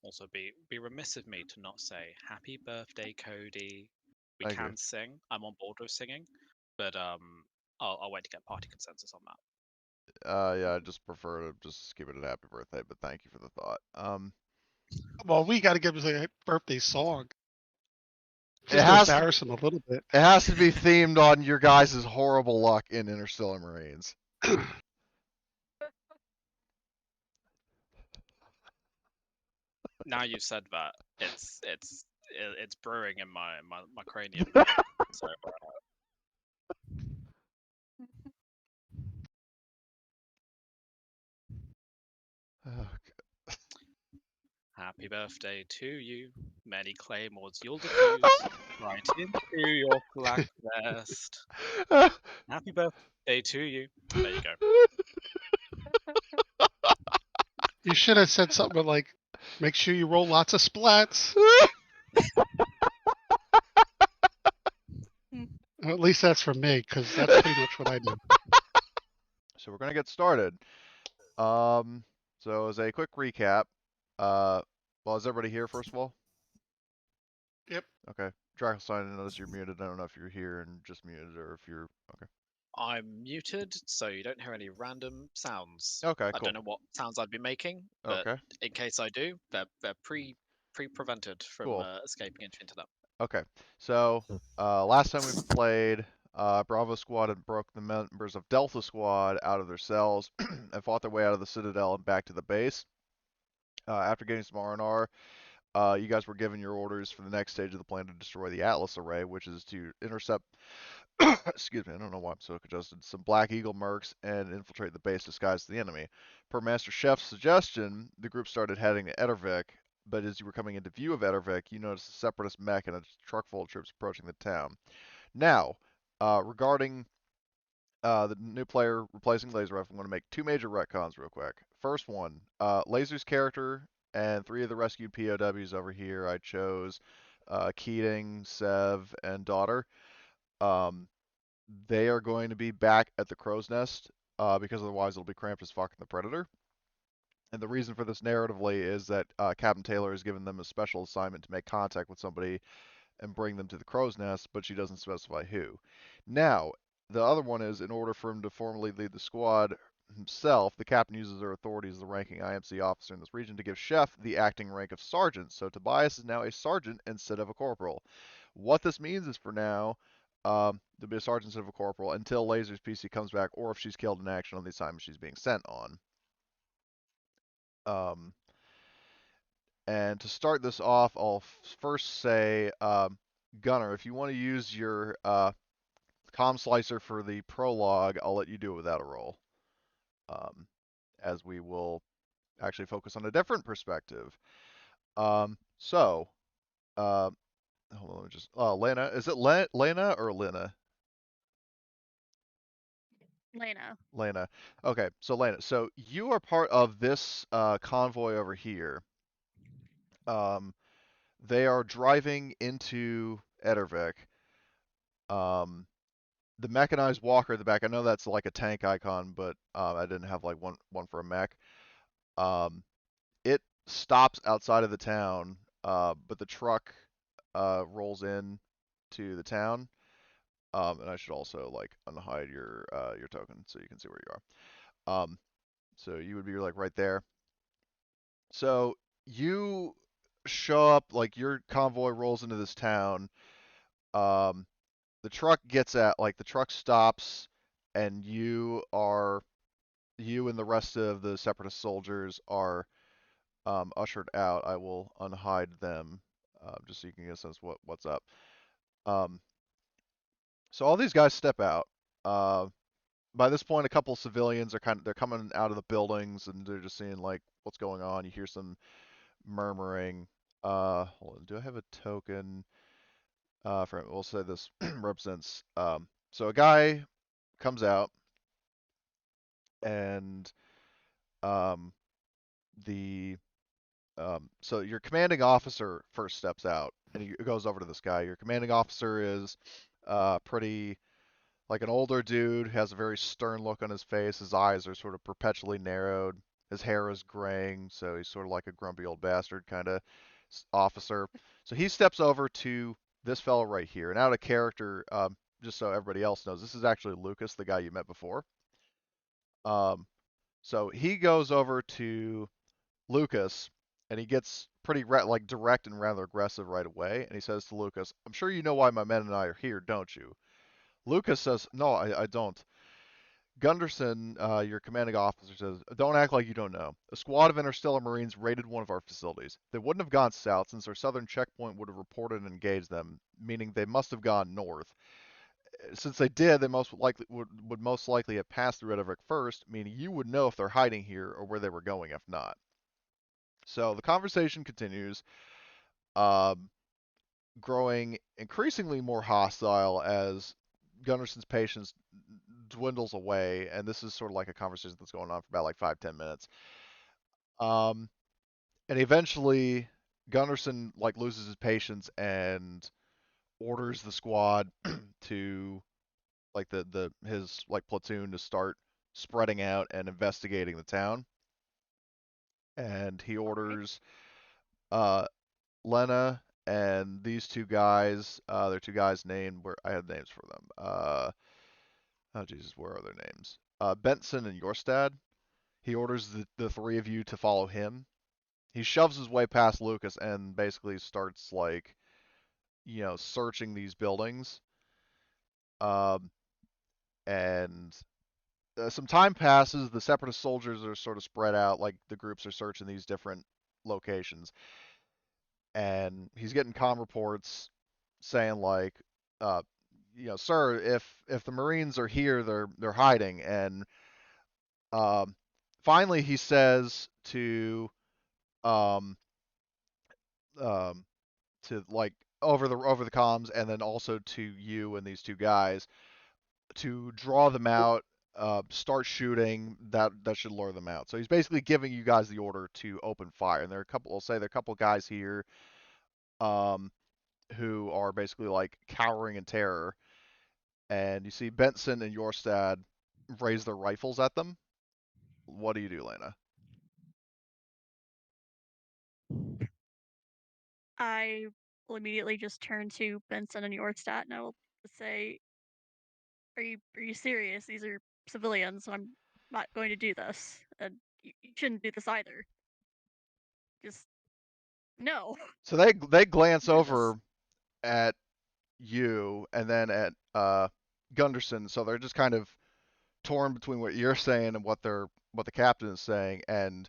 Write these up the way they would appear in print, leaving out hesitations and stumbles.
Also, be remiss of me to not say happy birthday, Cody. We Thank you. can sing. I'm on board with singing, but I'll wait to get party consensus on that. Yeah, I just prefer to just give it a happy birthday, but thank you for the thought. Well, we got to give him a birthday song It just to has to embarrass him a little bit. it has to be themed on your guys' horrible luck in Interstellar Marines. Now you've said that, it's brewing in my cranium. So happy birthday to you. Many claymores you'll defuse right into your black vest. Happy birthday to you. There you go. You should have said something like, "Make sure you roll lots of splats." Or at least that's from me, because that's pretty much what I do. So we're gonna get started. So as a quick recap, well, is everybody here first of all? Yep. Okay. Drachelstein, I notice you're muted. I don't know if you're here and just muted or if you're okay. I'm muted, so you don't hear any random sounds. Okay, I cool. don't know what sounds I'd be making, but Okay. in case I do, they're pre-prevented from Cool. escaping into internet. Okay. So last time we played, Bravo Squad had broke the members of Delta Squad out of their cells and fought their way out of the Citadel and back to the base. After getting some R&R, you guys were given your orders for the next stage of the plan to destroy the Atlas Array, which is to intercept, excuse me, I don't know why I'm so congested, some Black Eagle mercs and infiltrate the base disguised as the enemy. Per Master Chef's suggestion, the group started heading to Edervik, but as you were coming into view of Edervik, you noticed a separatist mech and a truck full of troops approaching the town. Now, regarding the new player replacing Laser Rifle, I'm going to make two major retcons real quick. First one, Laser's character and three of the rescued POWs over here, I chose Keating, Sev, and Daughter. They are going to be back at the Crow's Nest because otherwise it'll be cramped as fuck in the Predator. And the reason for this narratively is that Captain Taylor has given them a special assignment to make contact with somebody and bring them to the Crow's Nest, but she doesn't specify who. Now, the other one is in order for him to formally lead the squad himself, the captain uses her authority as the ranking IMC officer in this region to give Chef the acting rank of sergeant. So Tobias is now a sergeant instead of a corporal. What this means is for now, to be a sergeant instead of a corporal until Laser's PC comes back or if she's killed in action on the assignment she's being sent on. And to start this off, I'll first say, Gunner, if you want to use your comm slicer for the prologue, I'll let you do it without a roll. As we will actually focus on a different perspective. So, hold on, let me just, Lena, is it Lena or Lena? Lena. Lena. Okay, so Lena, so you are part of this convoy over here. They are driving into Edervik. The mechanized walker at the back, I know that's like a tank icon, but I didn't have like one for a mech. It stops outside of the town, but the truck rolls in to the town. And I should also like unhide your token so you can see where you are. So you would be like right there. So you show up, like your convoy rolls into this town. The truck gets at, like the truck stops, and you and the rest of the separatist soldiers are ushered out. I will unhide them just so you can get a sense of what's up. So all these guys step out. By this point, a couple of civilians are they're coming out of the buildings and they're just seeing like what's going on. You hear some murmuring. Hold on, do I have a token? We'll say this represents. So a guy comes out and the so your commanding officer first steps out and he goes over to this guy. Your commanding officer is pretty like an older dude, has a very stern look on his face. His eyes are sort of perpetually narrowed. His hair is graying, so he's sort of like a grumpy old bastard kind of officer. So he steps over to this fellow right here, and out of character, just so everybody else knows, this is actually Lucas, the guy you met before. Um, so he goes over to Lucas, and he gets pretty like direct and rather aggressive right away, and he says to Lucas, "I'm sure you know why my men and I are here, don't you?" Lucas says, "No, I don't." Gunderson, your commanding officer, says, "Don't act like you don't know. A squad of Interstellar Marines raided one of our facilities. They wouldn't have gone south since our southern checkpoint would have reported and engaged them, meaning they must have gone north. Since they did, they would most likely have passed through Edinburgh first, meaning you would know if they're hiding here or where they were going if not." So the conversation continues, um, growing increasingly more hostile as Gunderson's patience dwindles away, and this is sort of like a conversation that's going on for about like 5-10 minutes. Um, and eventually, Gunderson like loses his patience and orders the squad to like the his like platoon to start spreading out and investigating the town. And he All right. orders uh, Lena and these two guys. They're two guys named where I had names for them. Oh Jesus, where are their names? Benson and Yorstad. He orders the three of you to follow him. He shoves his way past Lucas and basically starts like, searching these buildings. Um, and some time passes. The separatist soldiers are sort of spread out, like the groups are searching these different locations. And he's getting comm reports saying like, uh, sir, if the Marines are here, they're hiding. And um, finally, he says um, um, to like over the comms, and then also to you and these two guys to draw them out, start shooting. That should lure them out. So he's basically giving you guys the order to open fire. And there are a couple. I'll say there are a couple guys here, um, who are basically like cowering in terror. And you see Benson and Yorstad raise their rifles at them. What do you do, Lena? I will immediately just turn to Benson and Yorstadt and I will say, are you serious? These are civilians. I'm not going to do this. And you shouldn't do this either. Just no. So they glance Do this. over at you and then at Gunderson. So they're just kind of torn between what you're saying and what the captain is saying. And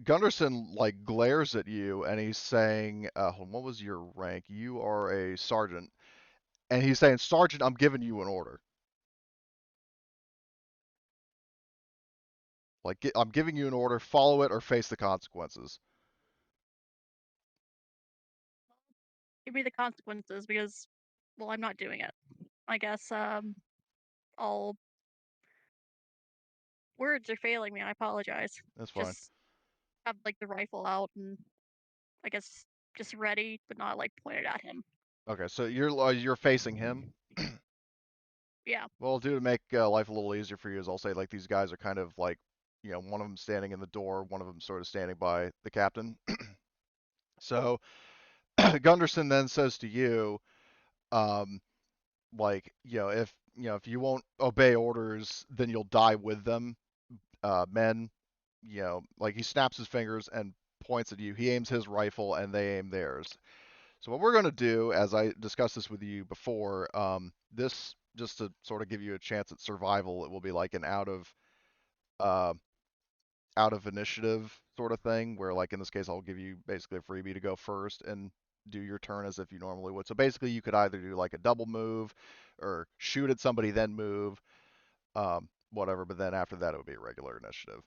Gunderson like glares at you and he's saying, "What was your rank? You are a sergeant." And he's saying, "Sergeant, I'm giving you an order. Like, I'm giving you an order. Follow it or face the consequences." Give me the consequences because, well, I'm not doing it. I guess I'll. Words are failing me. I apologize. That's fine. Just have like the rifle out and I guess just ready, but not like pointed at him. Okay, so you're facing him. Yeah. Well, due to make life a little easier for you, as I'll say, like these guys are kind of like, one of them standing in the door, one of them sort of standing by the captain. So Gunderson then says to you, um, like, if you won't obey orders, then you'll die with them, men. Like he snaps his fingers and points at you. He aims his rifle and they aim theirs. So what we're going to do, as I discussed this with you before, this just to sort of give you a chance at survival, it will be like an uh, out of initiative sort of thing, where like in this case, I'll give you basically a freebie to go first and do your turn as if you normally would. So basically, you could either do like a double move, or shoot at somebody then move, whatever. But then after that, it would be a regular initiative.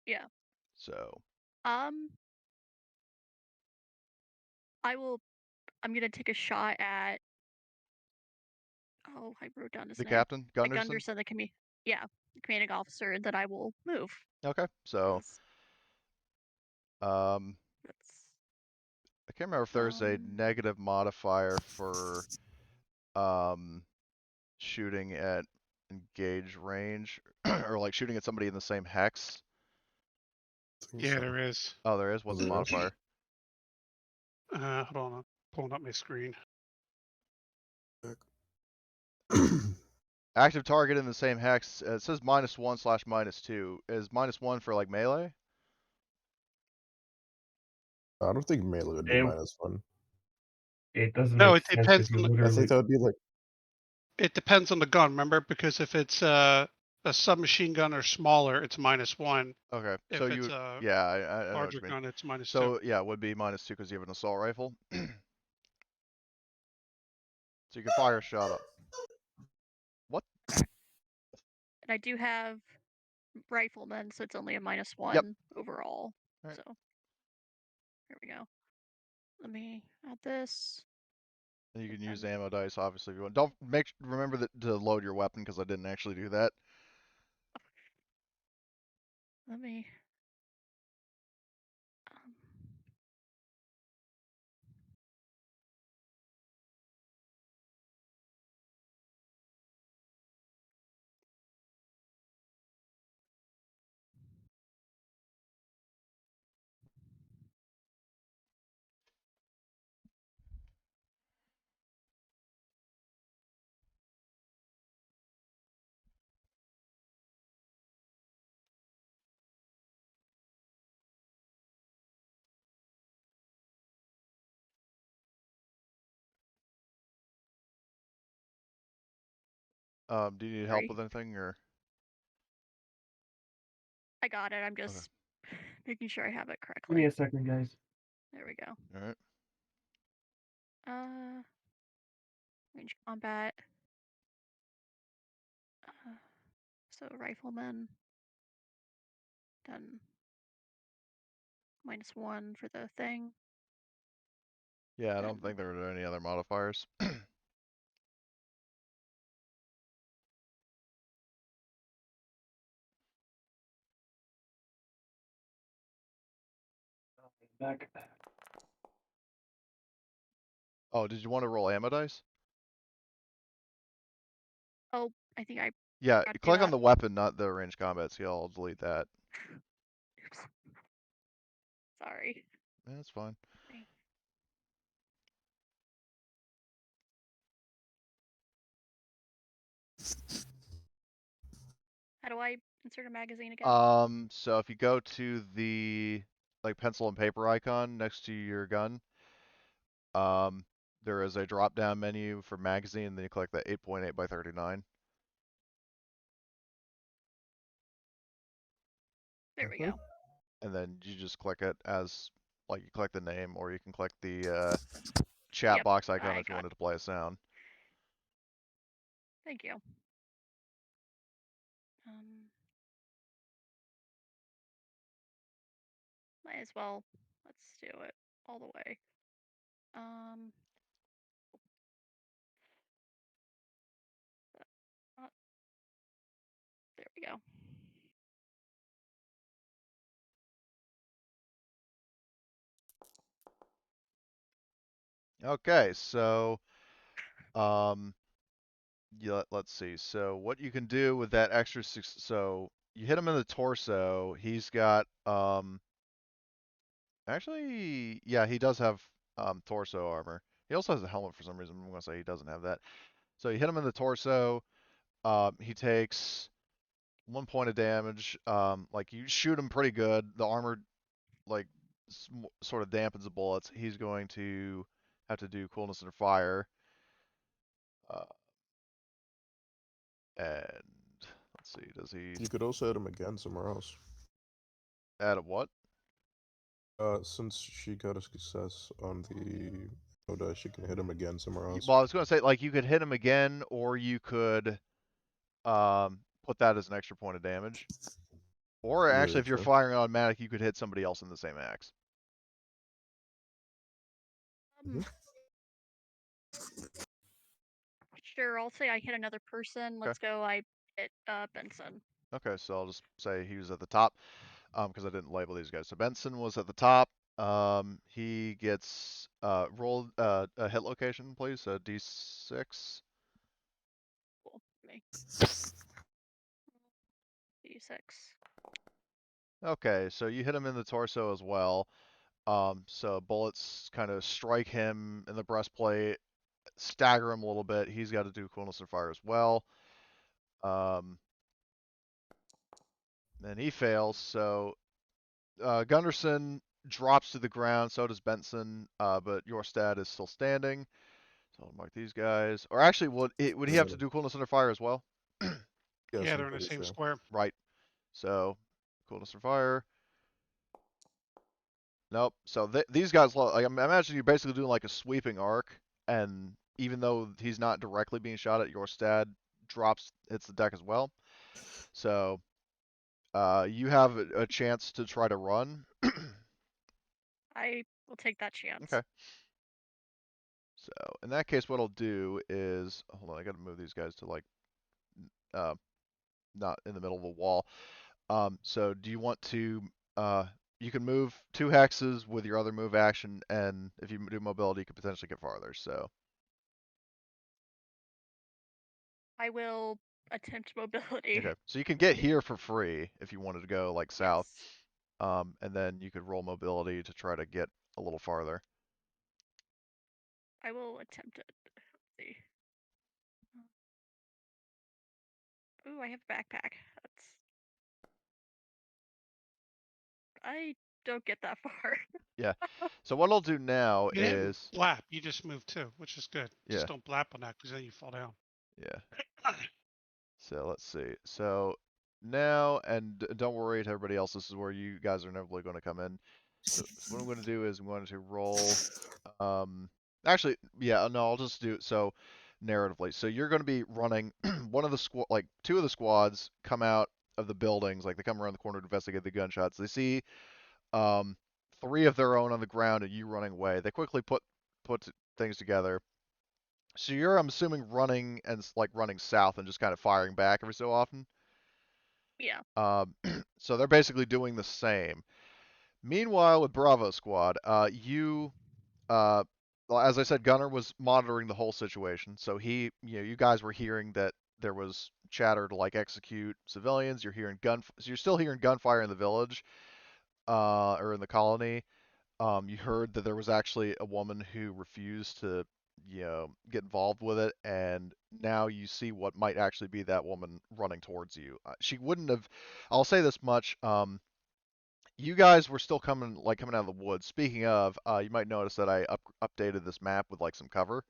Yeah. So Um, I will. I'm gonna take a shot at. Oh, I wrote down his the name. captain, The Gunderson. Gunderson, yeah, the commanding officer, and then I will move. Okay, so 'Cause um, that's I can't remember if there's a negative modifier for um, shooting at engage range or like shooting at somebody in the same hex. think Yeah, so. there is. Oh, there is. What's the There is? modifier? Hold on, I'm pulling up my screen. Active target in the same hex. It says -1/-2. Is -1 for like melee? I don't think melee would be -1. It doesn't No, make it sense depends because you on the, I literally. think that would be like it depends on the gun, remember? Because if it's a submachine gun or smaller, it's -1. Okay, If so it's you, a yeah, I know what larger you mean. gun, it's -2. So yeah, it would be -2 because you have an assault rifle. So you can fire a shot up. What? And I do have rifleman, so it's only a -1 overall. Alright. So here we go. Let me add this. And you can and use then- ammo dice, obviously, if you want. Don't remember that to load your weapon because I didn't actually do that. Let me. Um, Do you need help Sorry. with anything or? I got it. I'm just making sure I have it Give me correctly. a second, guys. There we go. All right. Range combat. So rifleman. Then -1 for the thing. Yeah, I don't And think there are any other modifiers. Back. Oh, did you want to roll ammo dice? oh, I think I Yeah, forgot to do click on that. the weapon, not the range combat skill. I'll delete that. Oops. Sorry. Yeah, that's fine. Okay. How do I insert a magazine again? So if you go to the like pencil and paper icon next to your gun, there is a drop-down menu for magazine, and then you click the 8.8 by 39. There we go. And then you just click it as like you click the name, or you can click the chat Yep, box icon I if you got wanted to play a sound. Thank you. Um, might as well. Let's do it all the way. There we go. Okay, so yeah, let's see. So what you can do with that extra six, so you hit him in the torso. He's got actually, yeah, he does have torso armor. He also has a helmet for some reason. I'm gonna say he doesn't have that. So you hit him in the torso. He takes 1 point of damage. Like you shoot him pretty good. The armor like sort of dampens the bullets. He's going to have to do coolness under fire. And let's see, does he you could also hit him again somewhere else. add a what? Since she got a success on the Oda, she can hit him again somewhere else. Well, I was going to say like you could hit him again, or you could put that as an extra point of damage. Or actually, if you're true. firing automatic, you could hit somebody else in the same axe. Sure, I'll say I hit another person. Let's go. I hit Benson. Okay, so I'll just say he was at the top, because I didn't label these guys. So Benson was at the top. He gets rolled a hit location, please. A D6. Cool. Me. D6. Okay, so you hit him in the torso as well. So bullets kind of strike him in the breastplate, stagger him a little bit. He's got to do coolness and fire as well. And he fails. So Gunderson drops to the ground. So does Benson. But Yorstad is still standing. So I'll mark these guys. Or actually, would he have to do coolness under fire as well? Yes, Yeah, I'm they're in the pretty same sure. square. Right. So coolness and fire. Nope. So these guys, like, I imagine you're basically doing like a sweeping arc, and even though he's not directly being shot at, Yorstad hits the deck as well. So you have a chance to try to run. I will take that chance. Okay. So in that case, what I'll do is, hold on, I got to move these guys to like, not in the middle of the wall. So do you want to, you can move 2 hexes with your other move action, and if you do mobility, you could potentially get farther. So I will attempt mobility. okay, so you can get here for free if you wanted to go like south, Yes. and then you could roll mobility to try to get a little farther. I will attempt it. Let's see. Ooh, I have a backpack. That's. I don't get that far. Yeah. So what I'll do now You didn't is, blap. You just moved too, which is good. yeah, Just don't blap on that because then you fall down. yeah. So let's see. So now, and don't worry to everybody else, this is where you guys are inevitably going to come in. So what I'm going to do is I'm going to roll. Actually, yeah, no, I'll just do so narratively. So you're going to be running one of the squad, like 2 of the squads come out of the buildings, like they come around the corner to investigate the gunshots. They see 3 of their own on the ground and you running away. They quickly put things together. So you're, I'm assuming, running and like running south and just kind of firing back every so often. Yeah. So they're basically doing the same. Meanwhile, with Bravo Squad, well, as I said, Gunner was monitoring the whole situation. So he, you guys were hearing that there was chatter to like execute civilians. You're hearing so you're still hearing gunfire in the village, or in the colony. You heard that there was actually a woman who refused to, get involved with it, and now you see what might actually be that woman running towards you. She wouldn't have. I'll say this much. You guys were still coming out of the woods. Speaking of, you might notice that I updated this map with like some cover.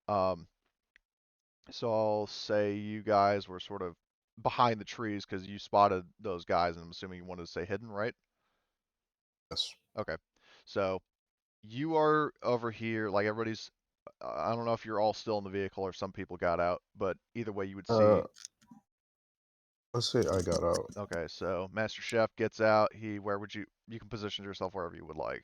Um, so I'll say you guys were sort of behind the trees because you spotted those guys, and I'm assuming you wanted to stay hidden, right? Yes. Okay. So you are over here, like everybody's. I don't know if you're all still in the vehicle or some people got out, but either way, you would see. Let's say I got out. Okay, so Master Chef gets out. Where would you can position yourself wherever you would like.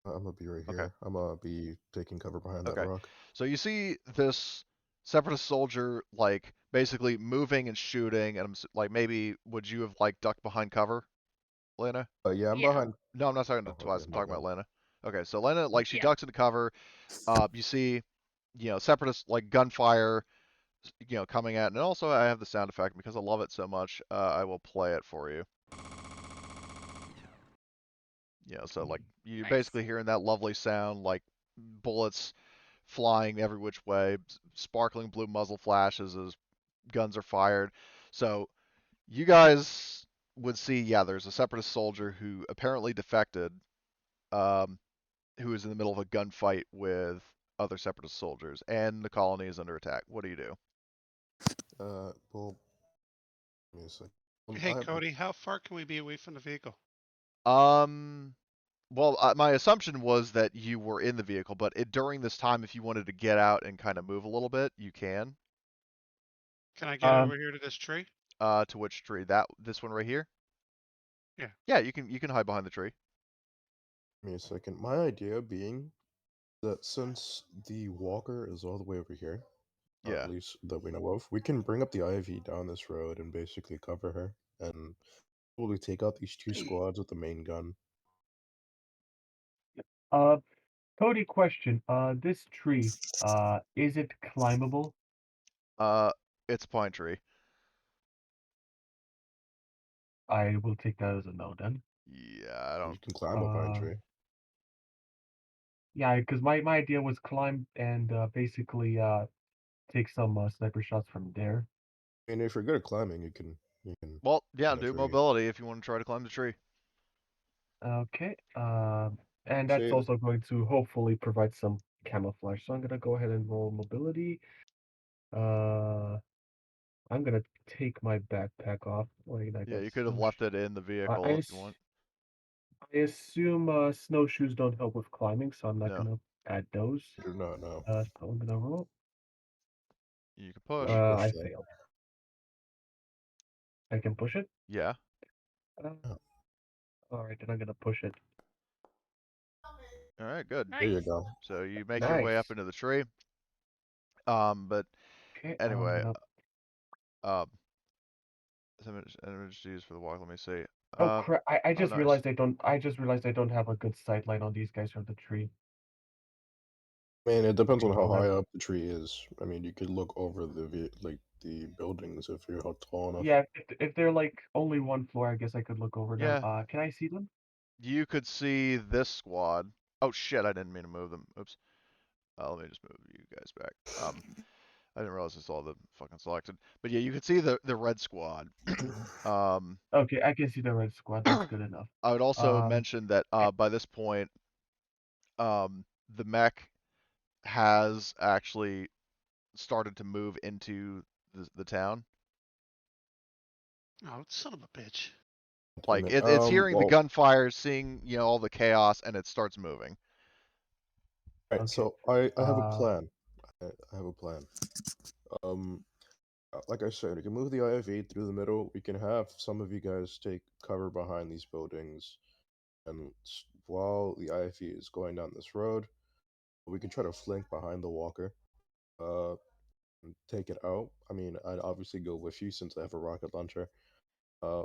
I'm gonna be right Okay. here. I'm gonna be taking cover behind that Okay. rock. So you see this separatist soldier like basically moving and shooting, and like maybe would you have like ducked behind cover, Lena? Yeah, I'm Yeah. behind. No, I'm not talking to Oh, Twice. okay, I'm my talking bad. about Lena. Okay, so Lena like she Yeah. ducks into cover. You see, separatist like gunfire, coming at, and also I have the sound effect because I love it so much. I will play it for you. So like you're Nice. basically hearing that lovely sound, like bullets flying every which way, sparkling blue muzzle flashes as guns are fired. So you guys would see, yeah, there's a separatist soldier who apparently defected, who is in the middle of a gunfight with other separatist soldiers, and the colony is under attack. What do you do? Well, give me a sec. Hey, Cody, how far can we be away from the vehicle? Well, my assumption was that you were in the vehicle, but during this time, if you wanted to get out and kind of move a little bit, you can. Can I get over here to this tree? To which tree? This one right here? Yeah. Yeah, you can hide behind the tree. Give me a second. My idea being that since the walker is all the way over here, Yeah. at least that we know of, we can bring up the IV down this road and basically cover her and probably take out these 2 squads with the main gun. Cody, question. This tree, is it climbable? It's a pine tree. I will take that as a no then. Yeah, I You don't. can climb a pine Uh, tree. Yeah, because my idea was climb and basically take some sniper shots from there. I mean, if you're good at climbing, you can Well, yeah, climb a do tree. mobility if you want to try to climb the tree. Okay. And that's Say also going to hopefully provide some camouflage. So I'm gonna go ahead and roll mobility. I'm gonna take my backpack off. Wait, I Yeah, got you could have snow. left it in the I, vehicle I, if you ass- want. I assume snowshoes don't help with climbing, so I'm not No, gonna add those. do not know. So I'm gonna roll. you can push. You push I that. failed. I can push it. Yeah. Uh, Oh. all right, then I'm gonna push it. All right, good. There you Nice. go. So you make your way up Nice. into the tree. But Okay. anyway, some images to use for the walk. Let me see. Oh crap! I Oh, just nice. realized I don't. I just realized I don't have a good sight line on these guys from the tree. I mean, it depends on how Well, high up the tree is. I mean, you could look over the buildings if you're tall enough. yeah, if they're like only one floor, I guess I could look over them. Yeah, Can I see them? you could see this squad. Oh shit! I didn't mean to move them. Oops. Let me just move you guys back. I didn't realize it's all the fucking selected. But yeah, you could see the red squad. Okay, I can see the red squad. That's good enough. I would also Um, mention that by this point, the mech has actually started to move into the town. Oh, son of a bitch. Damn Like it. it's hearing the Well, gunfire, seeing all the chaos, and it starts moving. right. okay. So I have a Uh, plan. I have a plan. Um, like I said, we can move the IFE through the middle. We can have some of you guys take cover behind these buildings, and while the IFE is going down this road, we can try to flank behind the walker. And take it out. I mean, I'd obviously go with you since I have a rocket launcher. Uh,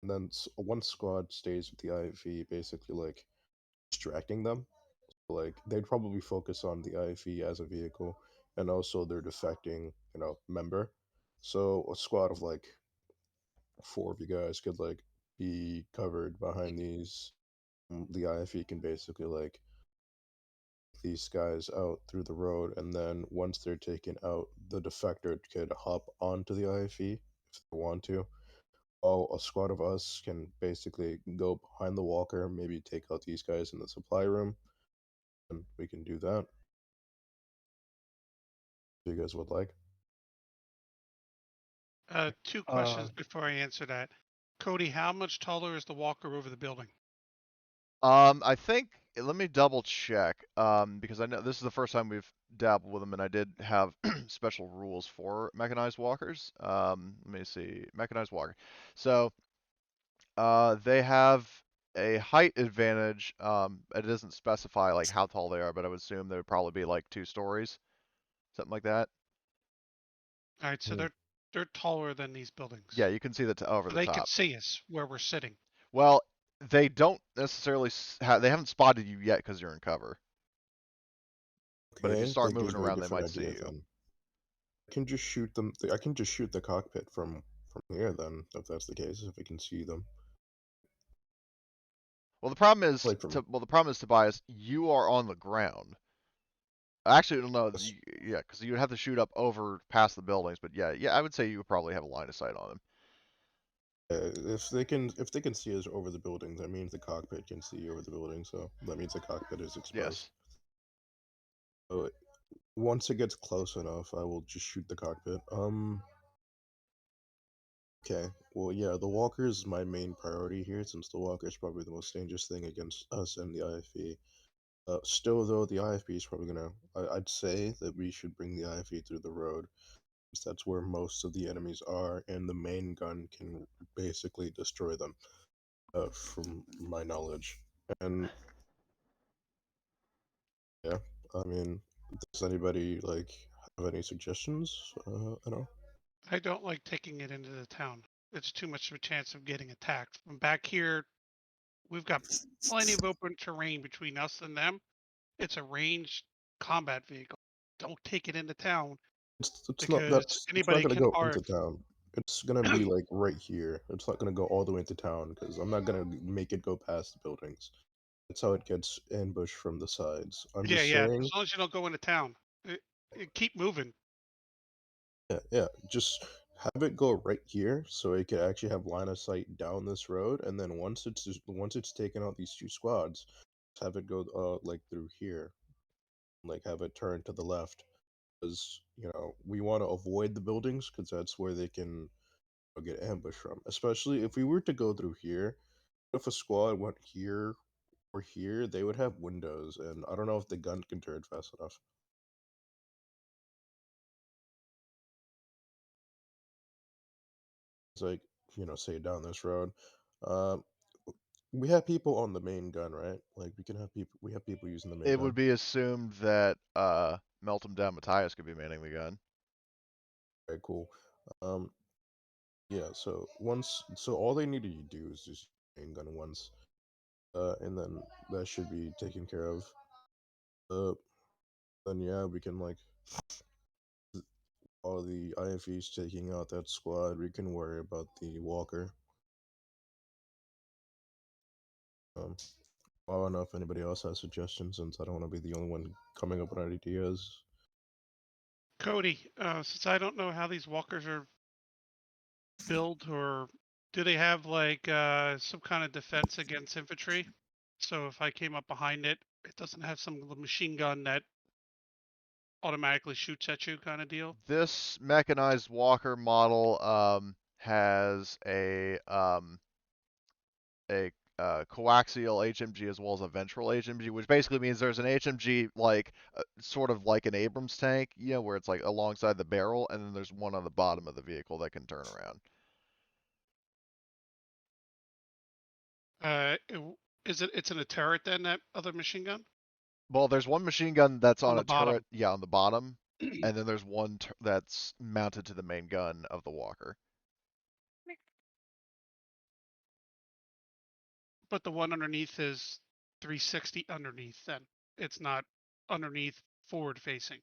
and then one squad stays with the IFE, basically like distracting them. Like they'd probably focus on the IFE as a vehicle, and also their defecting, member. So a squad of like 4 of you guys could like be covered behind these. The IFE can basically like these guys out through the road, and then once they're taken out, the defector could hop onto the IFE if they want to. While a squad of us can basically go behind the walker, maybe take out these guys in the supply room, and we can do that. If you guys would like. Two uh, questions before I answer that. Cody, how much taller is the walker over the building? I think let me double check. Because I know this is the first time we've dabbled with them, and I did have special rules for mechanized walkers. Let me see, mechanized walker. So, they have a height advantage. It doesn't specify like how tall they are, but I would assume they would probably be like 2 stories, something like that. All right, so Hmm. they're taller than these buildings. Yeah, you can see that over So the they could top. see us where we're sitting. Well, they don't necessarily they haven't spotted you yet because you're in cover. But if you Okay, start that moving gives me a around, they different might see idea you. then. I can just shoot them. I can just shoot the cockpit from here then, if that's the case. If I can see them, Well, the problem is, like from Tobias, you are on the ground. Actually, no, this. yeah, because you would have to shoot up over past the buildings. But yeah, I would say you would probably have a line of sight on them. If they can see us over the buildings, that means the cockpit can see over the building. So that means the cockpit is exposed. Yes. So once it gets close enough, I will just shoot the cockpit. Okay. Well, yeah, the walker is my main priority here, since the walker is probably the most dangerous thing against us and the IFE. Still, though, the IFE is probably gonna. I'd say that we should bring the IFE through the road, since that's where most of the enemies are, and the main gun can basically destroy them, from my knowledge. And yeah, I mean, does anybody like have any suggestions? I know. I don't like taking it into the town. It's too much of a chance of getting attacked. From back here, we've got plenty of open terrain between us and them. It's a ranged combat vehicle. Don't take it into town It's not because not anybody gonna can go into RF. town. It's gonna be like right here. It's not gonna go all the way into town because I'm not gonna make it go past the buildings. That's how it gets ambushed from the sides. I'm Yeah, just yeah. saying, As long as you don't go into town, keep moving. yeah, just have it go right here so it can actually have line of sight down this road, and then once it's taken out these two squads, just have it go like through here, like have it turn to the left, because we want to avoid the buildings because that's where they can get ambushed from. Especially if we were to go through here, if a squad went here or here, they would have windows, and I don't know if the gun can turn fast enough. It's like, say down this road. Um, we have people on the main gun, right? Like we have people using the main It would gun. be assumed that Meltem Down Matthias could be manning the gun. Okay, cool. Um, yeah. So all they need to do is just main gun once, and then that should be taken care of. Uh, then yeah, we can like all the IFEs taking out that squad. We can worry about the walker. Um, I don't know if anybody else has suggestions, since I don't want to be the only one coming up with ideas. Cody, since I don't know how these walkers are built, or do they have like some kind of defense against infantry? So if I came up behind it, it doesn't have some machine gun that automatically shoots at you kind of deal. This mechanized walker model has a coaxial HMG as well as a ventral HMG, which basically means there's an HMG like sort of like an Abrams tank, where it's like alongside the barrel, and then there's one on the bottom of the vehicle that can turn around. Is it? It's in a turret then, that other machine gun Well, there's one machine gun that's on on the a turret, bottom. yeah, on the bottom, and then there's one that's mounted to the main gun of the walker. But the one underneath is 360 underneath. Then it's not underneath forward facing.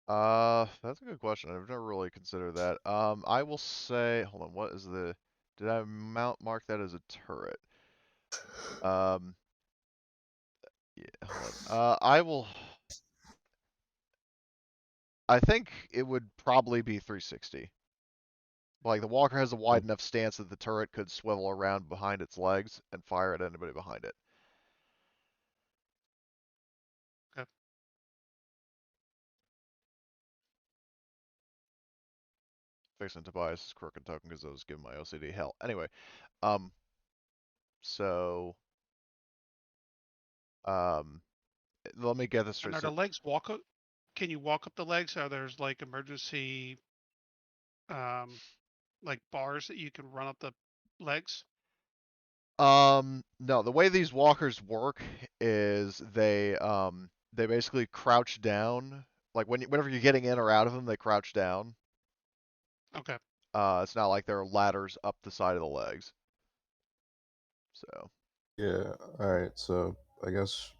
That's a good question. I've never really considered that. I will say, hold on, what is the, did I mark that as a turret? Um, yeah, hold on. I think it would probably be 360. Like, the walker has a wide enough stance that the turret could swivel around behind its legs and fire at anybody behind it. Okay. Fixing Tobias' crooked token because I was giving my OCD hell. Anyway, um, so, um, let me get this And straight. are So, the legs walk up? Can you walk up the legs? Are there's like emergency um like bars that you can run up the legs? no, the way these walkers work is they basically crouch down. Like whenever you're getting in or out of them, they crouch down. Okay. It's not like there are ladders up the side of the legs. So, Yeah. All right. So I guess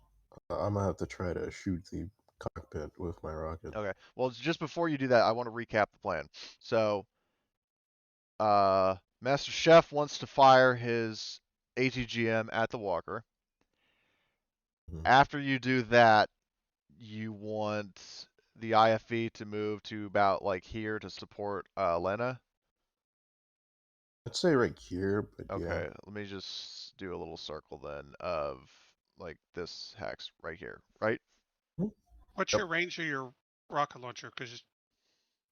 I'm gonna have to try to shoot the cockpit with my rocket. okay. Well, just before you do that, I want to recap the plan. So, Master Chef wants to fire his ATGM at the walker. Mhm. After you do that, you want the IFV to move to about like here to support Lena. I'd say right here, but yeah. Okay, let me just do a little circle then of like this hex right here, right? What's Yep. your range of your rocket launcher? Because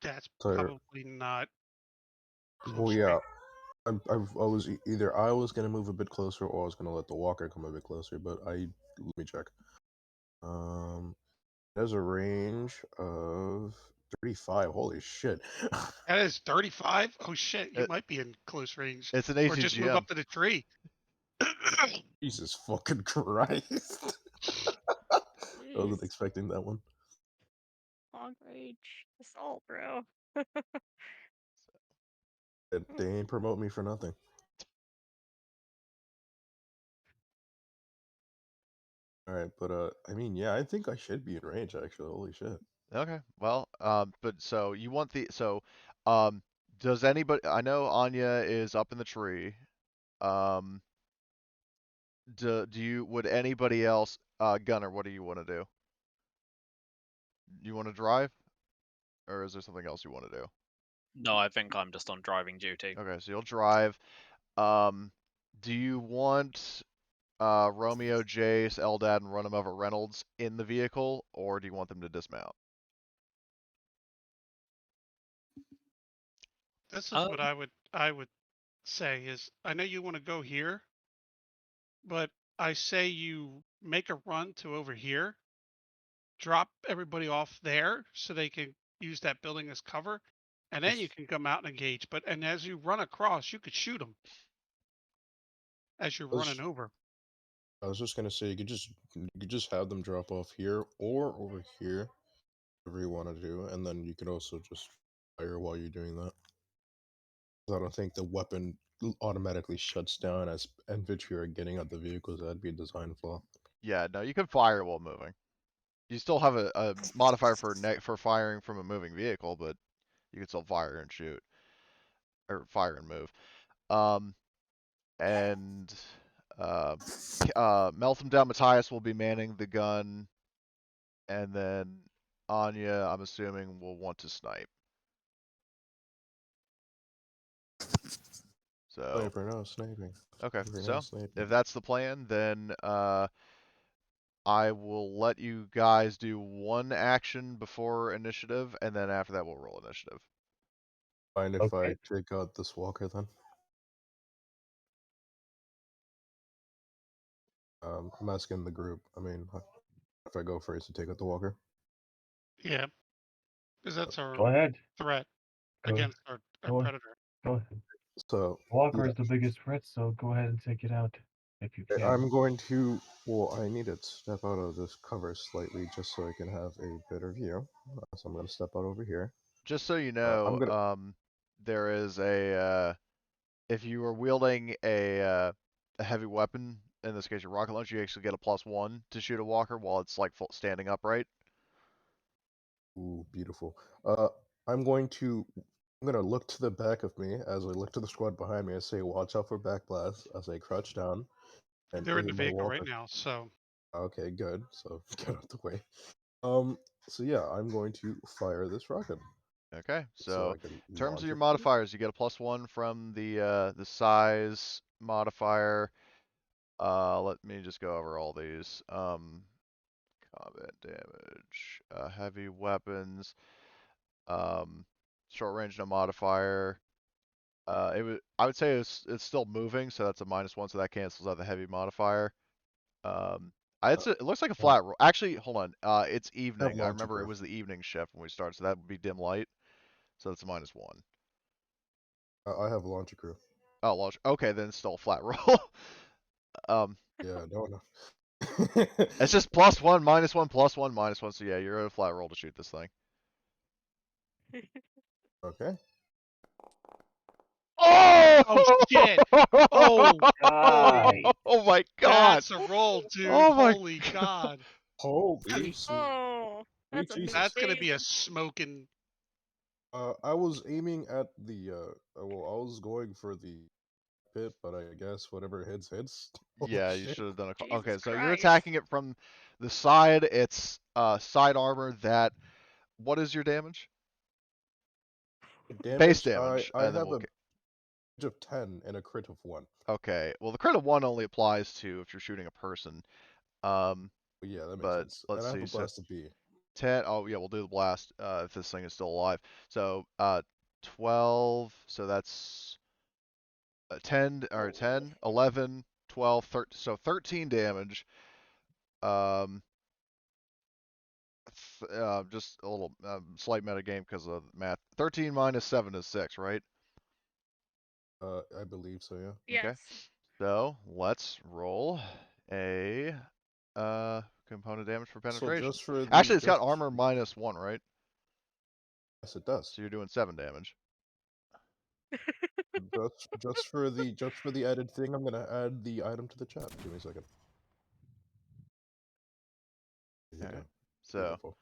that's So, probably not well, close yeah. range. I was either I was gonna move a bit closer or I was gonna let the walker come a bit closer. But let me check. Um, there's a range of 35. Holy shit! That is 35. Oh shit, you It, might be in close range, it's an or just move ATGM. up to the tree. Jesus fucking Christ! I wasn't Jeez. expecting that one. Long range assault, bro. They ain't promote me for nothing. All right, but I mean, yeah, I think I should be in range actually. Holy shit! Okay, well, but so you want the um Does anybody? I know Anya is up in the tree. Um, do you? Would anybody else? Gunner, what do you want to do? You want to drive, or is there something else you want to do? No, I think I'm just on driving duty. Okay, so you'll drive. Do you want Romeo, Jace, Eldad, and run them over Reynolds in the vehicle, or do you want them to dismount? This is Um, what I would say is I know you want to go here, but I say you make a run to over here, drop everybody off there so they can use that building as cover, and then you can come out and engage. And as you run across, you could shoot them as you're running over. I was just gonna say you could just have them drop off here or over here, whatever you want to do, and then you could also just fire while you're doing that. I don't think the weapon automatically shuts down as infantry are getting out the vehicles. That'd be a design flaw. Yeah, no, you can fire while moving. You still have a modifier for firing from a moving vehicle, but you can still fire and shoot, or fire and move. And Meltham down Matthias will be manning the gun, and then Anya, I'm assuming, will want to snipe. So Sniper, no sniping. okay, Sniper, no so sniping. if that's the plan, then I will let you guys do one action before initiative, and then after that we'll roll initiative. Mind if Okay. I take out this walker then? I'm asking the group. I mean, if I go first to take out the walker. Yeah, because that's Go our ahead. threat Go, against our go, predator. go ahead. So Walker yeah, is the biggest threat, so go ahead and take it out if you can. I'm going to. Well, I need to step out of this cover slightly just so I can have a better view. So I'm going to step out over here. Just so you I'm know, gonna. there is a if you are wielding a heavy weapon, in this case your rocket launcher, you actually get a +1 to shoot a walker while it's like standing upright. Ooh, beautiful. I'm going to. I'm gonna look to the back of me as I look to the squad behind me and say, "Watch out for backblast." As I crouch down and They're in the aim my vehicle right walker. now, so Okay, good. So get out the way. So yeah, I'm going to fire this rocket. Okay, So so I can in terms of launch your it. modifiers, you get a +1 from the size modifier. Let me just go over all these. Combat damage, heavy weapons, short range no modifier. I would say it's still moving, so that's a -1, so that cancels out the heavy modifier. It looks like a I flat roll. Actually, hold on. It's have evening. I launcher remember it crew. was the evening shift when we started, so that would be dim light. So that's a -1. I have launcher crew. Oh, launch. Okay, then it's still a flat roll. um, Yeah, no. it's just +1, -1, +1, -1. So yeah, you're at a flat roll to shoot this thing. Okay. Oh! Oh shit! Oh, Die. Oh my god! that's a roll, dude. Oh my Holy god! god. Holy Oh, sweet that's Jesus. That's gonna be a amazing. smoking. I was aiming at the well, I was going for the pit, but I guess whatever hits hits. Holy Yeah, you shit. should have done a. Jesus Okay, so you're Christ. attacking it from the side. It's side armor that. What is your damage? Base Damage, damage, I and then have we'll. a damage of 10 and a crit of 1. Okay, well the crit of 1 only applies to if you're shooting a person. But yeah, that makes But sense. And let's I have see. a So blast of B. 10. Oh yeah, we'll do the blast if this thing is still alive. So 12. So that's 10 or 10, 11, 12, 13. So 13 damage. Um, just a little slight meta game because of math. 13 minus 7 is 6, right? I believe so, yeah. Okay. Yes. So let's roll a component damage for So penetration. just for the Actually, it's got just armor -1, right? yes, it does. So you're doing 7 damage. Just for the added thing, I'm gonna add the item to the chat. Give me a second. There you All right. go. So Beautiful.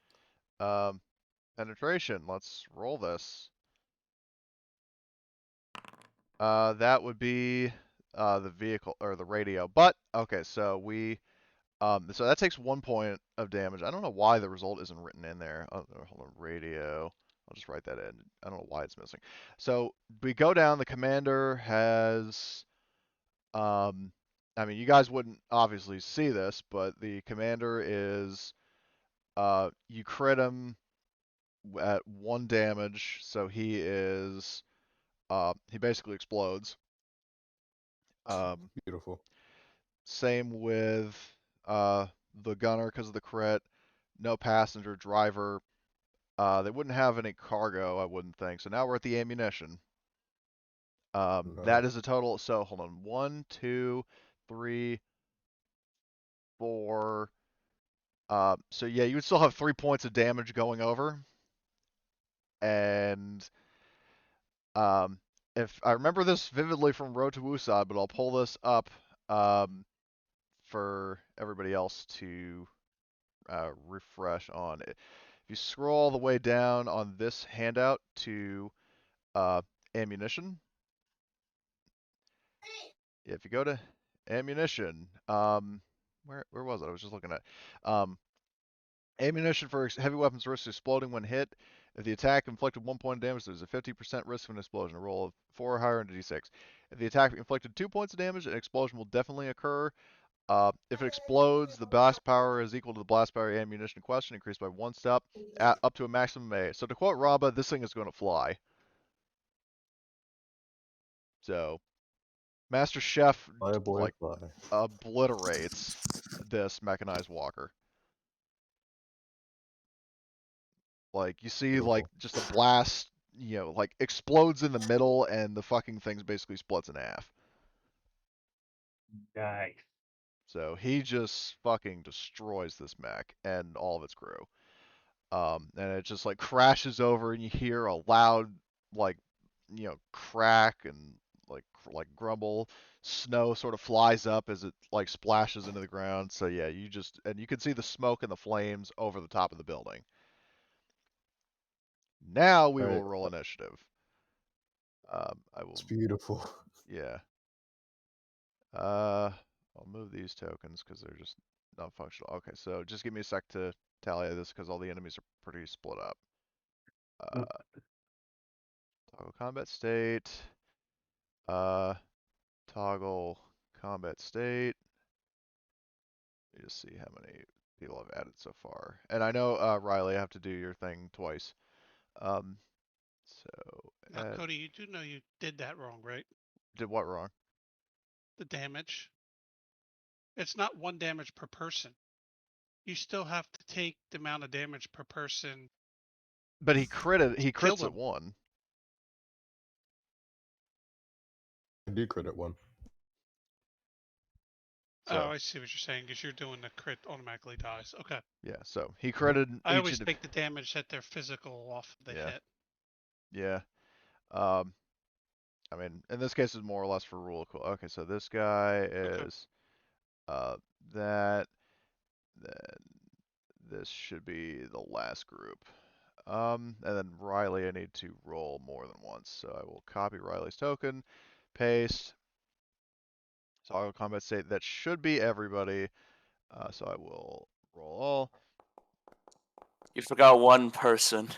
penetration. Let's roll this. That would be the vehicle or the radio. But okay, so so that takes 1 point of damage. I don't know why the result isn't written in there. Oh, hold on, radio. I'll just write that in. I don't know why it's missing. So we go down. The commander has, I mean, you guys wouldn't obviously see this, but the commander is, you crit him at 1 damage, so he is, he basically explodes. Beautiful. Same with the gunner because of the crit. No passenger, driver. They wouldn't have any cargo, I wouldn't think. So now we're at the ammunition. No. That is a total. So hold on. 1, 2, 3, 4. So yeah, you would still have 3 points of damage going over. And if I remember this vividly from Road to Wusa, but I'll pull this up for everybody else to refresh on it. If you scroll all the way down on this handout to ammunition, if you go to ammunition, where was it? I was just looking at ammunition for heavy weapons risks exploding when hit. If the attack inflicted 1 point of damage, there's a 50% risk of an explosion. A roll of 4 or higher on a d6. If the attack inflicted 2 points of damage, an explosion will definitely occur. If it explodes, the blast power is equal to the blast power ammunition in question, increased by 1 step, up to a maximum A. So to quote Raba, this thing is going to fly. So, Master Chef Fly, boy, like fly. obliterates this mechanized walker. Like you see, Beautiful. like just a blast, like explodes in the middle, and the fucking thing's basically splits in half. Nice. So he just fucking destroys this mech and all of its crew. And it just like crashes over, and you hear a loud like crack and like grumble. Snow sort of flies up as it like splashes into the ground. So yeah, you can see the smoke and the flames over the top of the building. Now we will Alright, roll initiative. I will, it's beautiful. yeah. I'll move these tokens because they're just not functional. Okay, so just give me a sec to tally this because all the enemies are pretty split up. Toggle combat state. Toggle combat state. Let me just see how many people I've added so far. And I know, Riley, I have to do your thing twice. So Now, add, Cody, you do know you did that wrong, right? did what wrong? The damage. It's not 1 damage per person. You still have to take the amount of damage per person. But he Kill crits them. at 1. I do credit 1. So, Oh, I see what you're saying, because you're doing the crit automatically dies. Okay. yeah, so he critted I each always of take the damage that they're physical off the Yeah. hit. Yeah. I mean, in this case, it's more or less for rule of cool. Okay, so this guy is that. Then this should be the last group. And then Riley, I need to roll more than once. So I will copy Riley's token, paste, toggle combat state. That should be everybody. So I will roll all. You forgot 1 person.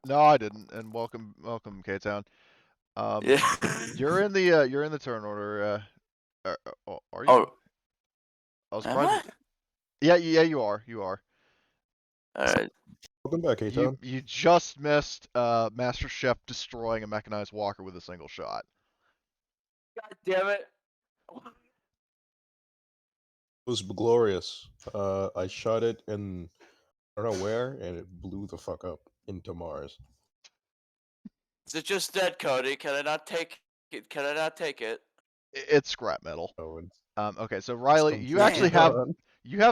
No, I didn't. And welcome, K-Town. Yeah. You're in the turn order. Are you? Oh, I was am surprised. I? Yeah, you are. You are. Alright. Welcome back, K-Town. You just missed Master Chef destroying a mechanized walker with a single shot. God damn it. It was glorious. I shot it in I don't know where, and it blew the fuck up into Mars. Is it just dead, Cody? Can I not take it? Can I not take it? It's scrap metal. Oh, it's Okay, so Riley, you completely actually have done.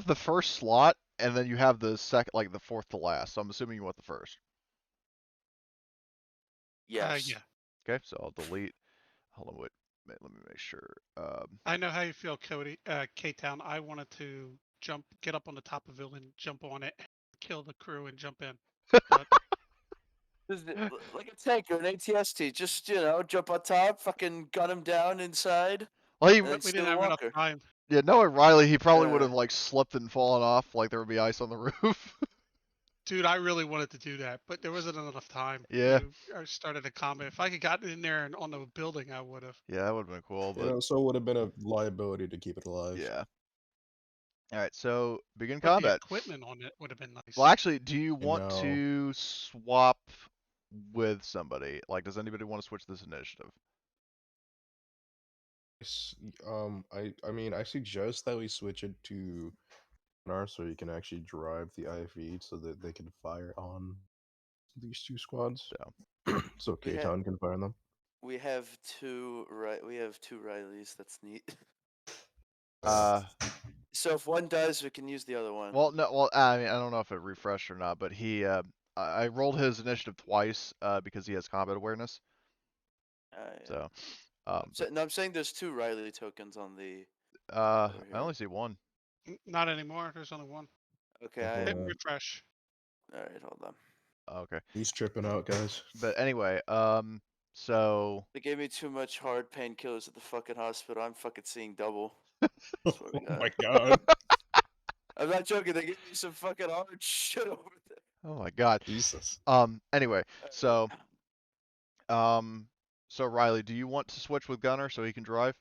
the first slot, and then you have the second, like the fourth to last. So I'm assuming you want the first. Yes. Yeah. Okay, so I'll delete. Hold on, wait. Let me make sure. I know how you feel, Cody. K-Town. I wanted to get up on the top of it and jump on it, kill the crew, and jump in. But Just like a tanker, an ATST. Just jump on top, fucking gun him down inside, Well, he, and then We steal didn't the have enough walker. time. yeah, knowing Riley, he probably would Yeah. have like slipped and fallen off, like there would be ice on the roof. Dude, I really wanted to do that, but there wasn't enough time. Yeah. I started a combat. If I could gotten in there and on the building, I would have. Yeah, that would have been cool, You but know, so it would have been a liability to keep it alive. yeah. All right, so begin But the combat. equipment on it would have been nice. Well, actually, do you I want know. to swap with somebody? Like, does anybody want to switch this initiative? I mean, I suggest that we switch it to Nar so you can actually drive the IV so that they can fire on these two squads. So We K-Town can fire on them. We have two Rileys. That's neat. So if one dies, we can use the other one. Well, no, well, I mean, I don't know if it refreshed or not, but he, I rolled his initiative twice, because he has combat awareness. Yeah. So, I'm saying there's two Riley tokens on the. I over here. only see one. Not anymore. There's only one. Okay, Hit Yeah. refresh. all right, hold on. Okay, He's tripping out, guys. but anyway, so They gave me too much hard painkillers at the fucking hospital. I'm fucking seeing double. Swear to Oh my God. god. I'm not joking. They gave me some fucking hard shit over there. oh my god. Jesus. Anyway, so, so Riley, do you want to switch with Gunner so he can drive?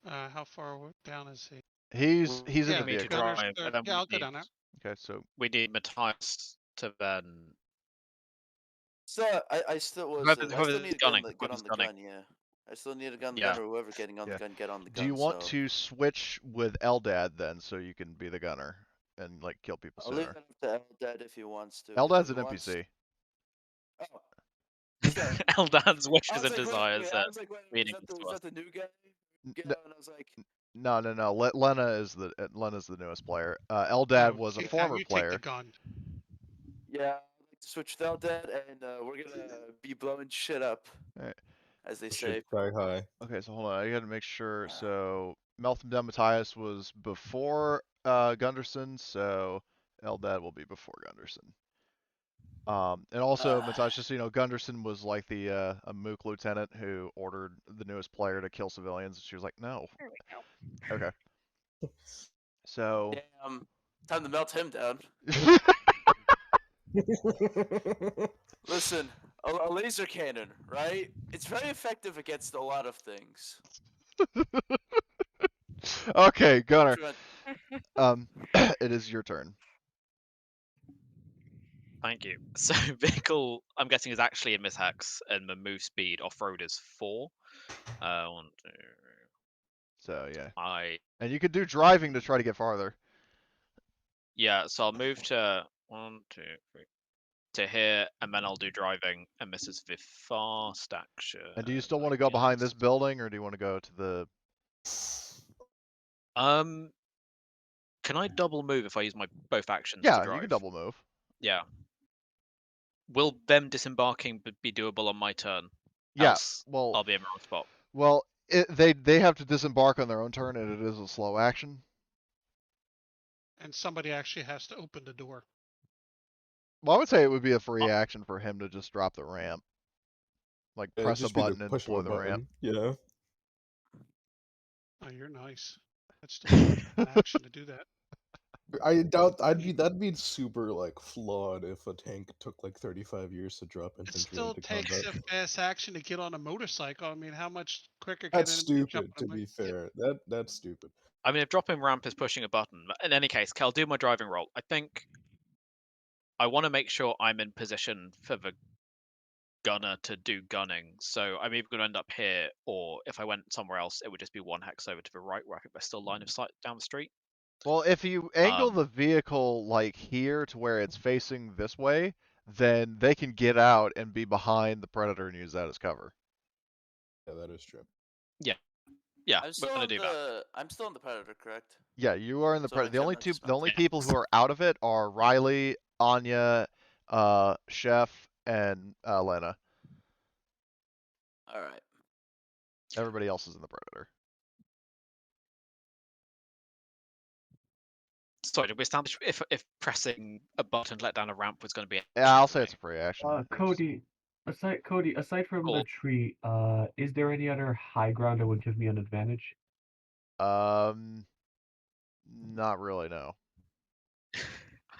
How far down is he? He's Well, in yeah, the me to vehicle. Gunner's drive, there. and then Yeah, I'll go down there. Okay, so we need Matthias to then. So I still was. Whoever's I still need to gunning, get on whoever's the gunning. gun. Yeah, I still need a gun. The Yeah. gun, or whoever getting on Yeah. the gun, get on the gun. do you want so to switch with Eldad then so you can be the gunner and like kill people I'll leave sooner? that up to Eldad if he wants to. Eldad's If an he wants- NPC. Oh. Okay. Eldan's I wishes was and like, wait a desires minute, are I was like, wait a minute, meaningless to is us. that the new guy? N- Yeah, n- and I was like, No. Lena's the newest player. Eldad No, was a you former take player. the gun. yeah, I'd like to switch with Eldad, and we're gonna be blowing shit up, Alright. as they say. Shit sky high. Okay, so hold on. I gotta make sure. So Meltham Matthias was before Gunderson, so Eldad will be before Gunderson. And also, Matthias, just so you know, Gunderson was like the a Mook lieutenant who ordered the newest player to kill civilians. She was like, no. There we go. Okay. So. Damn, time to melt him down. Listen, a laser cannon, right? It's very effective against a lot of things. Okay, Gunner. Prevent- It is your turn. Thank you. So vehicle, I'm guessing, is actually in mishacs, and the move speed off-road is 4. 1, 2, So yeah. and you could do driving to try to get farther. yeah. So I'll move to 1, 2, 3 to here, and then I'll do driving, and this is the fast action. And do you still want to go behind this building, or do you want to go to the? Can I double move if I use my both actions Yeah, to drive? you can double move. Yeah. Will them disembarking be doable on my turn? Yeah. Else Well. I'll be in the wrong spot. Well, they have to disembark on their own turn, and it is a slow action. And somebody actually has to open the door. Well, I would say it would be a free action for him to just drop the ramp. Like Yeah, press a just be the button and push deploy of a the ramp. button. Yeah. Oh, you're nice. That's still an action to do that. I doubt that'd be super like flawed if a tank took like 35 years to drop It infantry still into takes combat. a fast action to get on a motorcycle. I mean, how much quicker That's can enemy jump stupid, on to a be fair. That's stupid. I mean, if dropping ramp is pushing a button, in any case, I'll do my driving roll. I think I want to make sure I'm in position for the gunner to do gunning. So I'm either going to end up here, or if I went somewhere else, it would just be 1 hex over to the right, where I think there's still line of sight down the street. Well, if you angle the vehicle like here to where it's facing this way, then they can get out and be behind the Predator and use that as cover. Yeah, that is true. Yeah, I'm we're still going on to do that. I'm still on the Predator, correct? Yeah, you are in the So my Predator. turn The only Yeah. people who are out of it are Riley, Anya, Chef, and Lena. All right. Everybody else is in the Predator. Sorry, did we establish if pressing a button to let down a ramp was going to be? Yeah, I'll say it's a free action. Cody, aside from the Cool. tree, is there any other high ground that would give me an advantage? Not really, no.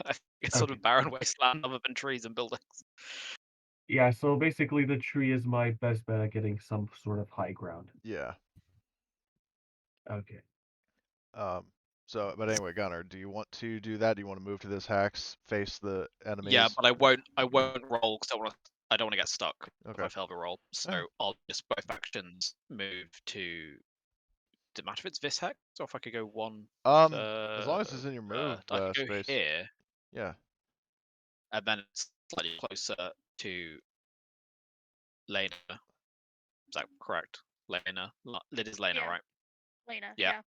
I think it's sort Okay. of barren wasteland other than trees and buildings. Yeah, so basically the tree is my best bet at getting some sort of high ground. Yeah. Okay. So, but anyway, Gunnar, do you want to do that? Do you want to move to this hex, face the enemies? Yeah, but I won't roll because I don't want to get stuck if Okay. I fail the roll. So Alright. I'll just both actions move to. Does it matter if it's this hex or if I could go one? As long as it's in your move I could go space. here, Yeah. and then it's slightly closer to Lena. Is that correct? Lena. It is Lena, Yeah. right? Lena. Yeah. Yeah.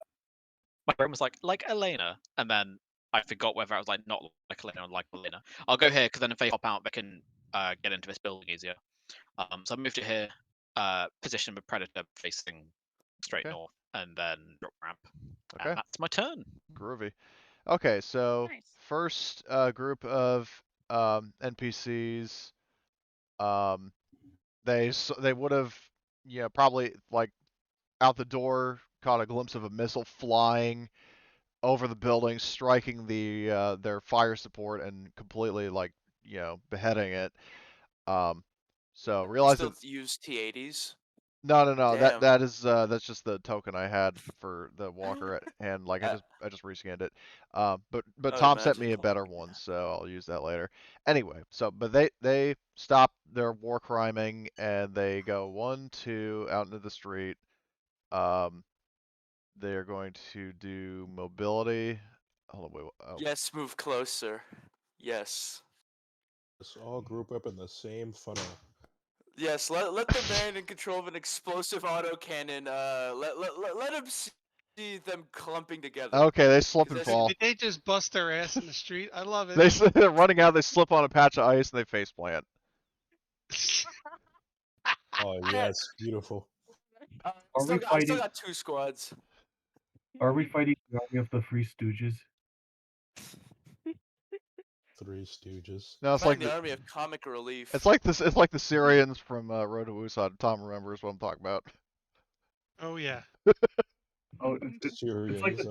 My brain was like Elena, and then I forgot whether I was like not like Elena or like Elena. I'll go here because then if they hop out, they can get into this building easier. So I moved to here, position with Predator facing straight Okay. north, and then drop ramp. Okay. And that's my turn. Groovy. Okay, so Nice. first group of NPCs, they would have, probably like out the door caught a glimpse of a missile flying over the building, striking their fire support and completely beheading it. So realize Still that use T80s. no, Damn. that's just the token I had for the walker and I just rescanned it. But Oh, Tom sent me a magical. better one, so I'll use that later. Anyway, so but they stop their war criming and they go 1, 2 out into the street. They're going to do mobility. Hold on, wait. Oh. Yes, move closer. Yes. Let's all group up in the same funnel. Yes, let the man in control of an explosive autocannon, let him see them clumping together. Okay, they slip and Did fall. Did they just bust their ass in the street? I love it. They're running out. They slip on a patch of ice and they face plant. Oh yes, beautiful. I Are still we got, I still fighting- got 2 squads. Are we fighting the army of the Three Stooges? Three Stooges. No, it's Fighting like the army of comic relief. it's like this. It's like the Syrians from Road to Wusan. Tom remembers what I'm talking about. Oh yeah. Oh, Syrians. it's like the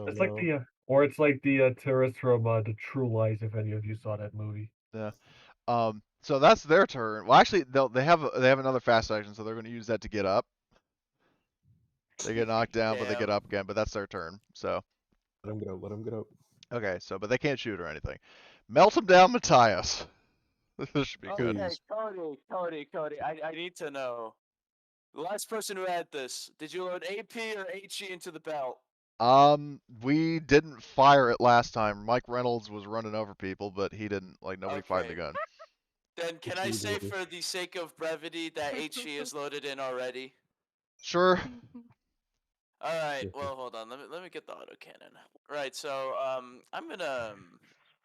terrorists from the True Lies. If any of you saw that movie. Yeah. So that's their turn. Well, actually, they have another fast action, so they're going to use that to get up. They get knocked down, but they get Damn. up again. But that's their turn. So Let him go. Let him go. okay. So, but they can't shoot or anything. Melt them down, Matthias. This should be good. Okay, Cody, I need to know. The last person who had this, did you load AP or HE into the belt? We didn't fire it last time. Mike Reynolds was running over people, but he didn't. Like nobody fired the Okay. gun. Then can I say for the sake of brevity that HE is loaded in already? Sure. Alright, well hold on, let me get the autocannon. Right, so I'm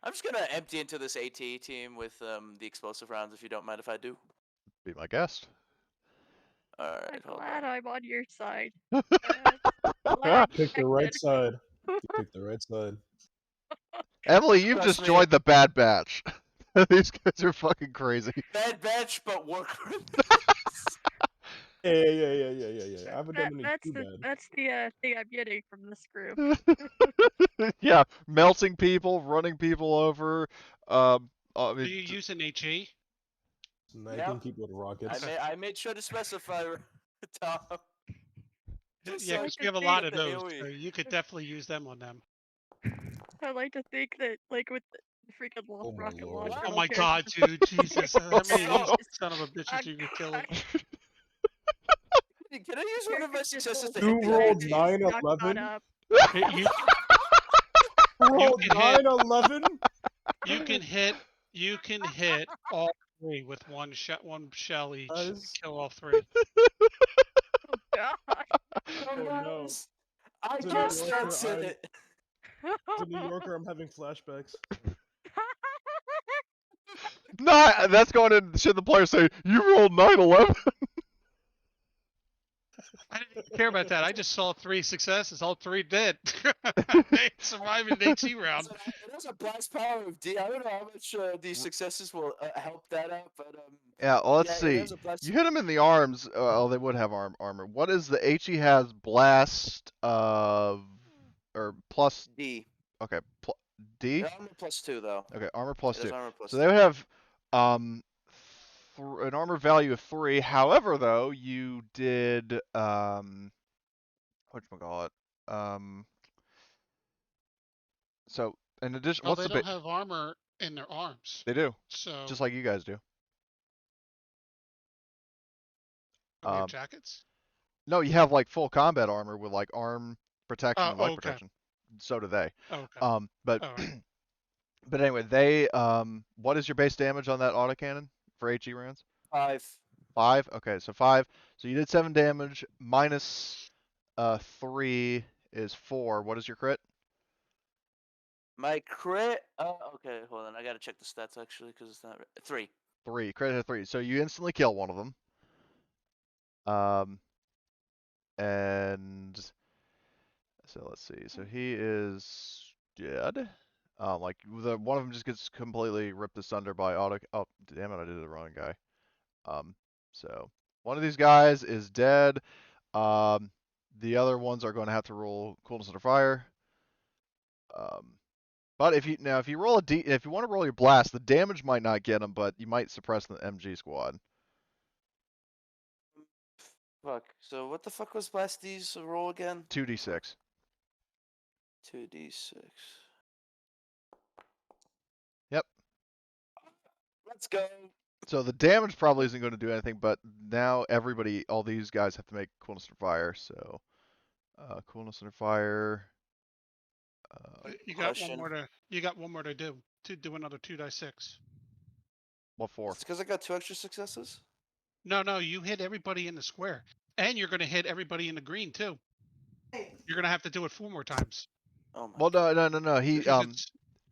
just gonna empty into this AT team with the explosive rounds if you don't mind if I do. Be my guest. Alright, I'm hold glad on. I'm on your side. Pick the right side. You pick the right side. Emily, you've Trust just me. joined the Bad Batch. These guys are fucking crazy. Bad batch, but work. Yeah. I haven't done anything too bad. That's the thing I'm getting from this group. Yeah, melting people, running people over. I Are mean, you using HE? Sniping Yep. people with rockets. I made sure to specify, Tom. Just Yeah, so I because we could have a see lot with of the those, AoE. so you could definitely use them on them. I like to think that, like, with the freaking Oh my rocket lord. launcher. Oh I'll my carry god, the- dude, Jesus! How many of these son of a bitches I'm you could kill? Can I use one of my successes to You hit the rolled AT? 9/11? You Rolled can hit- 9/11? you can hit all 3 with one shell each. That is- Kill all 3. Oh god. Oh, no. I As a can't New Yorker, sense it. As a New Yorker, I'm having flashbacks. no, that's going in. Should the player say you rolled 9/11? I didn't even care about that. I just saw 3 successes. All 3 dead. They survived an HE round. It has a blast power of D. I don't know how much these successes will help that out, but Yeah, well, let's yeah, see. it has a blast. You hit him in the arms. Oh, they would have armor. What is the HE has blast of or plus? D. Okay, D. Armor +2 though. Okay, armor It +2. has armor So +2. they would have an armor value of 3. However, though, you did whatchamacallit? So in addition, Well, what's they the don't have armor in their arms, They do, so just like you guys do. we have jackets. No, you have like full combat armor with like arm protection and leg Okay. protection. So do they. Okay. But All right. but anyway, they what is your base damage on that autocannon for HE rounds? 5. 5. Okay, so 5. So you did 7 damage minus 3 is 4. What is your crit? My crit. Okay, hold on. I gotta check the stats actually because it's not 3. 3. Crit hit 3. So you instantly kill one of them. And so let's see. So he is dead. Like one of them just gets completely ripped asunder by auto. Oh, damn it! I did the wrong guy. So one of these guys is dead. The other ones are going to have to roll coolness under fire. But if you roll a D, if you want to roll your blast, the damage might not get them, but you might suppress the MG squad. Fuck. So what the fuck was Blast D's roll again? 2d6. 2d6. Yep. Let's go. So the damage probably isn't going to do anything, but now all these guys have to make coolness under fire. So coolness under fire. You got one more to. You got one more to do. To do another 2d6. What for? It's because I got 2 extra successes. No, you hit everybody in the square, and you're going to hit everybody in the green too. You're going to have to do it 4 more times. Oh my. Well, no.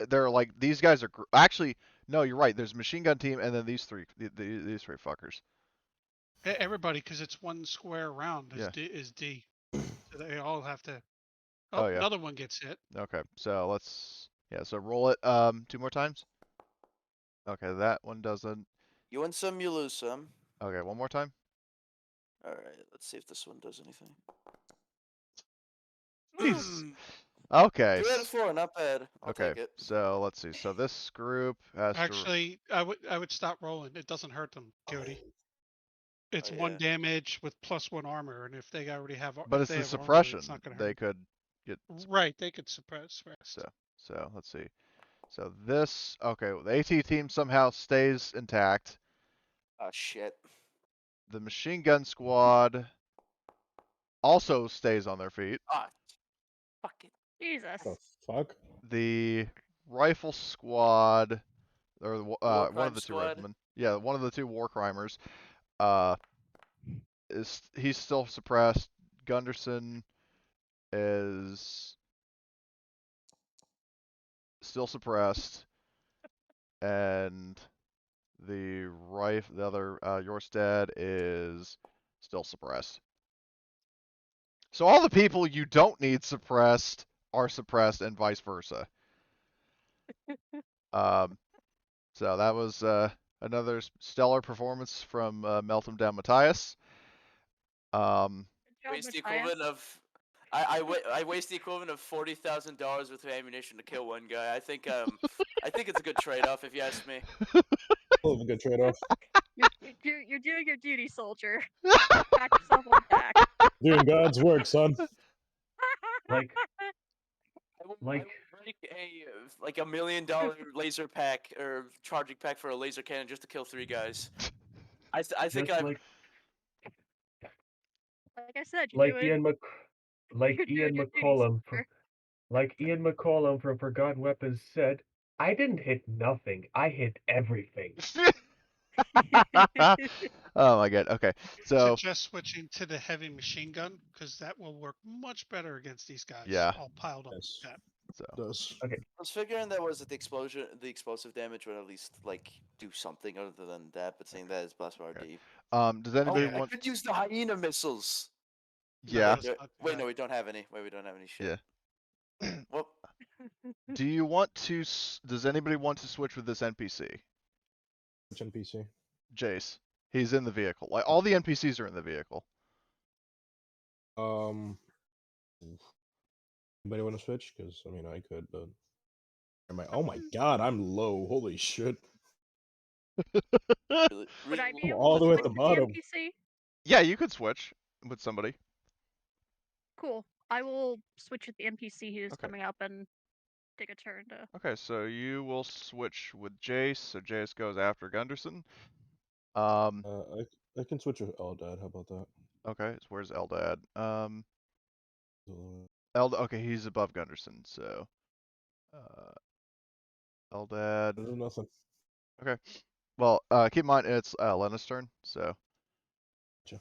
They're like these guys are actually no. You're right. There's machine gun team, and then these three fuckers. Everybody, because it's one square round is D. So they all have to. Oh, yeah. Another one gets hit. Okay, so so roll it 2 more times. Okay, that one doesn't. You win some, you lose some. Okay, one more time. All right, let's see if this one does anything. Jesus. Okay. 3 out of 4, not bad. I'll Okay, take it. so let's see. So this group has Actually, I would stop rolling. It doesn't hurt them, Cody. It's 1 damage with +1 armor, and if they already have, but it's the suppression. Armor, it's not gonna hurt. They could get right. They could suppress. So let's see. So this the AT team somehow stays intact. Oh shit. The machine gun squad also stays on their feet. Ah, fuck it. Jesus. The fuck? The rifle squad, or one of the 2 squad. riflemen. Yeah, one of the 2 war crimers. He's still suppressed. Gunderson is still suppressed, and the other Jorstad is still suppressed. So all the people you don't need suppressed are suppressed, and vice versa. So that was another stellar performance from Meltem Down Matthias. Waste the equivalent of. I waste the equivalent of $40,000 worth of ammunition to kill one guy. I think it's a good trade-off if you ask me. A good trade-off. You're doing your duty, soldier. Pat yourself on the back. Doing God's work, son. Like I will break a $1 million laser pack or charging pack for a laser cannon just to kill 3 guys. I think just I'm. like I said, you're doing Ian your duty, McCollum soldier. like Ian McCollum from Forgotten Weapons said, I didn't hit nothing. I hit everything. Oh my god. Okay. So Suggest switching to the heavy machine gun because that will work much better against these guys. Yeah. All piled up. Yes. Like that. So Okay. I was figuring that was the explosive damage would at least like do something other than that, but seeing that is blast power D. does anybody I want? could use the hyena missiles. Yeah. That's not Wait, bad. no, we don't have any. Wait, we don't have any shit. Yeah. Well, Do you want to? Does anybody want to switch with this NPC? Which NPC? Jace. He's in the vehicle. Like all the NPCs are in the vehicle. Anybody want to switch? Because I mean, I could, but oh my god, I'm low. Holy shit! Would I be I'm able all to the way switch at the with the bottom. NPC? Yeah, you could switch with somebody. Cool. I will switch with the NPC who's Okay. coming up and take a turn to. Okay, so you will switch with Jace. So Jace goes after Gunderson. I can switch with Eldad. How about that? Okay, so where's Eldad? Okay, he's above Gunderson, so Eldad. I do nothing. Okay. Well, keep in mind it's Lena's turn, so. Gotcha.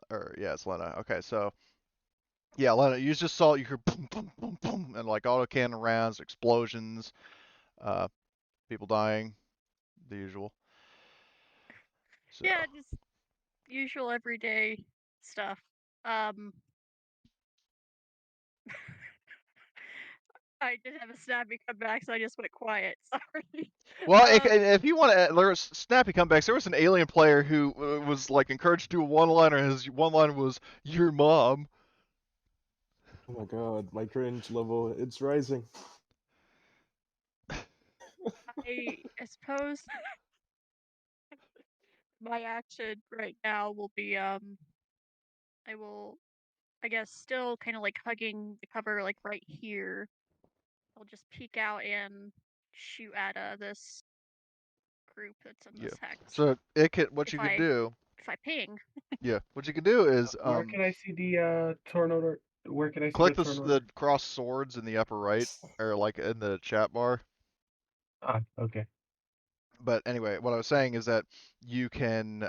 Or yeah, it's Lena. Okay, so yeah, Lena, you just saw you hear boom, boom, boom, boom, and like autocannon rounds, explosions, people dying, the usual. So. Yeah, just usual everyday stuff. I did have a snappy come back, so I just went quiet. Sorry. Well, if you want to, there's snappy comebacks. There was an alien player who was like encouraged to do a one-liner. His one-liner was "Your mom." Oh my god, my cringe level, it's rising. I suppose my action right now will be I will, I guess, still kind of like hugging the cover like right here. I'll just peek out and shoot at this group that's in this hex. So what you could do. If I ping. Yeah, what you could do is Where can I see the tornado? Where can I see click the tornado? the cross swords in the upper right, or like in the chat bar. Ah, okay. But anyway, what I was saying is that you can,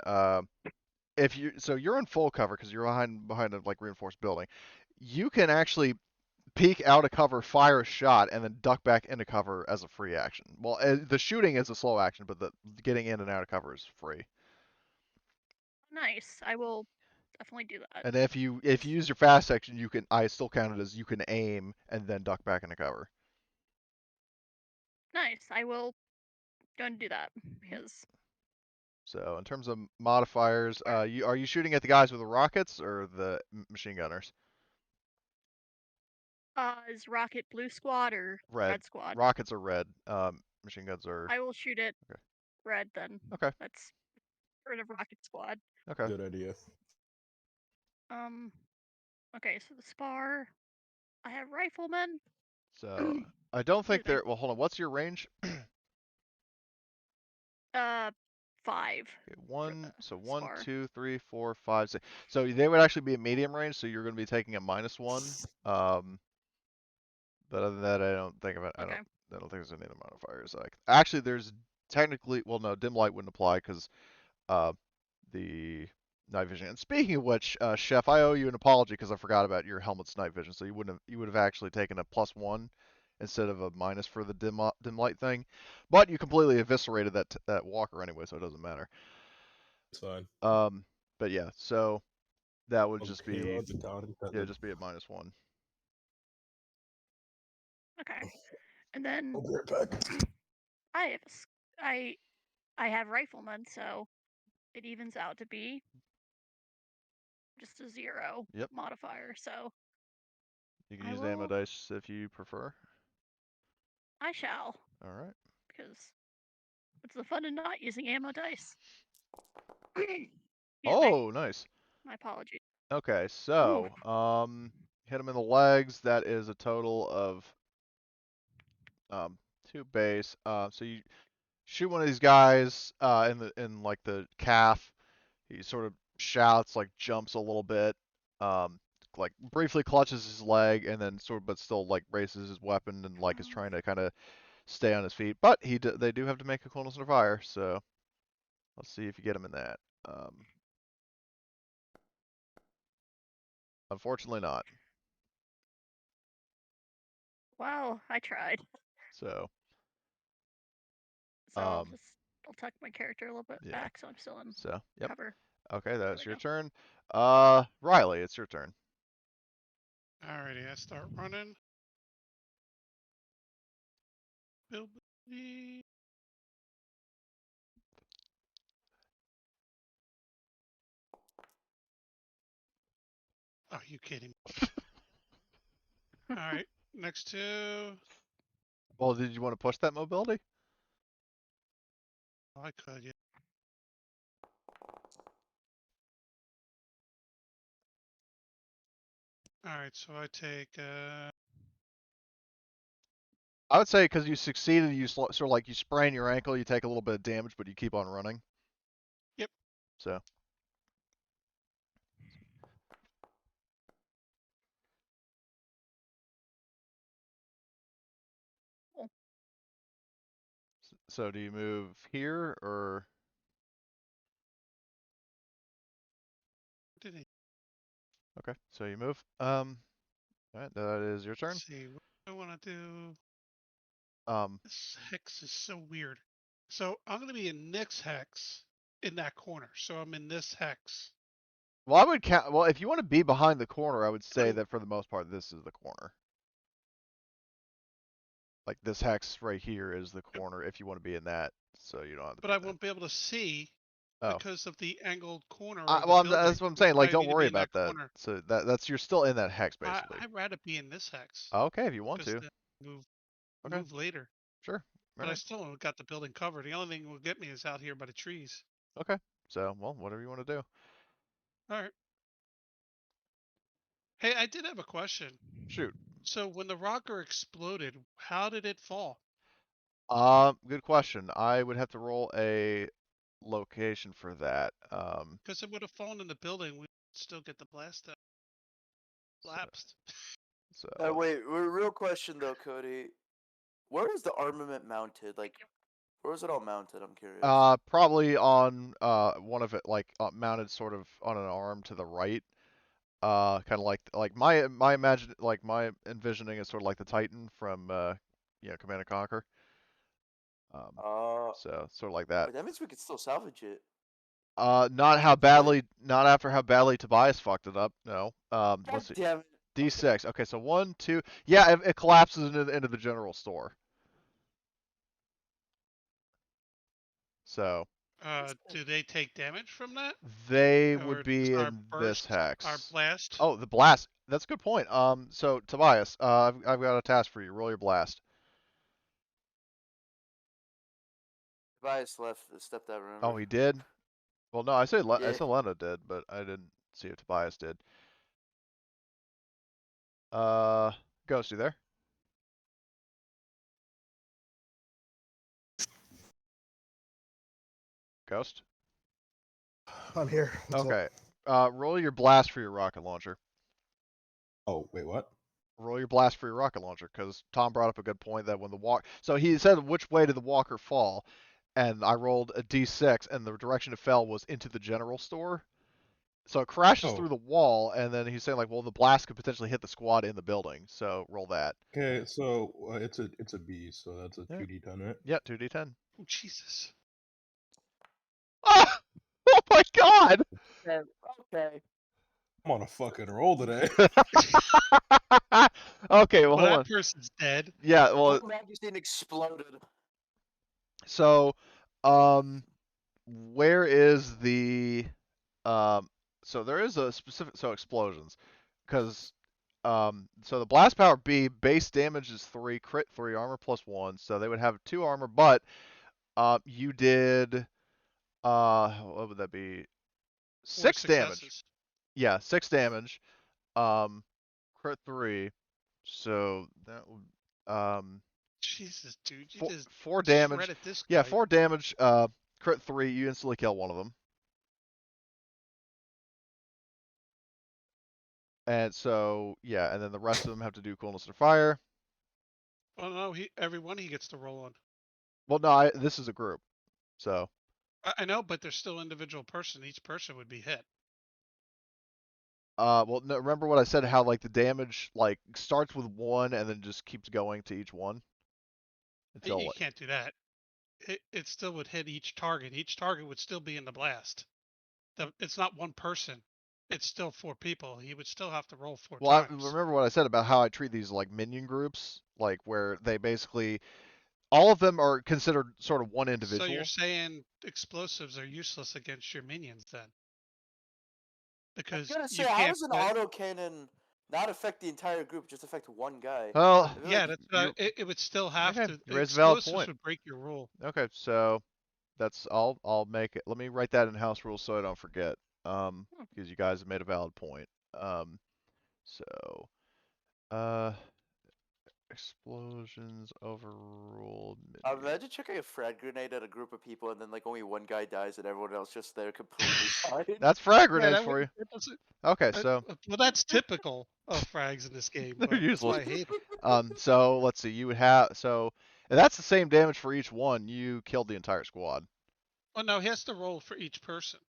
if you're in full cover because you're behind a like reinforced building, you can actually peek out of cover, fire a shot, and then duck back into cover as a free action. Well, the shooting is a slow action, but the getting in and out of cover is free. Nice. I will definitely do that. And if you use your fast action, I still count it as you can aim and then duck back into cover. Nice. I will go and do that because. So in terms of modifiers, are you shooting at the guys with the rockets or the machine gunners? Is rocket blue squad or red squad? Rockets are red. Machine guns are. I will shoot it okay. red then. Okay. That's rid of rocket squad. Okay. Good idea. Okay, so the spar. I have riflemen. So I don't think they're. Well, hold on. What's your range? 5. Okay, 1, 2, 3, 4, 5, 6. So they would actually be a medium range, so you're going to be taking a -1. But other than that, I don't think of it. Okay. I don't think there's any other modifiers. Like actually, there's technically, well, no, dim light wouldn't apply because the night vision. And speaking of which, Chef, I owe you an apology because I forgot about your helmet's night vision. So you would have actually taken a +1 instead of a minus for the dim light thing. But you completely eviscerated that walker anyway, so it doesn't matter. It's fine. But yeah, so that would just be just be a -1. Okay. And then I'll be right back. I have riflemen, so it evens out to be just a 0 modifier. So you can use ammo dice if you prefer. I shall. All right. Because what's the fun in not using ammo dice? Oh, nice. My apologies. Okay, so hit him in the legs. That is a total of 2 base. So you shoot one of these guys in like the calf. He sort of shouts, like jumps a little bit, like briefly clutches his leg, and then but still like raises his weapon and like is trying to kind of stay on his feet. But they do have to make a coolness under fire, so let's see if you get him in that. Unfortunately not. Well, I tried. So I'll tuck my character a little bit back so I'm still in cover. Okay, that's your turn. Riley, it's your turn. Alrighty, I start running. Mobility. Are you kidding me? All right. Next to. Well, did you want to push that mobility? Oh, I could, yeah. All right. So I take. I would say because you succeeded, you sort of like you sprain your ankle, you take a little bit of damage, but you keep on running. Yep. So. So do you move here or? Did he? Okay, so you move. All right, that is your turn. Let's see. What do I want to do? Um, This hex is so weird. So I'm going to be in Nick's hex in that corner. So I'm in this hex. well, I would count. Well, if you want to be behind the corner, I would say Oh. that for the most part, this is the corner. Like this hex right here is the corner. If you want to be in that, so you don't have to. But I won't be able to see Oh. because of the angled corner of the Well, building. that's what I'm saying. Like, I don't need to worry be in about that. corner. So that's you're still in that hex basically. I'd rather be in this hex. Okay, if you want to. Then move Okay. later. Sure. But I still haven't got the building covered. The only thing will get me is out here by the trees. Okay. So, well, whatever you want to do. All right. Hey, I did have a question. Shoot. So when the rocker exploded, how did it fall? Good question. I would have to roll a location for that. Because it would have fallen in the building, we'd still get the blast out. Lapsed. So. Wait, real question though, Cody. Where was the armament mounted? Like, where was it all mounted? I'm curious. Probably on one of it, like mounted sort of on an arm to the right. Kind of like my envisioning is sort of like the Titan from Command and Conquer. So sort of like that. Wait, that means we could still salvage it. Not after how badly Tobias fucked it up. No. Let's see. Damn it. D6. Okay, so 1, 2. Yeah, it collapses into the general store. So. Do they take damage from that? They Or would be our in burst, this hex. Our blast. Oh, the blast. That's a good point. So Tobias, I've got a task for you. Roll your blast. Tobias stepped out. Remember? Oh, he did. Well, no, I said Yeah. Lena did, but I didn't see if Tobias did. Ghost, you there? Ghost? I'm here. What's Okay. up? Roll your blast for your rocket launcher. Oh, wait, what? Roll your blast for your rocket launcher, because Tom brought up a good point that when the walk. So he said, which way did the walker fall? And I rolled a d6, and the direction it fell was into the general store. So it crashes through the wall, and then he's saying like, well, the blast could potentially hit the squad in the building. So roll that. Okay, so it's a B, so that's a 2d10, right? Yeah, 2d10. Oh, Jesus. Oh my God! Okay. I'm on a fucking roll today. Okay, well, hold on. That person's dead. Yeah, well. Magazine exploded. So, where is the so there is a specific explosions, because so the blast power B base damage is 3, crit 3, armor +1, so they would have 2 armor, but you did what would that be? 6 damage. Yeah, 6 damage. Crit 3, so that would Jesus, dude, you just 4 damage. shredded this guy. Yeah, 4 damage. Crit 3, you instantly kill one of them. And so, yeah, and then the rest of them have to do coolness or fire. Oh no, every one he gets to roll on. Well, no, this is a group, so. I know, but they're still individual person. Each person would be hit. Well, no, remember what I said? How like the damage like starts with 1 and then just keeps going to each one. Until You can't do that. It still would hit each target. Each target would still be in the blast. It's not one person. It's still 4 people. He would still have to roll 4 times. Well, remember what I said about how I treat these like minion groups, like where they basically all of them are considered sort of one individual. So you're saying explosives are useless against your minions then? I was Because gonna you say, how can't does an put. autocannon not affect the entire group, just affect one guy? Well, I feel Yeah, like that's you- it would still have okay, to. you raise a valid Explosives point. would break your rule. Okay, so that's I'll make it. Let me write that in house rules so I don't forget. Because you guys have made a valid point. So explosions overruled. imagine chucking a frag grenade at a group of people and then like only one guy dies and everyone else just there completely fine. That's frag Yeah, grenades that for you. that doesn't. Okay, so Well, that's typical of frags in this game. they're But that's useless. why I hate it. So let's see. You would have and that's the same damage for each one. You killed the entire squad. Oh no, he has to roll for each person.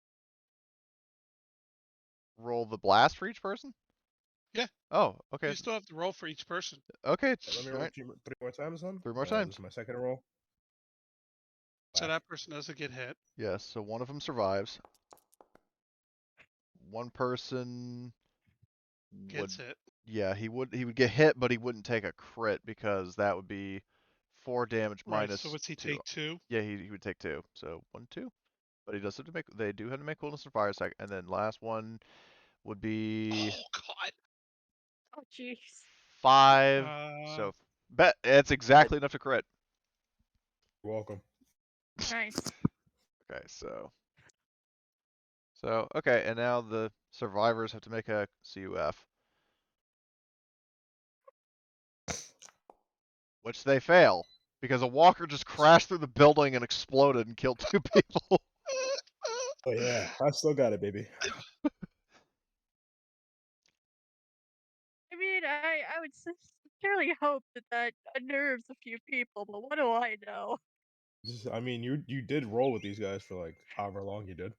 Roll the blast for each person. Yeah. Oh, okay. You still have to roll for each person. Okay. Let me all roll right. 3 more times then. 3 more This times. is my second roll. So that person doesn't get hit. Yes. So one of them survives. One person would. Gets hit. Yeah, he would get hit, but he wouldn't take a crit because that would be 4 damage Right. minus. So what's he 2. take 2? Yeah, he would take 2. So 1, 2. But he does have to make. They do have to make coolness and fire second, and then last one would be Oh God. Oh jeez. 5. So bet it's exactly enough to crit. You're welcome. Nice. Okay, so okay, and now the survivors have to make a CUF, which they fail because a walker just crashed through the building and exploded and killed 2 people. Oh yeah, I still got it, baby. I mean, I would sincerely hope that unnerves a few people, but what do I know? I mean, you did roll with these guys for like however long you did.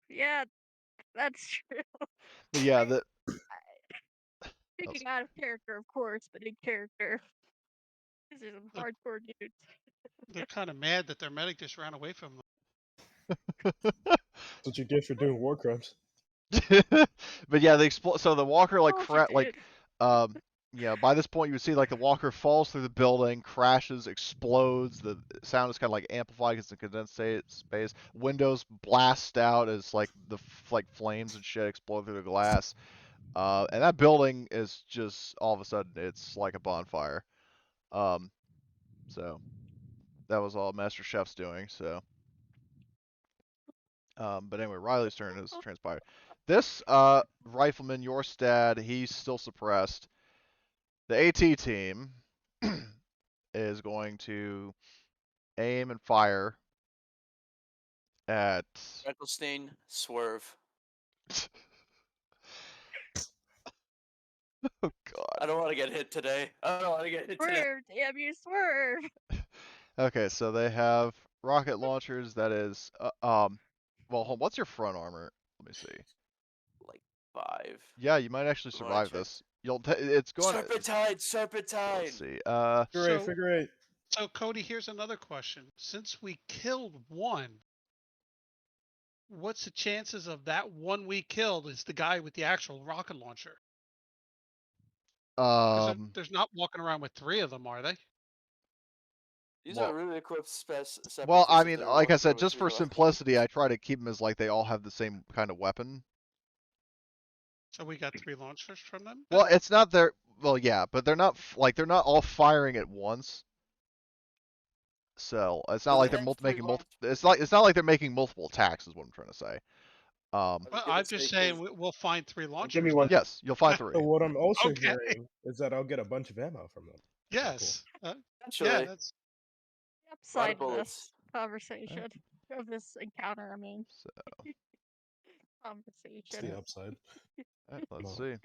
Yeah, that's true. But yeah, Speaking out of character, of course, but in character. These are some hardcore dudes. They're kind of mad that their medic just ran away from them. That's what you get for doing war crimes. but yeah, so the walker like Told you, dude. yeah, by this point you would see like the walker falls through the building, crashes, explodes. The sound is kind of like amplified because it's a condensed space. Windows blast out as like like flames and shit explode through the glass. And that building is just all of a sudden it's like a bonfire. So that was all Master Chef's doing. So, but anyway, Riley's turn has transpired. This rifleman, Yorstad, he's still suppressed. The AT team is going to aim and fire at. Recklestein, swerve. Oh God. I don't want to get hit today. I don't want to get hit today. Swerve, damn you, swerve! Okay, so they have rocket launchers. That is, well, what's your front armor? Let me see. Like 5. Yeah, you might actually Wanna survive check? this. It's going to. Serpentine. Let's see. Figure eight. So Cody, here's another question. Since we killed one, what's the chances of that one we killed is the guy with the actual rocket launcher? There's not walking around with 3 of them, are they? These are really equipped Well, I separatists mean, that are like I walking said, around just with for 3 simplicity, I try to keep them as like they all have the same kind of weapon. So we got 3 launchers from them? Well, it's not their. Well, yeah, but they're not they're not all firing at once. So it's not like they're making multiple. It's not like they're making multiple attacks. Is what I'm trying to say. Well, I'm just saying we'll find 3 launchers. Give me one. Yes, you'll find 3. So what I'm also Okay. hearing is that I'll get a bunch of ammo from them. Yes. Actually, Yeah, that's The upside of bullets. this conversation, of this encounter, I mean. So It's Conversation. the upside. let's see.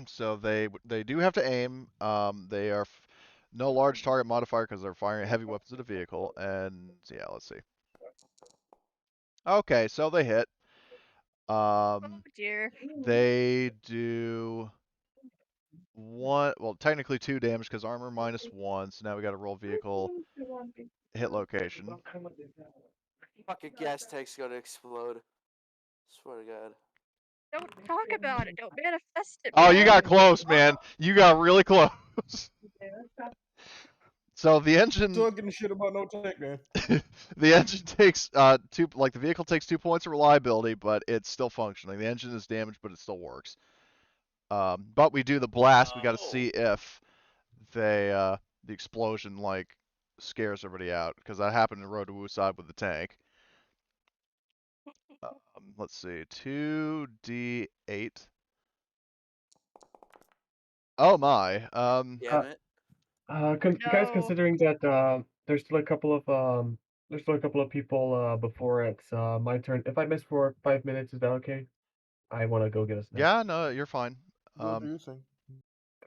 So they do have to aim. They are no large target modifier because they're firing heavy weapons at a vehicle. And yeah, let's see. Okay, so they hit. Oh dear. They do 1, well, technically 2 damage because armor -1. So now we got to roll vehicle hit location. Fucking gas tank's gonna explode. Swear to God. Don't talk about it. Don't manifest it. Oh, you man. got close, man. You got really close. So the engine, Still getting shit about no tank, man. the engine takes the vehicle takes 2 points of reliability, but it's still functioning. The engine is damaged, but it still works. But we do the blast. We got to see if the explosion like scares everybody out, because that happened in Road to Wooside with the tank. Let's see, 2d8. Oh my. Damn it. Guys, No. considering that there's still a couple of people before it's my turn. If I miss for 5 minutes, is that okay? I want to go get a snack. Yeah, no, you're fine. Go do your thing.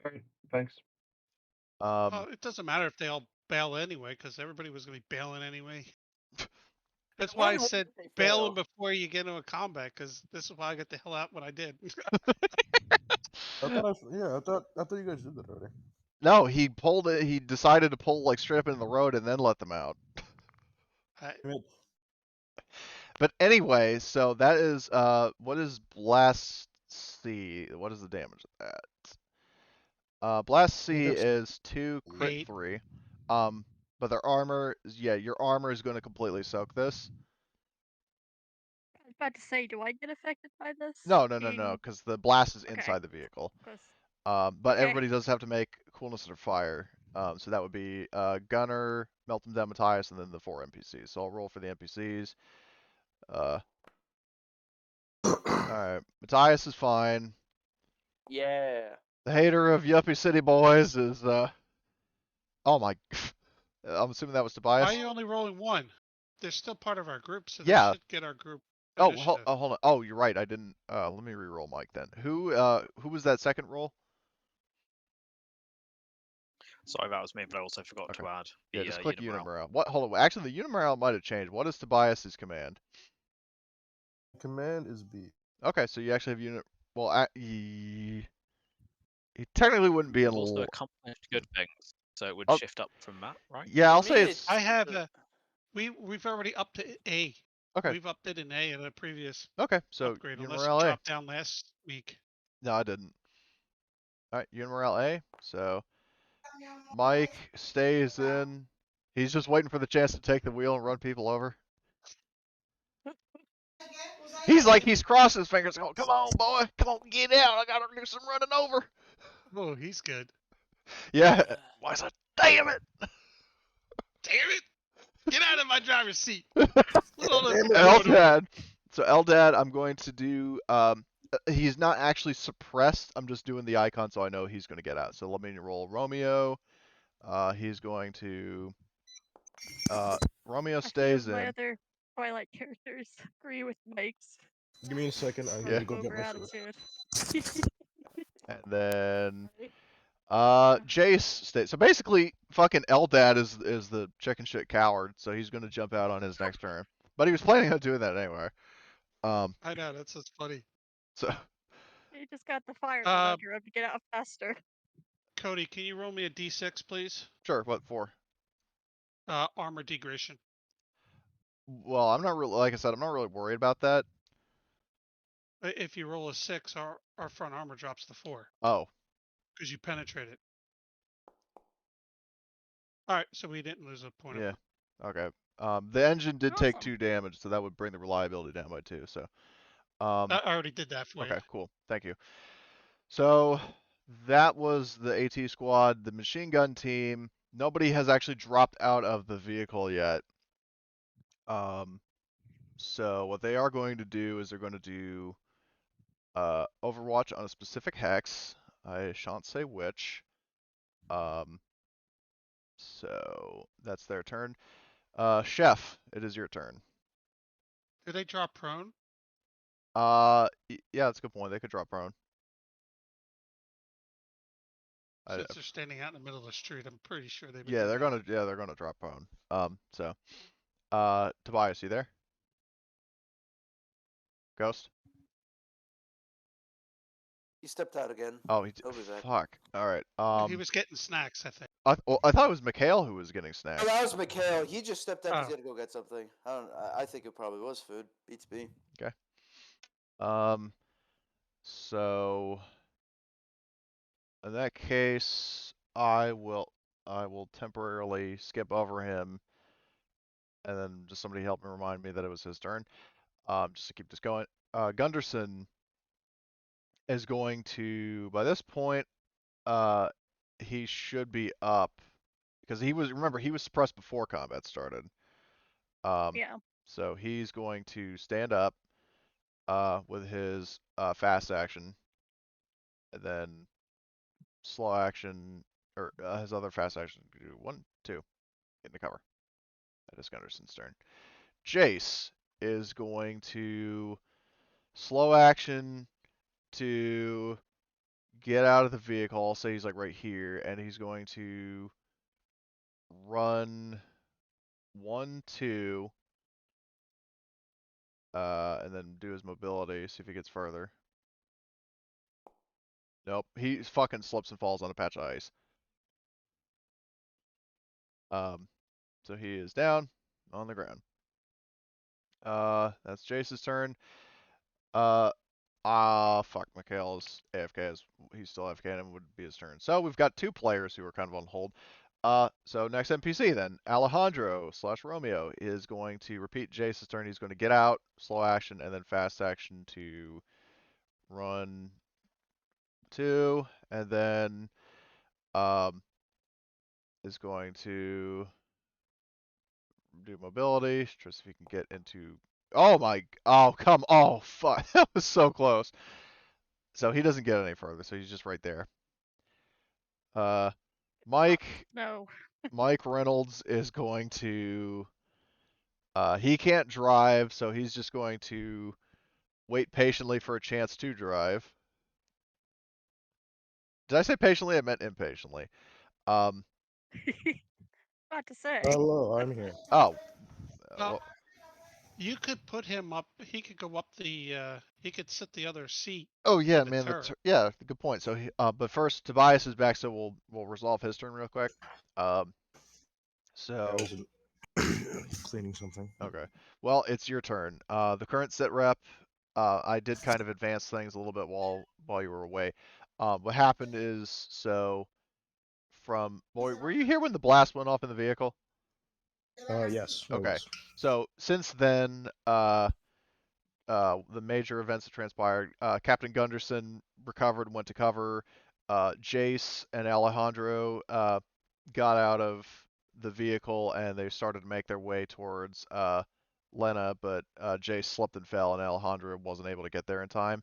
All right, thanks. Well, it doesn't matter if they all bail anyway, because everybody was going to be bailing anyway. That's why I When would said they bailing fail? before you get into a combat, because this is why I got the hell out when I did. I thought you guys did that already. No, he pulled it. He decided to pull like straight up into the road and then let them out. I mean, But anyway, so that is what is Blast C? What is the damage of that? Blast think C that's is 2 crit 8. 3. But their armor, yeah, your armor is going to completely soak this. I was about to say, do I get affected by this? No, being... because the blast is Okay. inside the vehicle. 'Cause- But Okay. everybody does have to make coolness under fire. So that would be Gunner, Melt them down, Matthias, and then the 4 NPCs. So I'll roll for the NPCs. Alright, Matthias is fine. Yeah. The hater of Yuppie City Boys is, oh my, I'm assuming that was Why Tobias? are you only rolling 1? They're still part of our group, so Yeah. they should get our group Oh, initiative. hold on. Oh, you're right. I didn't, let me re-roll Mike then. Who was that second roll? Sorry, that was me, but I also forgot Okay. to add Yeah, the just click unimorale. unimorale. What? Hold on. Actually, the unimorale might have changed. What is Tobias's command? command is B. Okay, so you actually have unit. Well, he technically wouldn't be in. There's also accomplished good things, so it would Oh. shift up from that, right? Yeah, I'll For say me, it's. I have we've already upped to A. Okay. We've upped it in A in a previous Okay, so upgrade, unless you unimorale A. dropped down last week. No, I didn't. All right, unimorale A. So Mike stays in. He's just waiting for the chance to take the wheel and run people over. He's crossing his fingers. Going, come on, boy, come on, get out. I gotta do some running over. Oh, he's good. Yeah. Why is that? Damn it! Damn it! Get out of my driver's seat. Eldad. So Eldad, I'm going to do. He's not actually suppressed. I'm just doing the icon so I know he's going to get out. So let me roll Romeo. He's going to. Romeo A few stays of my in. other Twilight characters agree with Mike's Give me a second. I Yeah. need to go get over my sword. attitude. And then Jace stays. So basically, fucking Eldad is the chicken shit coward. So he's going to jump out on his next turn. But he was planning on doing that anyway. I know, that's just funny. So He just got the fire Uh, under him to get out faster. Cody, can you roll me a D6, please? sure. What for? Armor degradation. Well, I'm not really. Like I said, I'm not really worried about that. If you roll a 6, our front armor drops to 4 Oh. because you penetrate it. All right, so we didn't lose a point. Yeah. Okay. The engine did take Awesome. 2 damage, so that would bring the reliability down by 2. So. I already did that for you. Okay. Cool. Thank you. So that was the AT squad, the machine gun team. Nobody has actually dropped out of the vehicle yet. So what they are going to do is they're going to do Overwatch on a specific hex. I shan't say which. So that's their turn. Chef, it is your turn. Do they drop prone? Yeah, that's a good point. They could drop prone. Since they're standing out in the middle of the street, I'm pretty sure they would. Yeah, do they're that. gonna drop prone. So, Tobias, you there? Ghost? He stepped out again. Oh, He'll be back. fuck. All right. He was getting snacks, I think. I thought it was Mikhail who was getting snacks. Oh, that was Mikhail. He just stepped out. Oh. He's got to go get something. I think it probably was food. Beats me. Okay. So in that case, I will. I will temporarily skip over him, and then just somebody help me remind me that it was his turn. Just to keep this going. Gunderson is going to, by this point, he should be up because remember, he was suppressed before combat started. Yeah. So he's going to stand up with his fast action, and then slow action, or his other fast action. 1, 2, get into cover. That is Gunderson's turn. Jace is going to slow action to get out of the vehicle. I'll say he's like right here, and he's going to run 1, 2, and then do his mobility, see if he gets further. Nope, he fucking slips and falls on a patch of ice. So he is down on the ground. That's Jace's turn. Fuck, Mikhail's AFK. He's still AFK and would be his turn. So we've got 2 players who are kind of on hold. So next NPC then, Alejandro/Romeo is going to repeat Jace's turn. He's going to get out, slow action, and then fast action to run 2, and then is going to do mobility. Just if he can get into. Oh my! Oh come! Oh fuck! That was so close. So he doesn't get any further. So he's just right there. Mike. No. Mike Reynolds is going to. He can't drive, so he's just going to wait patiently for a chance to drive. Did I say patiently? I meant impatiently. About to say. Hello, I'm here. Oh. Well, you could put him up. He could go up the. He could sit the other seat. Oh yeah, the man. turret. Yeah, good point. So, but first Tobias is back, so we'll resolve his turn real quick. I So was cleaning something. okay. Well, it's your turn. The current sit rep. I did kind of advance things a little bit while you were away. What happened is were you here when the blast went off in the vehicle? Yes. I Okay. was. So since then, the major events that transpired. Captain Gunderson recovered and went to cover. Jace and Alejandro got out of the vehicle and they started to make their way towards Lena, but Jace slipped and fell and Alejandro wasn't able to get there in time.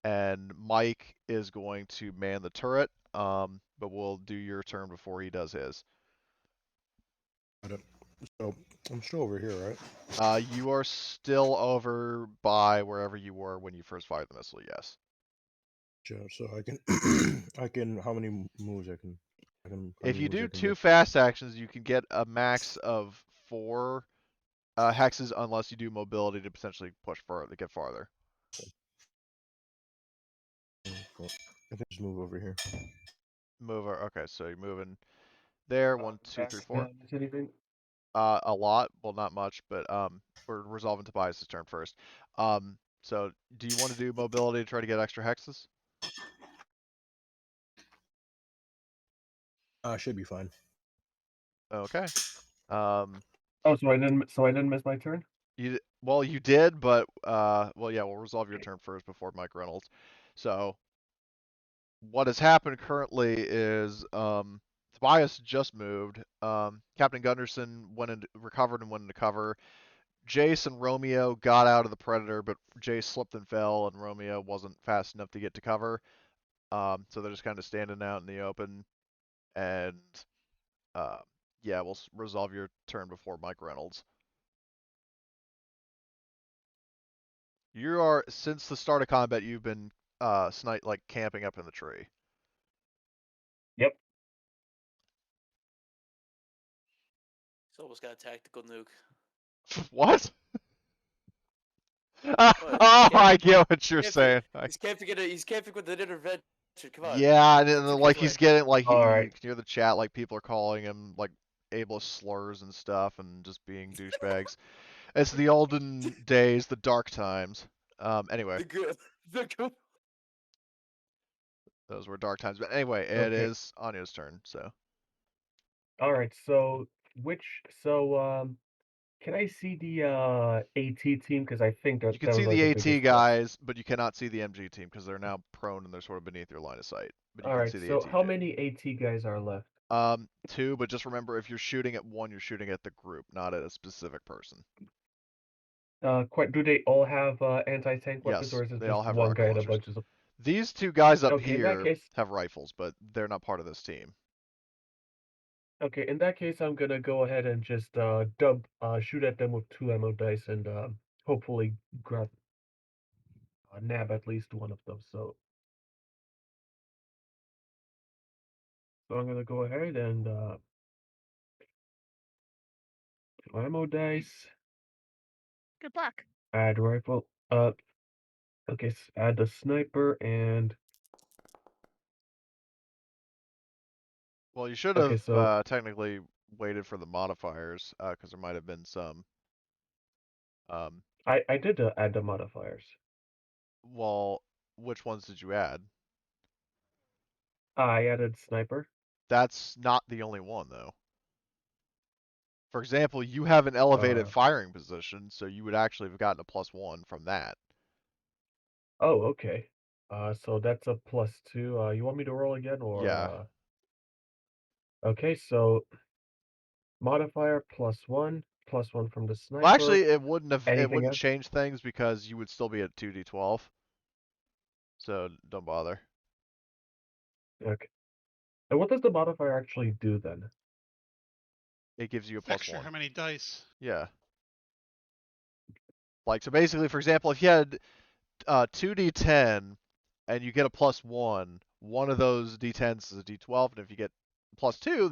And Mike is going to man the turret, but we'll do your turn before he does his. So I'm still over here, right? You are still over by wherever you were when you first fired the missile, yes. So I can, I can. How many moves I can? If you do 2 fast actions, you can get a max of 4 hexes, unless you do mobility to potentially push further, get farther. I can just move over here. Okay, so you're moving there. 1, 2, 3, 4. Is anything? A lot. Well, not much, but we're resolving Tobias' turn first. So do you want to do mobility to try to get extra hexes? Should be fine. Okay. Oh, so I didn't miss my turn. Well, you did, but well, yeah, we'll resolve your turn first before Mike Reynolds. So what has happened currently is Tobias just moved. Captain Gunderson recovered and went into cover. Jace and Romeo got out of the Predator, but Jace slipped and fell, and Romeo wasn't fast enough to get to cover. So they're just kind of standing out in the open. And yeah, we'll resolve your turn before Mike Reynolds. You are, since the start of combat, you've been camping up in the tree. Yep. He's almost got a tactical nuke. What? Oh, I get what you're saying. He's camping with an intervention. Come on. Yeah, and then, Think like his he's way. getting like All you right. can hear the chat, like people are calling him like ableist slurs and stuff, and just being douchebags. It's the olden days, the dark times. Anyway, The good. those were dark times. But anyway, it Okay. is Anya's turn. So All right. So can I see the AT team? Because I think You that can those see are the the AT biggest ones. guys, but you cannot see the MG team because they're now prone and they're sort of beneath your line of sight. But you All can right. see the So AT how team. many AT guys are left? 2, but just remember if you're shooting at one, you're shooting at the group, not at a specific person. Do they all have anti-tank weapons, Yes, or is it they all just have one rocket guy and a launchers. bunch of? These 2 guys up Okay, in that here case, have rifles, but they're not part of this team. okay, in that case, I'm gonna go ahead and just shoot at them with 2 ammo dice and hopefully grab nab at least one of them. So I'm gonna go ahead and 2 ammo dice, Good luck. add rifle. Okay, add the sniper and Well, you should okay, have so technically waited for the modifiers because there might have been some. I did add the modifiers. Well, which ones did you add? I added sniper. That's not the only one, though. For example, you have an elevated firing position, so you would actually have gotten a +1 from that. Oh, okay. So that's a +2. You want me to roll again, or Yeah. Okay, so modifier +1 from the sniper. Well, actually, it wouldn't Anything else? change things because you would still be at 2d12. So don't bother. Okay. And what does the modifier actually do then? It gives you a Extra how +1. many dice? Yeah. Like, so basically, for example, if you had 2d10 and you get a +1, one of those d10s is a d12, and if you get +2,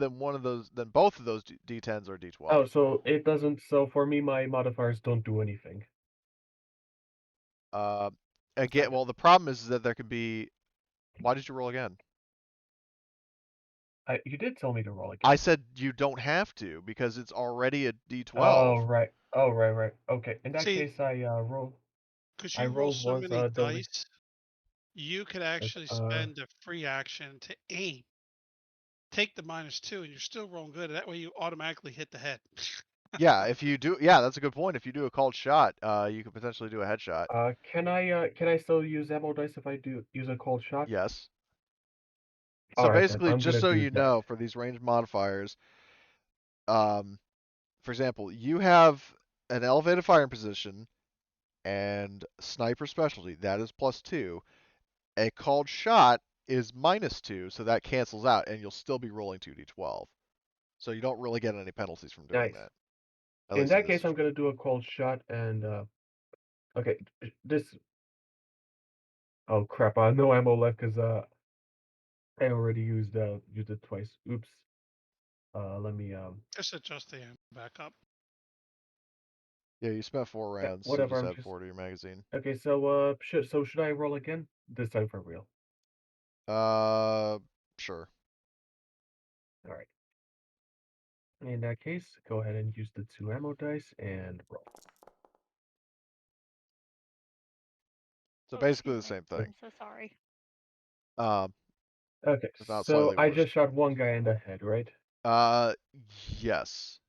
then both of those d10s are d12. Oh, so it doesn't. So for me, my modifiers don't do anything. Again, well, the problem is that there could be. Why did you roll again? You did tell me to roll again. I said you don't have to because it's already a d12. Oh right. Oh right. Okay. In that See, case, I roll. Because I you roll rolled so once. many dice, you could actually uh, spend a free action to aim. Take the -2, and you're still rolling good. That way, you automatically hit the head. Yeah, if you do, yeah, that's a good point. If you do a called shot, you could potentially do a headshot. Can I still use ammo dice if I do use a cold shot? Yes. So All right, then basically, I'm just gonna so do you that. know, for these range modifiers, for example, you have an elevated firing position and sniper specialty. That is +2. A called shot is -2, so that cancels out, and you'll still be rolling 2d12. So you don't really get any penalties from doing Nice. that. At In least that this case, I'm gonna do a cold shot and okay, this. Oh crap! No ammo left because I already used it twice. Oops. Let me Just adjust the ammo back up. Yeah, you spent 4 rounds, so whatever. just I'm add just 4 to your magazine. okay. So should I roll again this time for real? Sure. All right. In that case, go ahead and use the 2 ammo dice and roll. So Oh, basically the excuse me. same thing. I'm so sorry. Okay, If not so slightly I worse. just shot one guy in the head, right? Yes.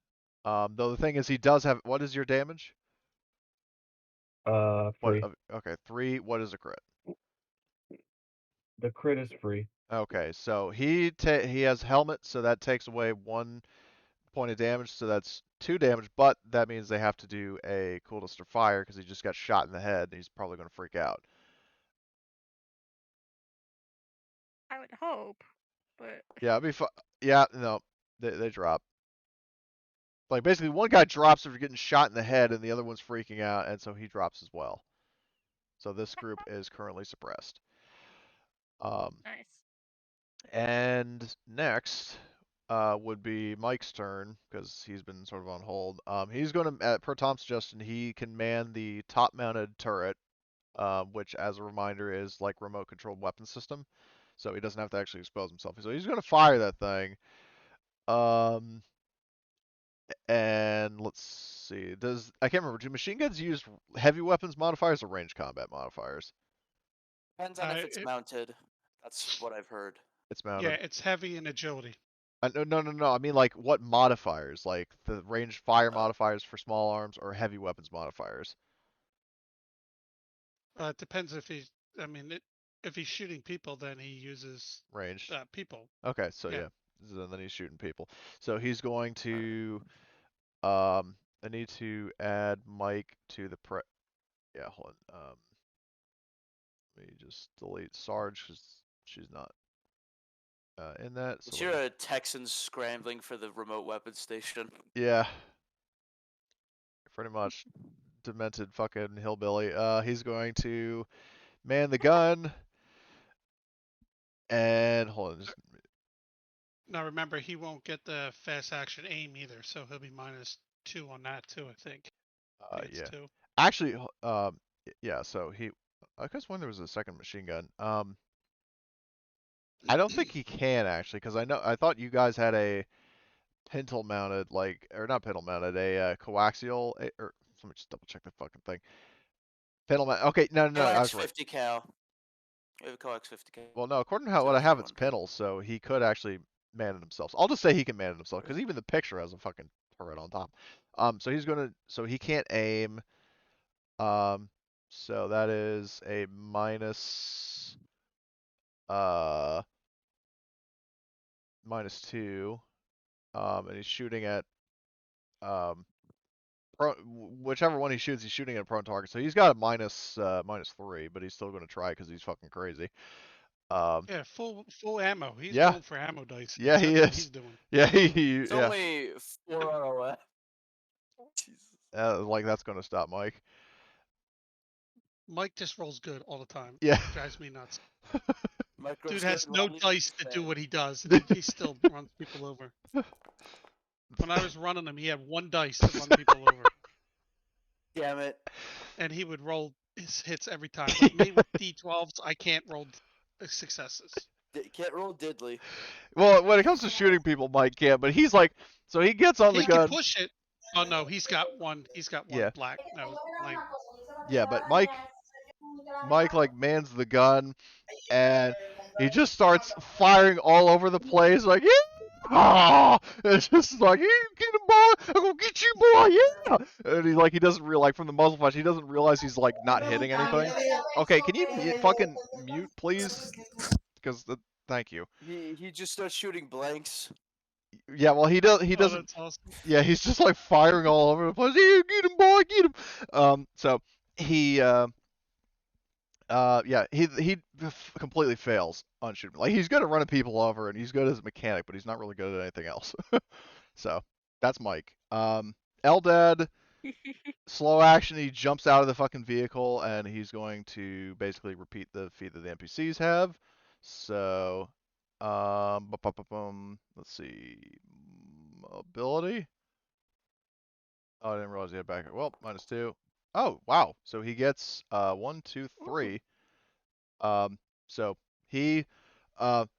Though the thing is, he does have. What is your damage? 3. Okay, 3. What is a crit? The crit is free. Okay, so he has helmet, so that takes away 1 point of damage, so that's 2 damage. But that means they have to do a coolness to fire because he just got shot in the head, and he's probably going to freak out. I would hope, but Yeah, yeah, no, they drop. Like basically, one guy drops after getting shot in the head, and the other one's freaking out, and so he drops as well. So this group is currently suppressed. nice. And next would be Mike's turn because he's been sort of on hold. He's going to, per Tom's suggestion, he can man the top-mounted turret, which, as a reminder, is like remote controlled weapon system. So he doesn't have to actually expose himself. So he's going to fire that thing. And let's see. I can't remember. Do machine guns use heavy weapons modifiers or range combat modifiers? Depends on if it's mounted. That's what I've heard. It's mounted. Yeah, it's heavy in agility. No. I mean, like, what modifiers? Like the range fire modifiers for small arms or heavy weapons modifiers? It depends if he's. I mean, if he's shooting people, then he uses Range. people. Okay, so Yeah. yeah. So then he's shooting people. So he's going to. I need to add Mike to the Yeah, hold on. Let me just delete Sarge because she's not in that. So You're a Texan scrambling for the remote weapon station. yeah, pretty much demented fucking hillbilly. He's going to man the gun and hold on. Just, Now remember, he won't get the fast action aim either, so he'll be -2 on that too. I think. I think it's yeah. 2. Actually, yeah. So I guess when there was a second machine gun. I don't think he can actually because I thought you guys had a pintle mounted or not pintle mounted a coaxial or let me just double check the fucking thing. Pintle mount. Okay, no, I Coax was right. 50 cal. We have a coax 50 cal. Well, no, according to what I have, it's pintle, so he could actually man it himself. So I'll just say he can man it himself because even the picture has a fucking turret on top. So he can't aim. Um, so that is a uh -2. And he's shooting at um whichever one he shoots, he's shooting at a prone target. So he's got a -3, but he's still going to try because he's fucking crazy. Yeah, full ammo. He's Yeah. going for ammo dice. Yeah, he That's what is. he's doing. Yeah, It's yeah. only 4 ROF. Jesus. Like that's going to stop Mike. Mike just rolls good all the time. Yeah. Drives me nuts. Micro's Dude has good, no Ronnie's dice to do fan. what he does, and he still runs people over. When I was running him, he had 1 dice to run people over, Damn it. and he would roll his hits every time. Like me with D12s, I can't roll successes. Can't roll diddly. Well, when it comes to shooting people, Mike can't, but he's like, so he gets on the He can gun. push it. Oh no, he's got one. He's got one Yeah. black. No, blank. Yeah, but Mike like mans the gun and he just starts firing all over the place like yeah! It's just like yeah, get him boy, I'm gonna get you boy, yeah. And he doesn't realize from the muzzle flash he doesn't realize he's like not hitting anything. Okay, can you fucking mute please? Because thank you. He just starts shooting blanks. Yeah, well he doesn't. That's awesome. Yeah, he's just like firing all over the place. Yeah, get him, boy, get him. So he, yeah, he completely fails on shooting. Like he's good at running people over, and he's good as a mechanic, but he's not really good at anything else. So that's Mike. Eldad, slow action. He jumps out of the fucking vehicle, and he's going to basically repeat the feat that the NPCs have. So, let's see, mobility. Oh, I didn't realize he had back. Well, -2. Oh, wow. So he gets 1, 2, 3. So he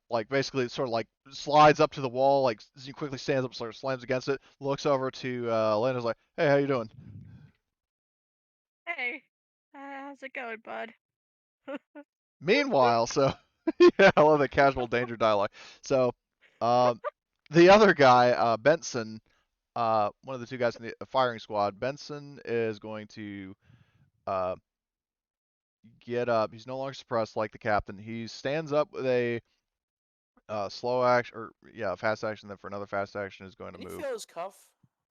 like basically sort of like slides up to the wall, like he quickly stands up, sort of slams against it, looks over to Lena's like, "Hey, how you doing?" Hey, how's it going, bud? Meanwhile, so yeah, I love the casual danger dialogue. So, the other guy, Benson, one of the two guys in the firing squad, Benson is going to uh, get up. He's no longer suppressed like the captain. He stands up with a slow action, or yeah, fast action. Then for another fast action is going to Can he move. feel his cuff?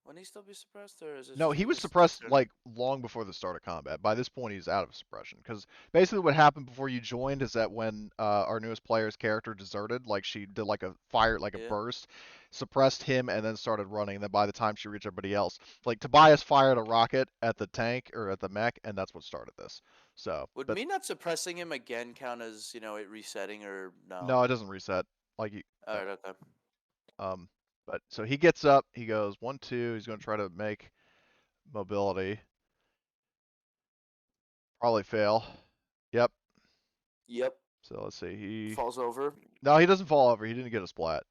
When he still be suppressed, or is it No, just he was this suppressed turn? like long before the start of combat. By this point, he's out of suppression. Because basically, what happened before you joined is that when our newest player's character deserted, like she did like a fire, like a Yeah. burst, suppressed him, and then started running. And then by the time she reached everybody else, like Tobias fired a rocket at the tank or at the mech, and that's what started this. So, Would but me not suppressing him again count as, it resetting or no? no, it doesn't reset. Like you, Alright, okay. but so he gets up, he goes 1, 2. He's going to try to make mobility. Probably fail. Yep. Yep. So let's see. He Falls over. No, he doesn't fall over. He didn't get a splat.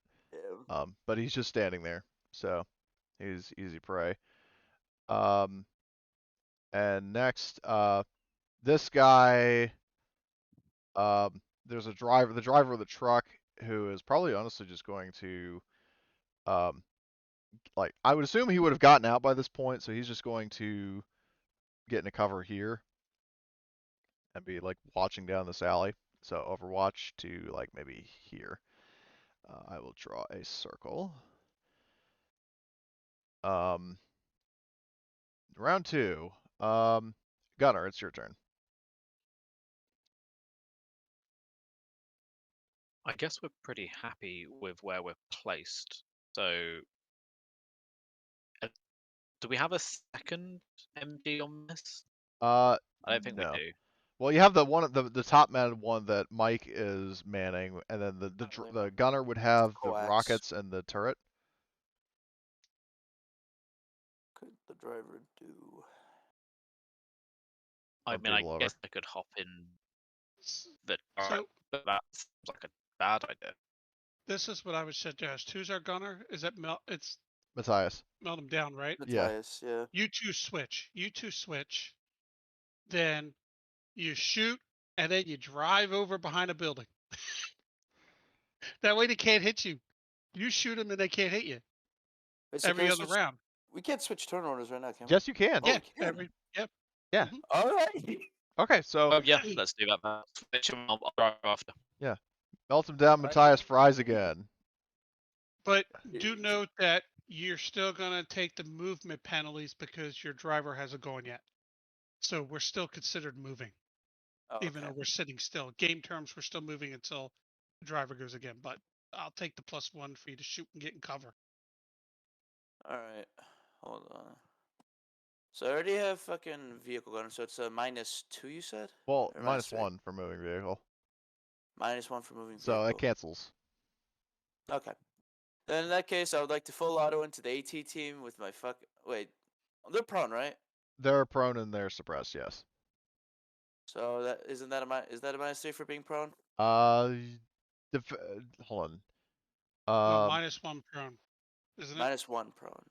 Yeah. But he's just standing there. So he's easy prey. And next, this guy, there's the driver of the truck who is probably honestly just going to Like, I would assume he would have gotten out by this point, so he's just going to get into cover here and be like watching down this alley. So Overwatch to like maybe here. I will draw a circle. Round 2. Gunner, it's your turn. I guess we're pretty happy with where we're placed. So, do we have a second MD on this? I don't think no. we do. Well, you have the top man one that Mike is manning, and then the gunner would have the Coax. rockets and the turret. Could the driver do? I Run mean, I people over. guess I could hop in the So turret, but that seems like a bad idea. this is what I would suggest. Who's our gunner? Is that it's Matthias. melt him down, right? Matthias, yeah. You two switch. You two switch. Then you shoot, and then you drive over behind a building. That way they can't hit you. You shoot them and they can't hit you. Wait, so Every can we other switch- round. We can't switch turn orders right now, can we? Yes, you can. Oh, Yeah. we can. Yep. Yeah. Mhm. All right. Okay, so Oh yeah, let's do that. Switch him, I'll drive after. melt him down. Matthias fries again. But do note that you're still gonna take the movement penalties because your driver hasn't gone yet. So we're still considered moving, Oh, even okay. though we're sitting still. Game terms, we're still moving until the driver goes again. But I'll take the +1 for you to shoot and get in cover. All right. Hold on. So I already have fucking vehicle gunner, so it's a -2, you said? Well, Or -1 -3? for moving vehicle. -1 for moving So vehicle. that cancels. Okay. Then in that case, I would like to full auto into the AT team with my Wait, they're prone, right? They're prone and they're suppressed. Yes. So that isn't that is that a -3 for being prone? Hold on. No, -1 prone, isn't it? -1 prone.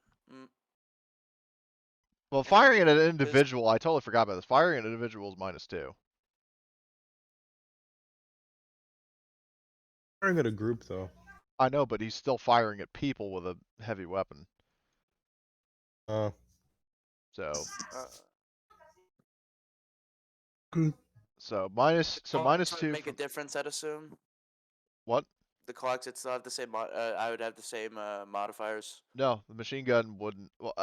Well, firing at an This- individual, I totally forgot about this. Firing at an individual is -2. Firing at a group though. I know, but he's still firing at people with a heavy weapon. So, Good. so minus Clocks would -2. make a difference, I'd assume. What? The clocks, it's not the same. I would have the same modifiers. No, the machine gun wouldn't. Well,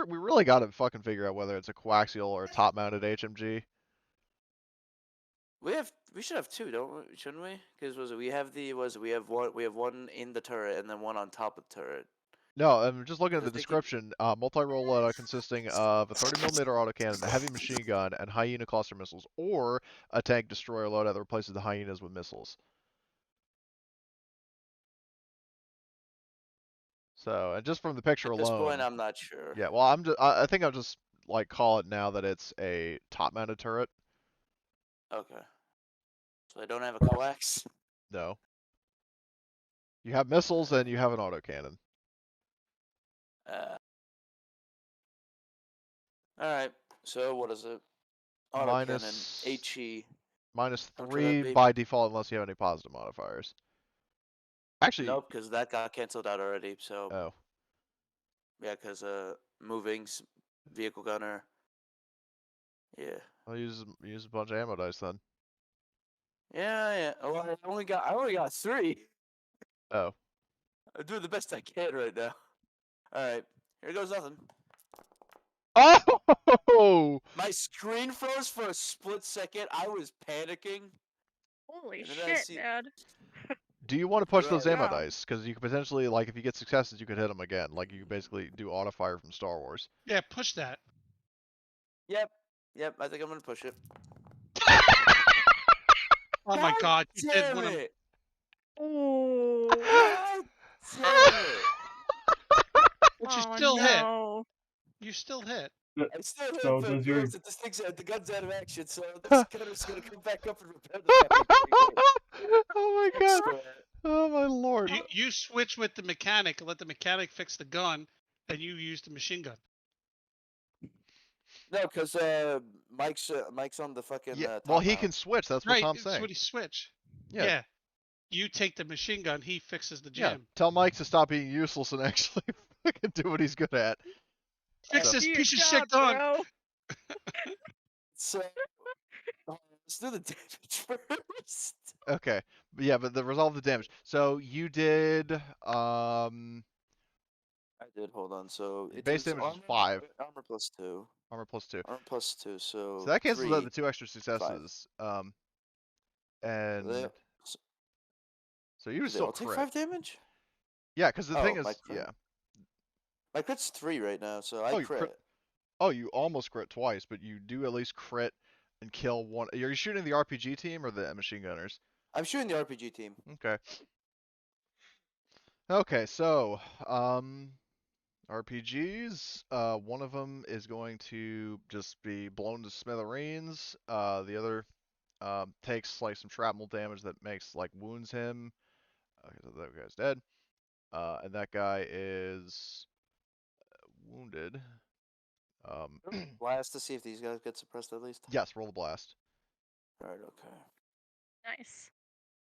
we really got to fucking figure out whether it's a coaxial or a top-mounted HMG. We should have two, don't we? Shouldn't we? Because we have one in the turret and then one on top of the turret. No, I'm just looking at the Because they keep- description. Multi-role consisting of a 30mm autocannon, a heavy machine gun, and hyena cluster missiles, or a tank destroyer loadout that replaces the hyenas with missiles. So, and just from the picture At this alone. point, I'm not sure. Yeah, well, I think I'll just like call it now that it's a top-mounted turret. Okay. So I don't have a coax. No. You have missiles and you have an autocannon. All right. So what is it? Minus- Autocannon HE. -3 be- by default unless you have any positive modifiers. Actually, Nope, because that got canceled out already. So oh, yeah, because moving vehicle gunner. Yeah. I'll use a bunch of ammo dice then. Yeah. Oh, I only got 3. Oh. I'm doing the best I can right now. All right. Here goes nothing. Oh! My screen froze for a split second. I was panicking. Holy And then I shit, see- man. Do you want to push those ammo Yeah. dice? Because you could potentially, like, if you get successes, you could hit them again. Like, you could basically do auto fire from Star Wars. Yeah, push that. Yep. I think I'm gonna push it. Oh my God! You did Damn one of it! Oh, God damn it! But you oh still hit. no. You still hit. I still hit, So but does your- this thing's the gun's out of action, so this gunner's gonna come back up and repair the fucking thing. Oh my god! So, Oh my lord! You switch with the mechanic and let the mechanic fix the gun, and you use the machine gun. no, because Mike's on the fucking. Yeah, top well, he mount. can switch. That's what Right, Tom's it's saying. what he switch. Yeah. Yeah. You take the machine gun, he fixes the Yeah, jam. tell Mike to stop being useless and actually fucking do what he's good at. Fix So- this Do your piece of job, shit gun. bro. So let's do the damage first. Okay, but yeah, but the resolve the damage. So you did I did. Hold on. So it base is damage is armor, 5, armor plus 2. armor plus 2. Armor plus 2. So So that cancels out 3. the 2 extra successes. And so you would Do they still all take crit. 5 damage? Yeah, because the thing Oh, is, my crit. yeah. My crit's 3 right now, so I Oh, you crit. Oh, you almost crit twice, but you do at least crit and kill one. Are you shooting the RPG team or the machine gunners? I'm shooting the RPG team. Okay. Okay, so RPGs. One of them is going to just be blown to smithereens. The other takes like some shrapnel damage that makes like wounds him. Okay, so that guy's dead. And that guy is wounded. Blast to see if these guys get suppressed at least. Yes, roll the blast. Alright, okay. Nice.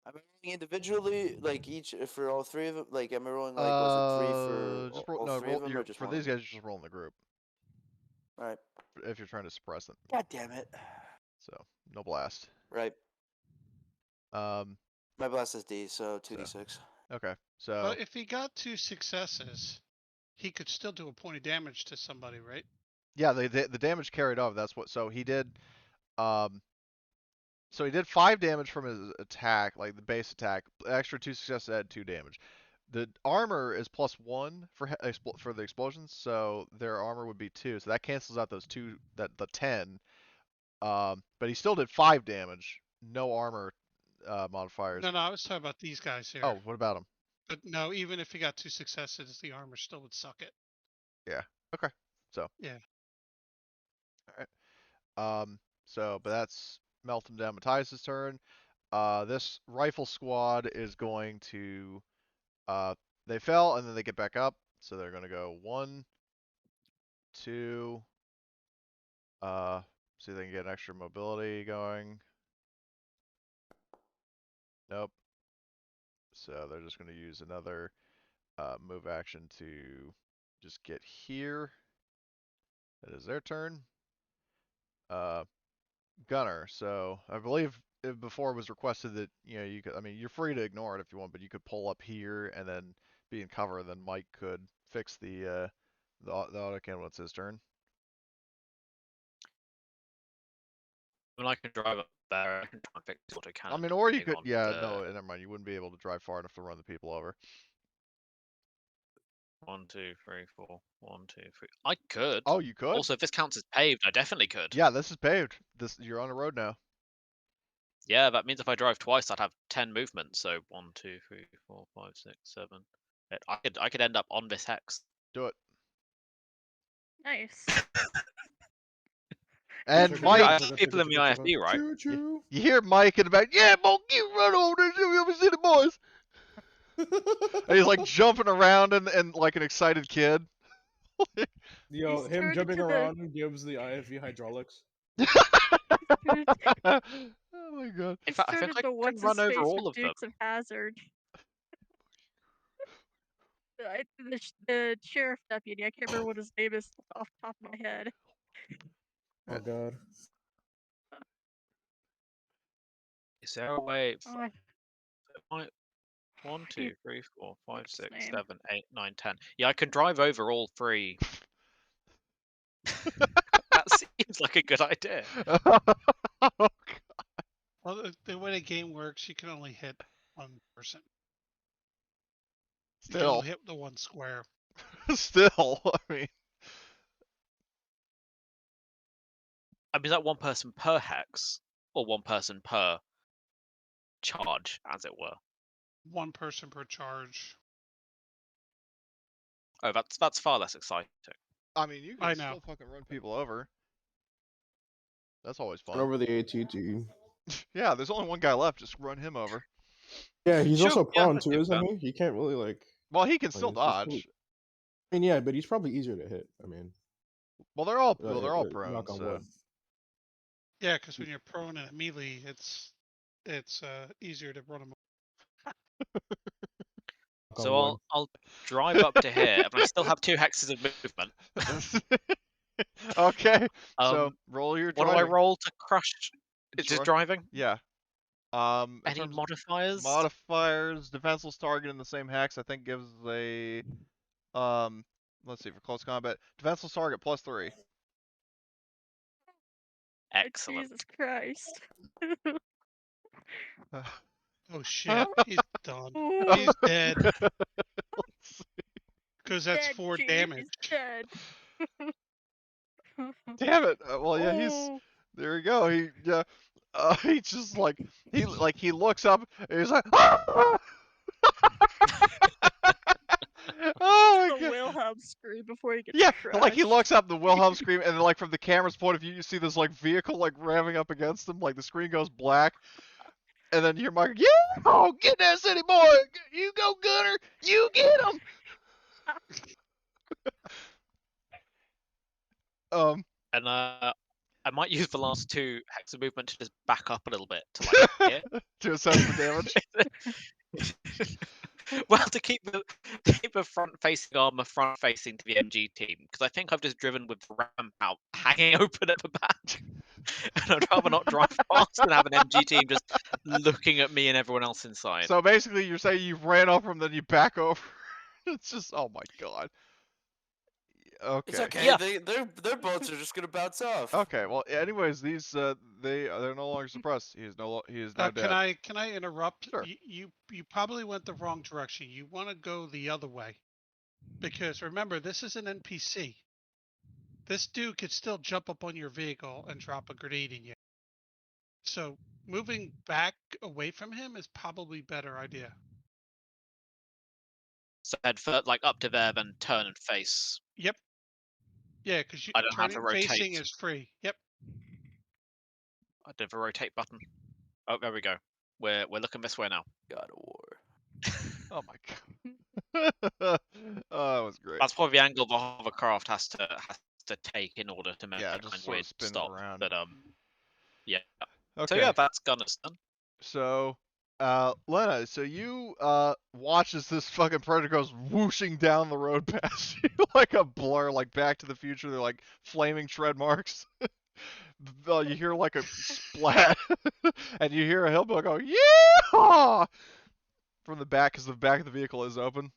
I'm rolling individually, like each for all 3 of them. Like, am I rolling like was it 3 for just all no, 3 of them, or just for one? these guys, you're just rolling the group. All right. If you're trying to suppress them. God damn it. So no blast. Right. Um. My blast is D, so 2d6. Okay. So Well, if he got 2 successes, he could still do a point of damage to somebody, right? yeah, the damage carried over. That's what. So he did. So he did 5 damage from his attack, like the base attack. Extra 2 successes add 2 damage. The armor is +1 for the explosions, so their armor would be 2. So that cancels out those 2, the 10. But he still did 5 damage. No armor modifiers. No, I was talking about these guys here. Oh, what about him? But no, even if he got 2 successes, the armor still would suck it. Yeah. Okay. So. Yeah. All right. So, but that's Melton down Matthias' turn. This rifle squad is going to, they fell and then they get back up. So they're going to go 1, 2, see if they can get an extra mobility going. Nope. So they're just going to use another move action to just get here. That is their turn. Gunner. So I believe before it was requested that you could. I mean, you're free to ignore it if you want, but you could pull up here and then be in cover. Then Mike could fix the autocannon when it's his turn. When I can drive up there, I can try and fix the autocannon. I mean, or you depending could. on Yeah, the- no, never mind. You wouldn't be able to drive far enough to run the people over. 1, 2, 3, 4. 1, 2, 3. I could. Oh, you could. Also, if this counts as paved, I definitely could. Yeah, this is paved. You're on a road now. Yeah, that means if I drive twice, I'd have 10 movements. So 1, 2, 3, 4, 5, 6, 7. I could end up on this hex. Do it. Nice. And Check it Mike, out. I have people in the IFB, right? Choo choo. you hear Mike in the back. Yeah, Monk, you run over there. You ever see the boys? And he's like jumping around and like an excited kid. Yo, He's him turned jumping into the- around gives the IFV hydraulics. Oh my god. In fact, I think I can run over all of them. Dukes of Hazard. The sheriff deputy. I can't remember what his name is off the top of my head. Oh god. Is there a way? Oh, 1, 2, 3, 4, 5, What's his 6, name? 7, 8, 9, 10. Yeah, I can drive over all 3. That seems like a good idea. Well, the way the game works, you can only hit one person. You can Still, only hit the one square. still, I mean, Is that 1 person per hex, or 1 person per charge, as it were? 1 person per charge. Oh, that's far less exciting. I mean, you I can know. still fucking run people over. That's always Run fun. over the ATT. Yeah, there's only one guy left. Just run him over. Yeah, he's Sure, also yeah, prone let's too, do isn't that. he? He can't really like. Well, he can Like, still it's just dodge. really- I mean, yeah, but he's probably easier to hit. I mean, Well, they're all knock prone. on So wood. Yeah, because when you're prone and a melee, it's easier to run them. So I'll drive up to here, and I still have 2 hexes of movement. Okay, so Um, roll your What do I driving. roll to crush? It's just Dri- driving? Yeah. In Any terms of modifiers? modifiers, defenseless target in the same hex, I think gives a let's see, for close combat, defenseless target +3. Excellent. Jesus Christ. Oh shit, he's done. Ooh, He's dead. Let's see. Because that's dead, 4 Chief. damage. He's dead. Damn it! Well, yeah, he's Oh, there. We go. He just he looks up and he's like, "Ah!" Oh the my god! Wilhelm scream before he gets Yeah, crushed. like he looks up, the Wilhelm scream, and then like from the camera's point of view, you see this like vehicle like ramming up against him, like the screen goes black, and then you hear Mike, "Yeah, oh, get that city boy! You go, Gunner! You get him!" And I might use the last 2 hex of movement to just back up a little bit to like here. to assess the damage. Well, to keep the front-facing armor front-facing to the MG team, because I think I've just driven with the ramp out hanging open at the back, and I'd rather not drive past than have an MG team just looking at me and everyone else inside. So basically, you're saying you ran over him, then you back over. It's just, oh my god. Okay. It's okay. Yeah. Their boats are just gonna bounce off. Okay. Well, anyways, these they're no longer suppressed. He is now dead. Can I interrupt? Sure. You probably went the wrong direction. You want to go the other way, because remember, this is an NPC. This dude could still jump up on your vehicle and drop a grenade in you. So moving back away from him is probably a better idea. So head for, like up to there, then turn and face. Yep. Yeah, because I don't have to turning facing rotate. is free. Yep. I don't have a rotate button. Oh, there we go. We're looking this way now. God of War. Oh my god. Oh, that was great. That's probably the angle the hovercraft has to take in order to make Yeah, it just kind of sort of weird spins stop. around. But yeah. Okay. So yeah, that's Gunner's done. So, Lena, so you watch as this fucking predator goes whooshing down the road past you like a blur, like Back to the Future. They're like flaming tread marks. You hear like a splat, and you hear a hillbilly go, "Yeah!" from the back, because the back of the vehicle is open.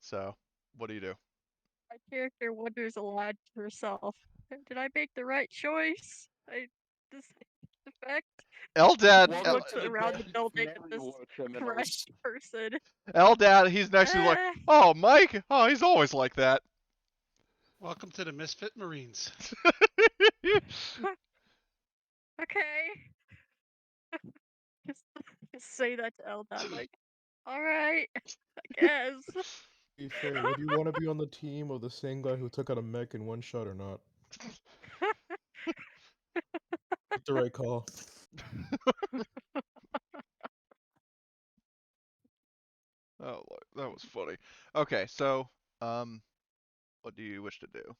So, what do you do? my character wonders aloud to herself. Did I make the right choice? This effect. Eldad, Welcome Looks to the around the den of building at memory this war criminals. crushed person. Eldad, he's next to you like, Eh, "Oh, Mike, oh, he's always like that." Welcome to the Misfit Marines. okay. just, just say that to Eldad, like, alright, I guess. To be fair, would you want to be on the team of the same guy who took out a mech in one shot or not? Make the right call. Oh, that was funny. Okay, so, what do you wish to do?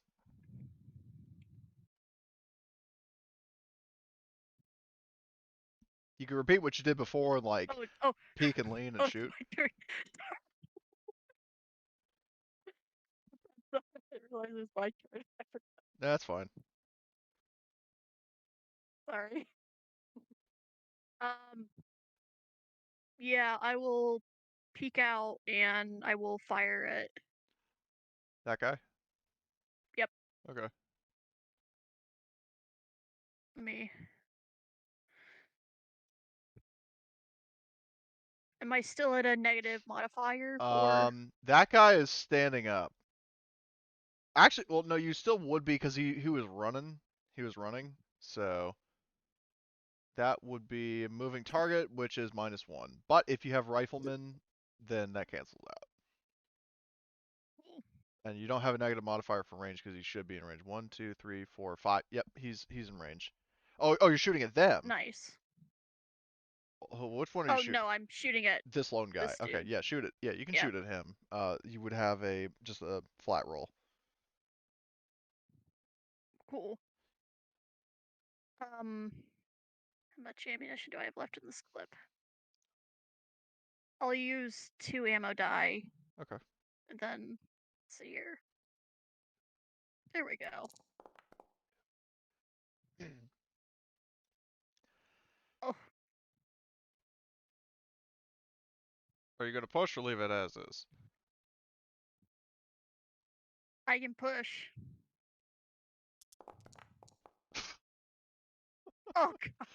You can repeat what you did before, and like Oh, peek and lean and it's shoot. my turn. I didn't realize it was my turn. I forgot. That's fine. Sorry. Yeah, I will peek out and I will fire it. That guy? Yep. Okay. Me. Am I still at a negative modifier for? That guy is standing up. Actually, well, no, you still would be, because he was running. He was running, so that would be a moving target, which is -1. But if you have rifleman, then that cancels out. And you don't have a negative modifier for range, because he should be in range. 1, 2, 3, 4, 5. Yep, he's in range. Oh, you're shooting at them. Nice. Which one are you Oh shooting? no, I'm shooting at This lone guy. this Okay, dude. yeah, shoot it. Yeah, you can Yeah. shoot at him. You would have just a flat roll. Cool. How much ammunition do I have left in this clip? I'll use 2 ammo die. Okay. And then, let's see here. There we go. Oh, Are you gonna push or leave it as is? I can push. Oh, God.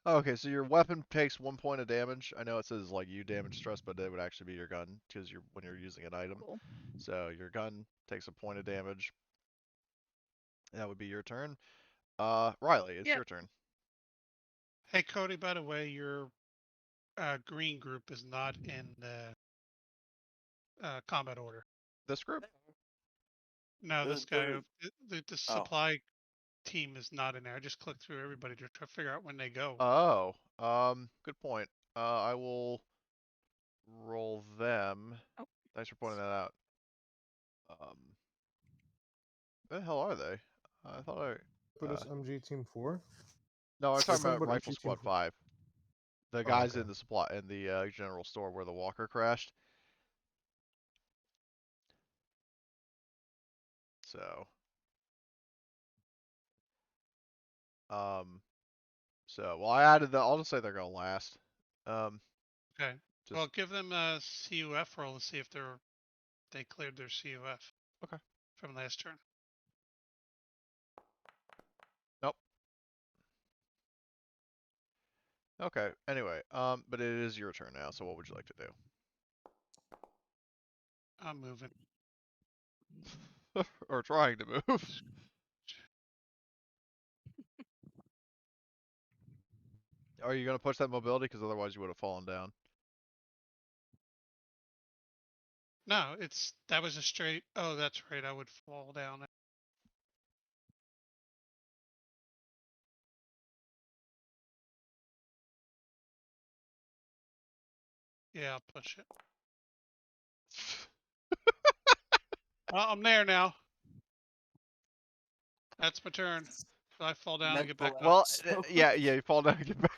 Okay, so your weapon takes 1 point of damage. I know it says like you damage stress, but it would actually be your gun because when you're using an item. Cool. So your gun takes a point of damage. That would be your turn. Riley, it's Yep. your turn. Hey, Cody, by the way, your green group is not in the combat order. This group? No, this guy, They're- the Oh. supply team is not in there. I just clicked through everybody to try to figure out when they go. Oh, good point. I will roll them. Oh. Thanks for pointing that out. Where the hell are they? I thought I. Put us MG Team 4? No, I'm talking about about Rifle MG Squad Team 5. The Oh, guys okay. in the general store where the walker crashed. So, well, I added the. I'll just say they're gonna last. Okay. Just Well, give them a CUF roll to see if they cleared their CUF. Okay. From last turn. nope. Okay. Anyway, but it is your turn now. So what would you like to do? I'm moving. Or trying to move? Are you gonna push that mobility? Because otherwise you would have fallen down. No, that was a straight. Oh, that's right. I would fall down. Yeah, I'll push it. I'm there now. That's my turn. So I fall down and get back up. Well, So- yeah, you fall down and get back.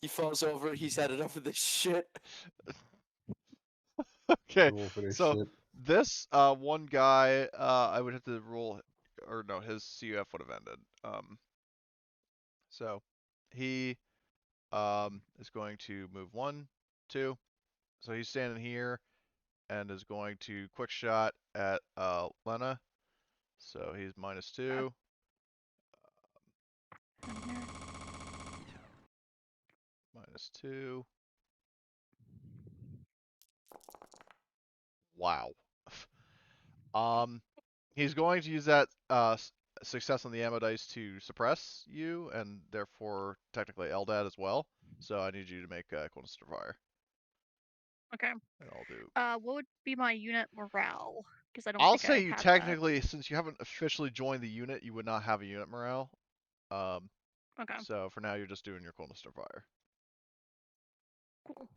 He falls over. He's had enough of this shit. Okay, Roll for this so shit. this one guy, I would have to roll, or no, his CUF would have ended. So he is going to move 1, 2. So he's standing here and is going to quick shot at Lena. So he's -2. -2. Wow. He's going to use that success on the ammo dice to suppress you, and therefore technically Eldad as well. So I need you to make coolness to fire. Okay. And I'll do. What would be my unit morale? Because I don't I'll think say I you had technically, since you haven't officially joined the unit, you would not have a unit morale. that. Okay. So for now, you're just doing your coolness to fire. Cool.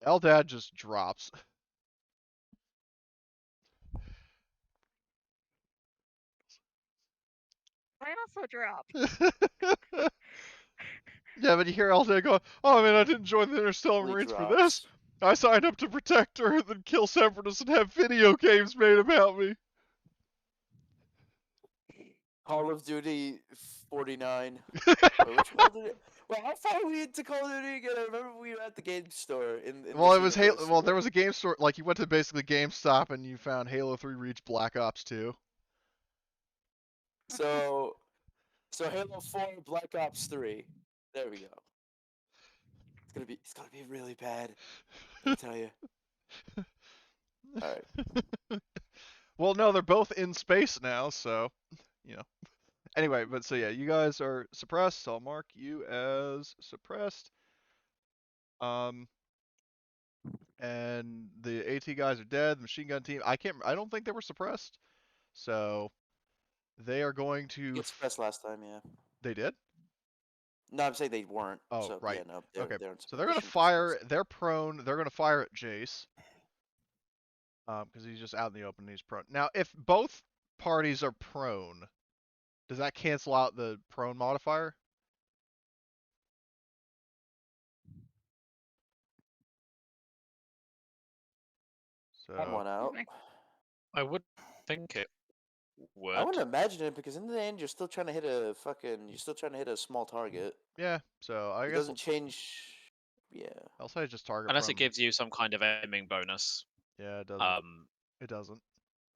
Eldad just drops. I also dropped. Yeah, but you hear Eldad go, "Oh man, I didn't join the Interstellar Holy Marines for drops. this. I signed up to protect Earth and kill separatists and have video games made about me." Call of Duty 49. Wait, which Call of Duty? Wait, how far are we into Call of Duty again? I remember we were at the game store in Well, this it was universe. Halo. Well, there was a game store. Like you went to basically GameStop and you found Halo 3 Reach Black Ops 2. So Halo 4, Black Ops 3. There we go. It's gonna be really bad. Let me tell you. All right. Well, no, they're both in space now, so you know. Anyway, but so yeah, you guys are suppressed. So I'll mark you as suppressed. And the AT guys are dead. The machine gun team, I don't think they were suppressed. So they are going to. Get suppressed last time, yeah. They did? No, I'm saying they weren't. Oh, so right. yeah, no. Okay. They're So they're gonna shouldn't be fire. suppressed. They're prone. They're gonna fire at Jace. Because he's just out in the open and he's prone. Now, if both parties are prone, does that cancel out the prone modifier? Odd one So out. me. I would think it I would. wouldn't imagine it because in the end you're still trying to hit a fucking. You're still trying to hit a small target. yeah, so I It guess doesn't change. Yeah. I'll say just target Unless it prone. gives you some kind of aiming bonus. Yeah, it doesn't. Um, It doesn't.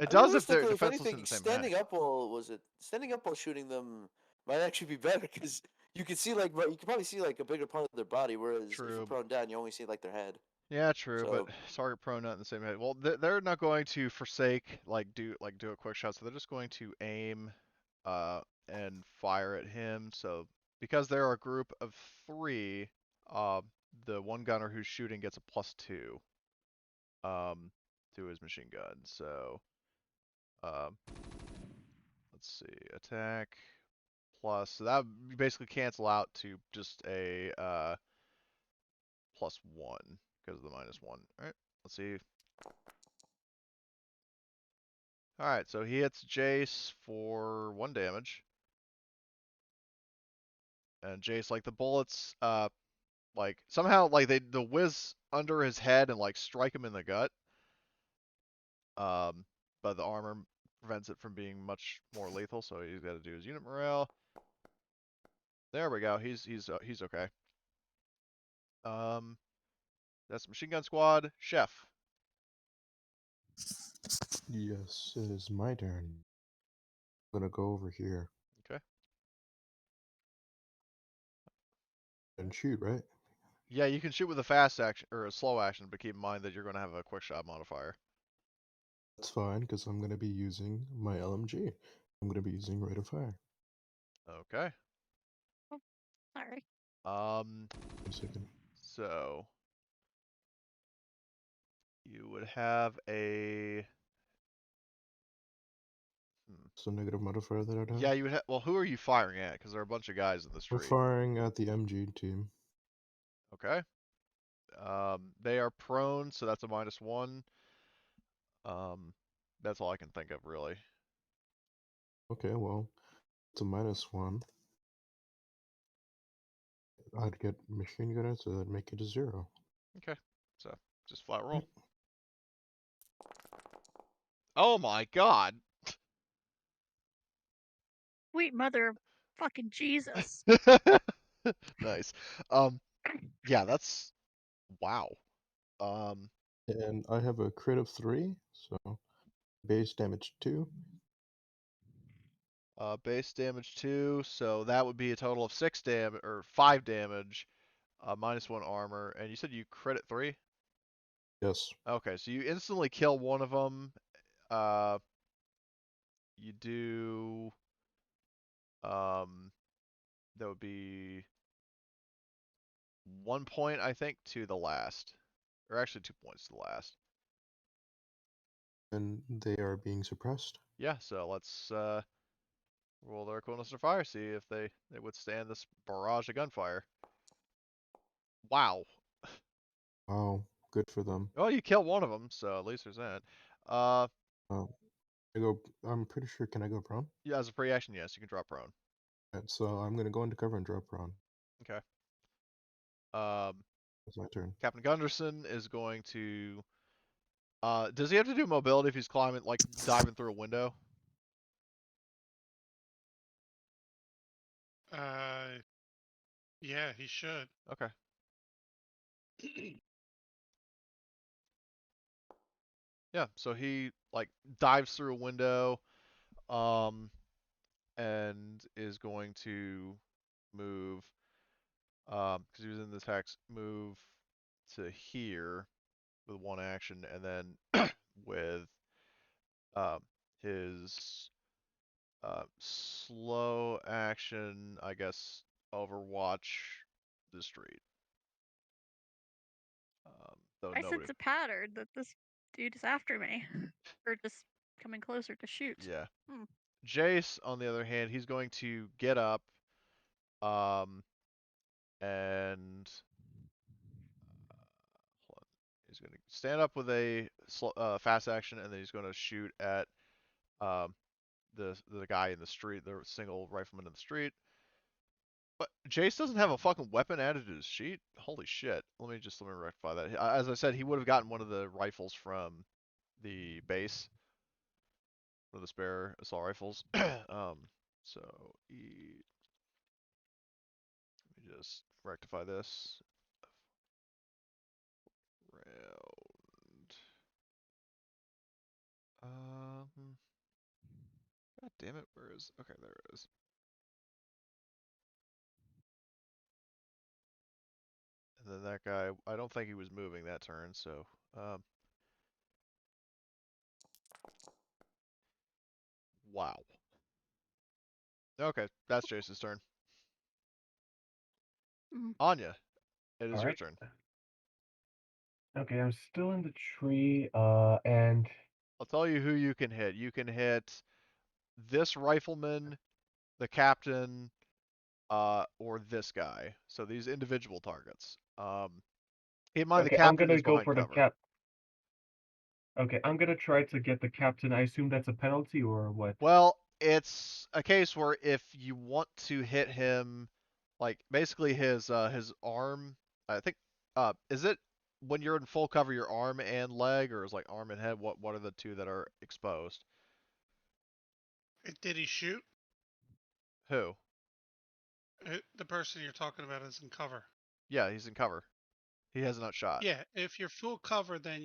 It I mean, does if they're realistically, if defenseless in anything, the same standing match. up while standing up while shooting them might actually be better because you can see like you can probably see like a bigger part of their body, whereas if you're True. prone down, you only see like their head. Yeah, true, but So target prone not in the same head. Well, they're not going to forsake do a quick shot, so they're just going to aim, and fire at him. So because they're a group of 3, uh, the one gunner who's shooting gets a +2, to his machine gun. So, um, let's see, attack plus. So that would basically cancel out to just a +1 because of the -1. All right, let's see. All right, so he hits Jace for 1 damage, and Jace, like the bullets, like somehow like they whiz under his head and like strike him in the gut. But the armor prevents it from being much more lethal, so he's got to do his unit morale. There we go. He's okay. That's Machine Gun Squad. Chef. Yes, it is my turn. I'm gonna go over here Okay. and shoot, right? Yeah, you can shoot with a fast action or a slow action, but keep in mind that you're going to have a quick shot modifier. That's fine, because I'm gonna be using my LMG. I'm gonna be using rate of fire. Okay. Sorry. Um. 1 second. So you would have a. So negative modifier that I'd have. Yeah, you would have. Well, who are you firing at? Because there are a bunch of guys in the We're street. firing at the MG team. Okay. They are prone, so that's a -1. That's all I can think of, really. Okay, well, it's a -1. I'd get machine gunner, so that'd make it a 0. Okay. So just flat roll. Oh my god. Sweet mother of fucking Jesus. Nice. Yeah, that's wow. And I have a crit of 3, so base damage 2. Base damage 2, so that would be a total of 6 damage or 5 damage, -1 armor, and you said you crit at 3? Yes. Okay, so you instantly kill one of them. You do that would be 1 point, I think, to the last, or actually 2 points to the last. And they are being suppressed. Yeah, so let's roll their coolness of fire, see if they withstand this barrage of gunfire. Wow. Wow, good for them. Well, you kill one of them, so at least there's that. Uh, I'm pretty sure, can I go prone? yeah, as a free action, yes, you can drop prone. Right, so I'm gonna go into cover and drop prone. Okay. It's my turn. Captain Gunderson is going to. Does he have to do mobility if he's climbing, like diving through a window? Yeah, he should. Okay. Yeah, so he like dives through a window, and is going to move, because he was in this hex, move to here with 1 action, and then with his slow action, I guess, overwatch the street. Though I nobody. sense a pattern that this dude is after me. Or just coming closer to shoot. Yeah. Hmm. Jace, on the other hand, he's going to get up, and hold on. He's going to stand up with a fast action, and then he's going to shoot at the guy in the street, the single rifleman in the street. But Jace doesn't have a fucking weapon added to his sheet. Holy shit! Let me rectify that. As I said, he would have gotten one of the rifles from the base for the spare assault rifles. So let me just rectify this. Round. God damn it, where is? Okay, there it is. And then that guy, I don't think he was moving that turn, so wow. Okay, that's Jace's turn. Mhm. Anya, it is All your right. turn. Okay, I'm still in the tree, and I'll tell you who you can hit. You can hit this rifleman, the captain, or this guy. So these individual targets. Keep in mind the okay, I'm captain gonna is go behind for the cover. Okay, I'm gonna try to get the captain. I assume that's a penalty or what? Well, it's a case where if you want to hit him, like basically his arm, I think, is it when you're in full cover your arm and leg, or is like arm and head? What are the two that are exposed? Did he shoot? Who? The person you're talking about is in cover. Yeah, he's in cover. He has not shot. Yeah, if you're full cover, then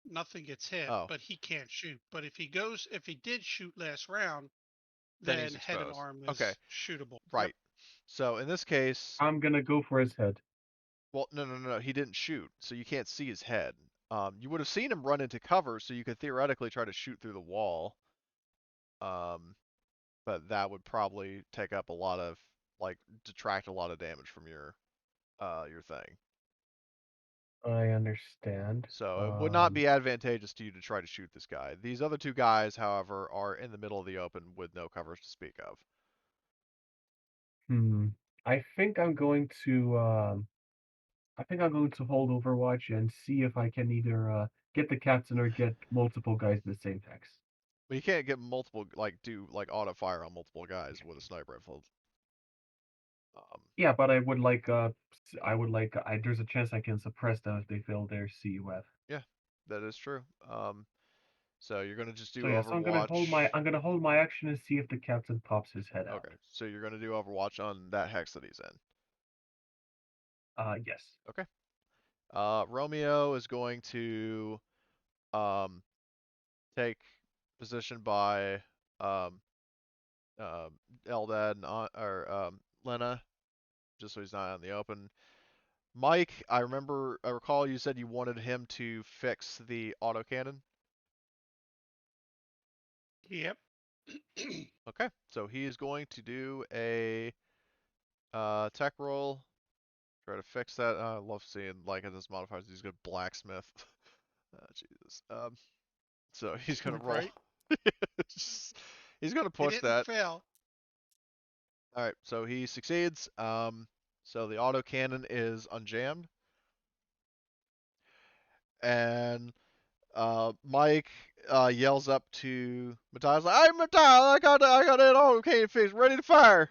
nothing gets hit, Oh, but he can't shoot. But if he did shoot last round, then then he's head and exposed. arm Okay, is shootable. Yep. right. So in this case, I'm gonna go for his head. well, no, he didn't shoot, so you can't see his head. You would have seen him run into cover, so you could theoretically try to shoot through the wall. But that would probably take up a lot of, like, detract a lot of damage from your thing. I understand. So it would not be advantageous to you to try to shoot this guy. These other two guys, however, are in the middle of the open with no covers to speak of. I think I'm going to hold Overwatch and see if I can either get the captain or get multiple guys in the same hex. But you can't get multiple, like, do like auto fire on multiple guys with a sniper rifle. Yeah, but I would like there's a chance I can suppress them if they fail their CUF. Yeah, that is true. So you're gonna just do So yeah, so Overwatch. I'm gonna hold my action and see if the captain pops his head out. Okay, so you're gonna do Overwatch on that hex that he's in. Yes. Okay. Romeo is going to take position by um, Eldad and or Lena, just so he's not out in the open. Mike, I recall you said you wanted him to fix the autocannon. Yep. Okay, so he is going to do a tech roll. Try to fix that. I love seeing like in this modifiers he's good blacksmith. Jesus. So he's gonna roll. Right. He's gonna He push didn't that. fail. All right, so he succeeds. So the autocannon is unjammed, and Mike yells up to Matthias like, "Hey, Matthias, I got that autocannon fixed, ready to fire."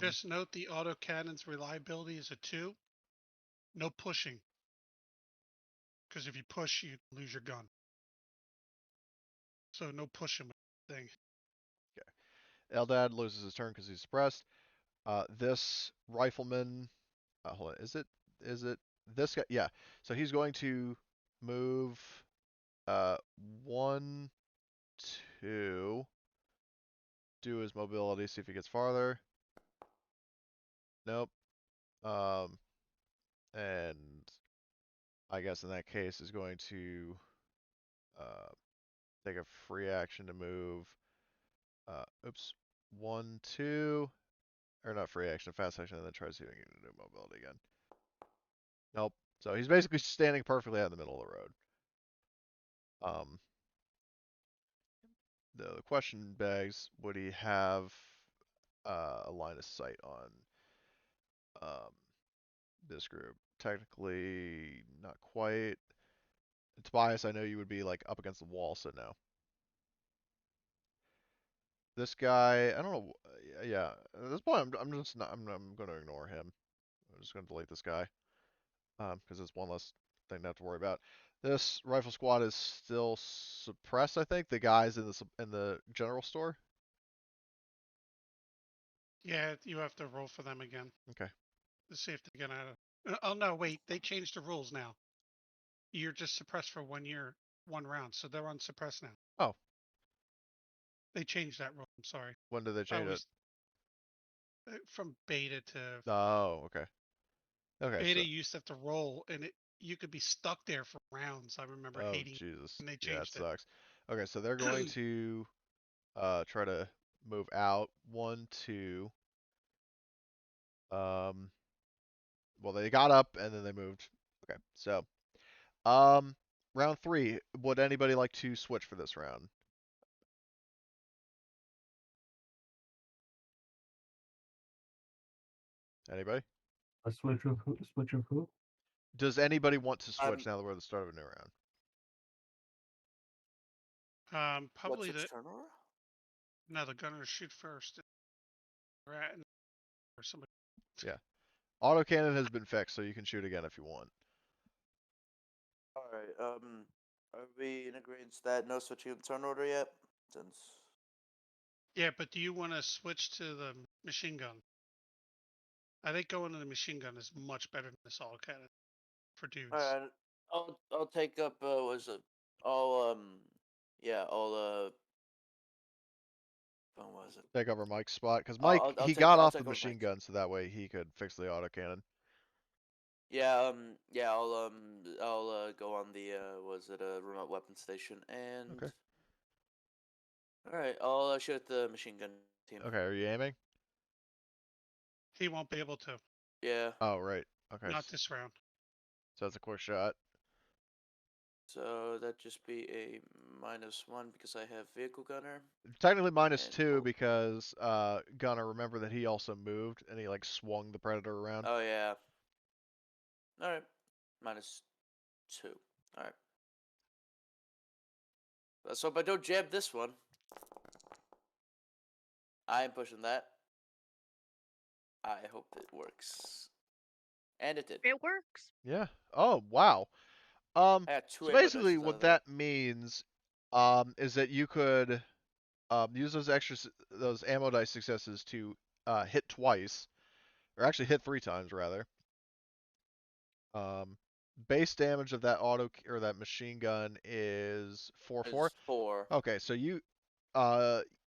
Just note the autocannon's reliability is a 2. No pushing. Because if you push, you lose your gun. So no pushing with the thing. Eldad loses his turn because he's suppressed. This rifleman, hold on, is it this guy? Yeah. So he's going to move 1, 2, do his mobility, see if he gets farther. Nope. And I guess in that case is going to take a free action to move. Oops. 1, 2, or not free action, fast action, and then try to see if he can do mobility again. Nope. So he's basically standing perfectly out in the middle of the road. The question begs, would he have a line of sight on this group? Technically, not quite. Tobias, I know you would be like up against the wall, so no. This guy, I don't know. Yeah, at this point, I'm going to ignore him. I'm just going to delete this guy because it's one less thing not to worry about. This rifle squad is still suppressed, I think. The guys in the general store. Yeah, you have to roll for them again. Okay. To see if they're gonna. Oh no, wait! They changed the rules now. You're just suppressed for 1 year, 1 round, so they're unsuppressed now. Oh. They changed that rule. I'm sorry. When did they change it? From beta to Oh, okay. Okay. beta, So. you used to have to roll, and you could be stuck there for rounds. I remember Oh, hating Jesus. when they Yeah, it changed it. sucks. Okay, so they're going to try to move out. 1, 2. Well, they got up and then they moved. Okay, so round 3. Would anybody like to switch for this round? Anybody? A switch of who? Switch of who? Does anybody want to switch now that we're at the start of a new round? Probably What's the its turn order? no, the gunners shoot first. Rat or somebody. Yeah. Autocannon has been fixed, so you can shoot again if you want. All right. Are we in agreement that no switching of turn order yet? Since Yeah, but do you want to switch to the machine gun? I think going to the machine gun is much better than this all cannon for dudes. all right, I'll take up. Was it? I'll when was it? Take over Mike's spot because I'll- Mike I'll he take- got I'll off take the over machine Mike's. gun, so that way he could fix the autocannon. Yeah. I'll go on the was it a remote weapon station and. Okay. All right. I'll shoot at the machine gun team. Okay, are you aiming? He won't be able to. Yeah. Oh, right. Okay. Not this round. So that's a quick shot. So that'd just be a -1 because I have vehicle gunner. Technically minus And 2 bolt. because Gunner, remember that he also moved and he like swung the Predator around. Oh yeah. All right. -2. All right. Let's hope I don't jab this one. I am pushing that. I hope it works. And it did. It works. Yeah. Oh, wow. I had 2 So ammo basically dices out what of there. that means is that you could use those ammo dice successes to hit twice, or actually hit 3 times rather. Base damage of that that machine gun is 4/4. It's 4. Okay, so you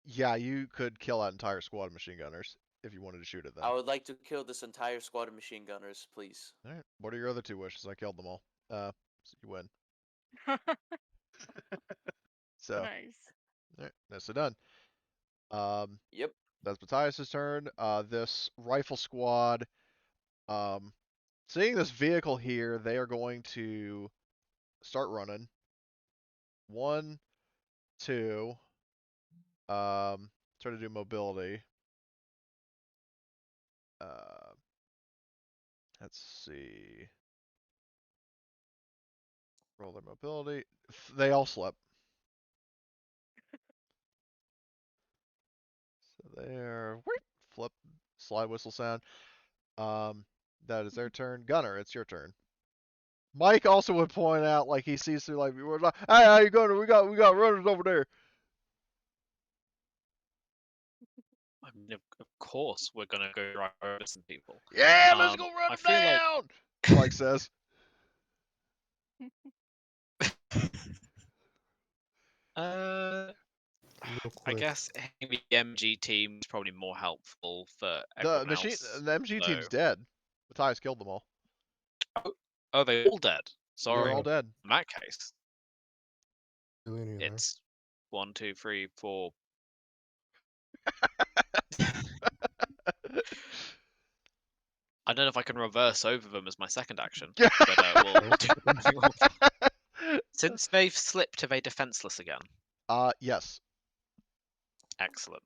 yeah, you could kill that entire squad of machine gunners if you wanted to shoot at them. I would like to kill this entire squad of machine gunners, please. All right. What are your other 2 wishes? I killed them all. So you win. So, Nice. all right, that's done. Yep. That's Matthias's turn. This rifle squad, seeing this vehicle here, they are going to start running. 1, 2. Try to do mobility. Let's see. Roll their mobility. They all slept. So they're flip slide whistle sound. That is their turn. Gunner, it's your turn. Mike also would point out, like he sees through, like, hey, how you going? We got runners over there. I mean, of course, we're gonna go drive over some people. Yeah, let's go I run feel like- down. Mike says. I guess having the MG team is probably more helpful for The everyone machine, else. the MG team's so- dead. Matthias killed them all. Oh, they're all dead. Sorry. They're all dead. In that case, Really neither. it's 1, 2, 3, 4. I don't know if I can reverse over them as my second action, but we'll do something else. Since they've slipped, are they defenseless again? Yes. Excellent.